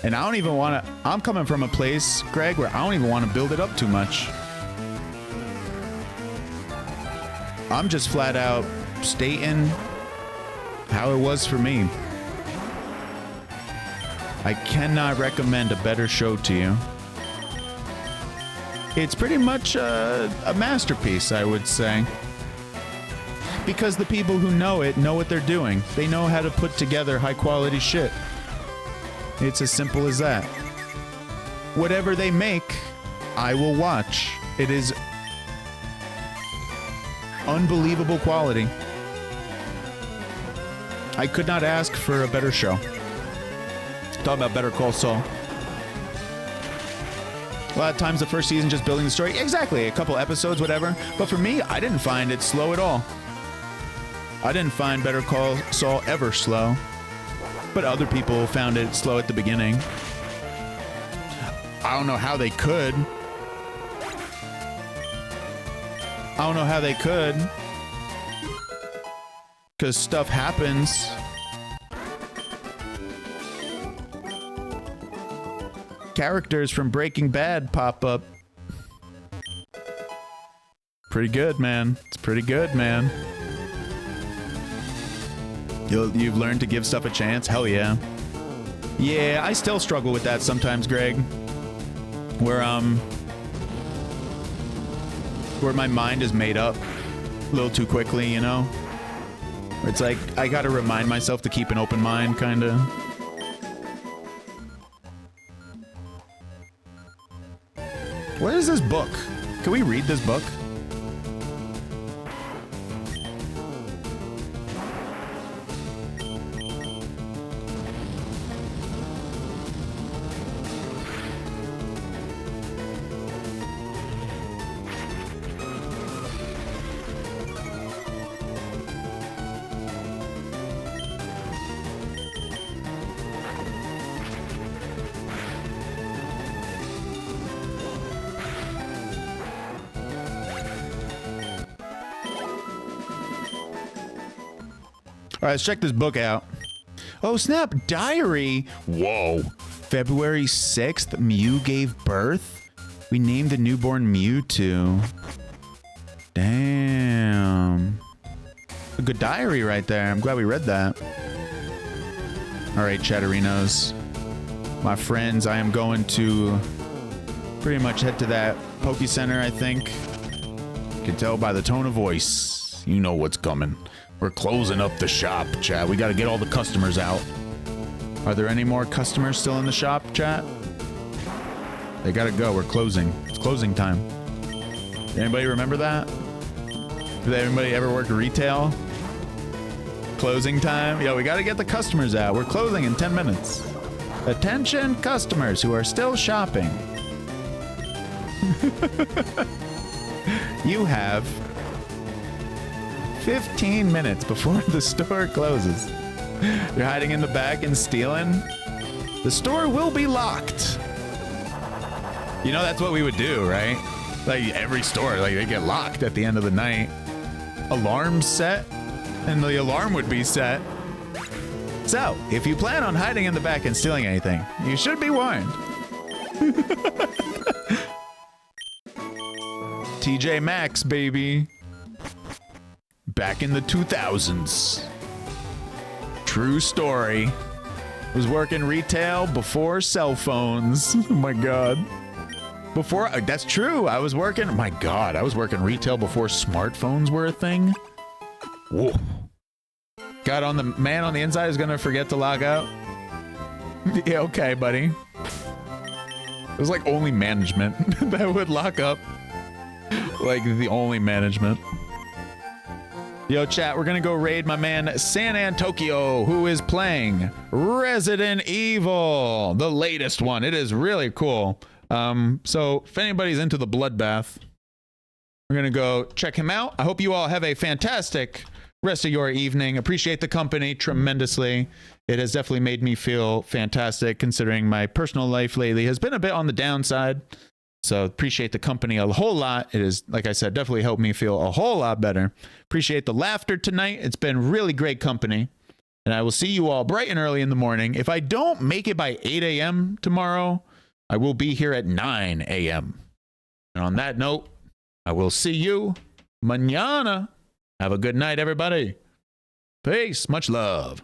And I don't even want to... I'm coming from a place, Greg, where I don't even want to build it up too much. I'm just flat out stating how it was for me. I cannot recommend a better show to you. It's pretty much a masterpiece, I would say. Because the people who know it know what they're doing. They know how to put together high quality shit. It's as simple as that. Whatever they make, I will watch. It is unbelievable quality. I could not ask for a better show. Talk about Better Call Saul. A lot of times the first season just building the story. Exactly, a couple episodes, whatever. But for me, I didn't find it slow at all. I didn't find Better Call Saul ever slow. But other people found it slow at the beginning. I don't know how they could. I don't know how they could. Because stuff happens. Characters from Breaking Bad pop up. Pretty good, man. It's pretty good, man. You've learned to give stuff a chance? Hell yeah. Yeah, I still struggle with that sometimes, Greg. Where my mind is made up a little too quickly, you know? It's like, I gotta remind myself to keep an open mind, kinda. What is this book? Can we read this book? All right, let's check this book out. Oh, snap. Diary. Whoa. February 6th, Mew gave birth. We named the newborn Mewtwo. Damn. A good diary right there. I'm glad we read that. All right, Chatterinos. My friends, I am going to pretty much head to that Poke Center, I think. You can tell by the tone of voice. You know what's coming. We're closing up the shop, chat. We got to get all the customers out. Are there any more customers still in the shop, chat? They got to go. We're closing. It's closing time. Anybody remember that? Did anybody ever work retail? Closing time? Yo, we got to get the customers out. We're closing in 10 minutes. Attention customers who are still shopping. You have 15 minutes before the store closes. You're hiding in the back and stealing? The store will be locked. You know, that's what we would do, right? Like every store, like they get locked at the end of the night. Alarms set, and the alarm would be set. So, if you plan on hiding in the back and stealing anything, you should be warned. TJ Maxx, baby. Back in the 2000s. True story. Was working retail before cell phones. Oh my God. Before, that's true. I was working, my God, I was working retail before smartphones were a thing. Whoa. God, on the man on the inside is gonna forget to log out. Yeah, okay, buddy. It was like only management that would lock up. Like the only management. Yo, chat, we're gonna go raid my man San Tokyo, who is playing Resident Evil, the latest one. It is really cool. So if anybody's into the bloodbath, we're gonna go check him out. I hope you all have a fantastic rest of your evening. Appreciate the company tremendously. It has definitely made me feel fantastic, considering my personal life lately has been a bit on the downside. So appreciate the company a whole lot. It is, like I said, definitely helped me feel a whole lot better. Appreciate the laughter tonight. It's been really great company. And I will see you all bright and early in the morning. If I don't make it by 8 a.m. tomorrow, I will be here at 9 a.m. And on that note, I will see you mañana. Have a good night, everybody. Peace. Much love.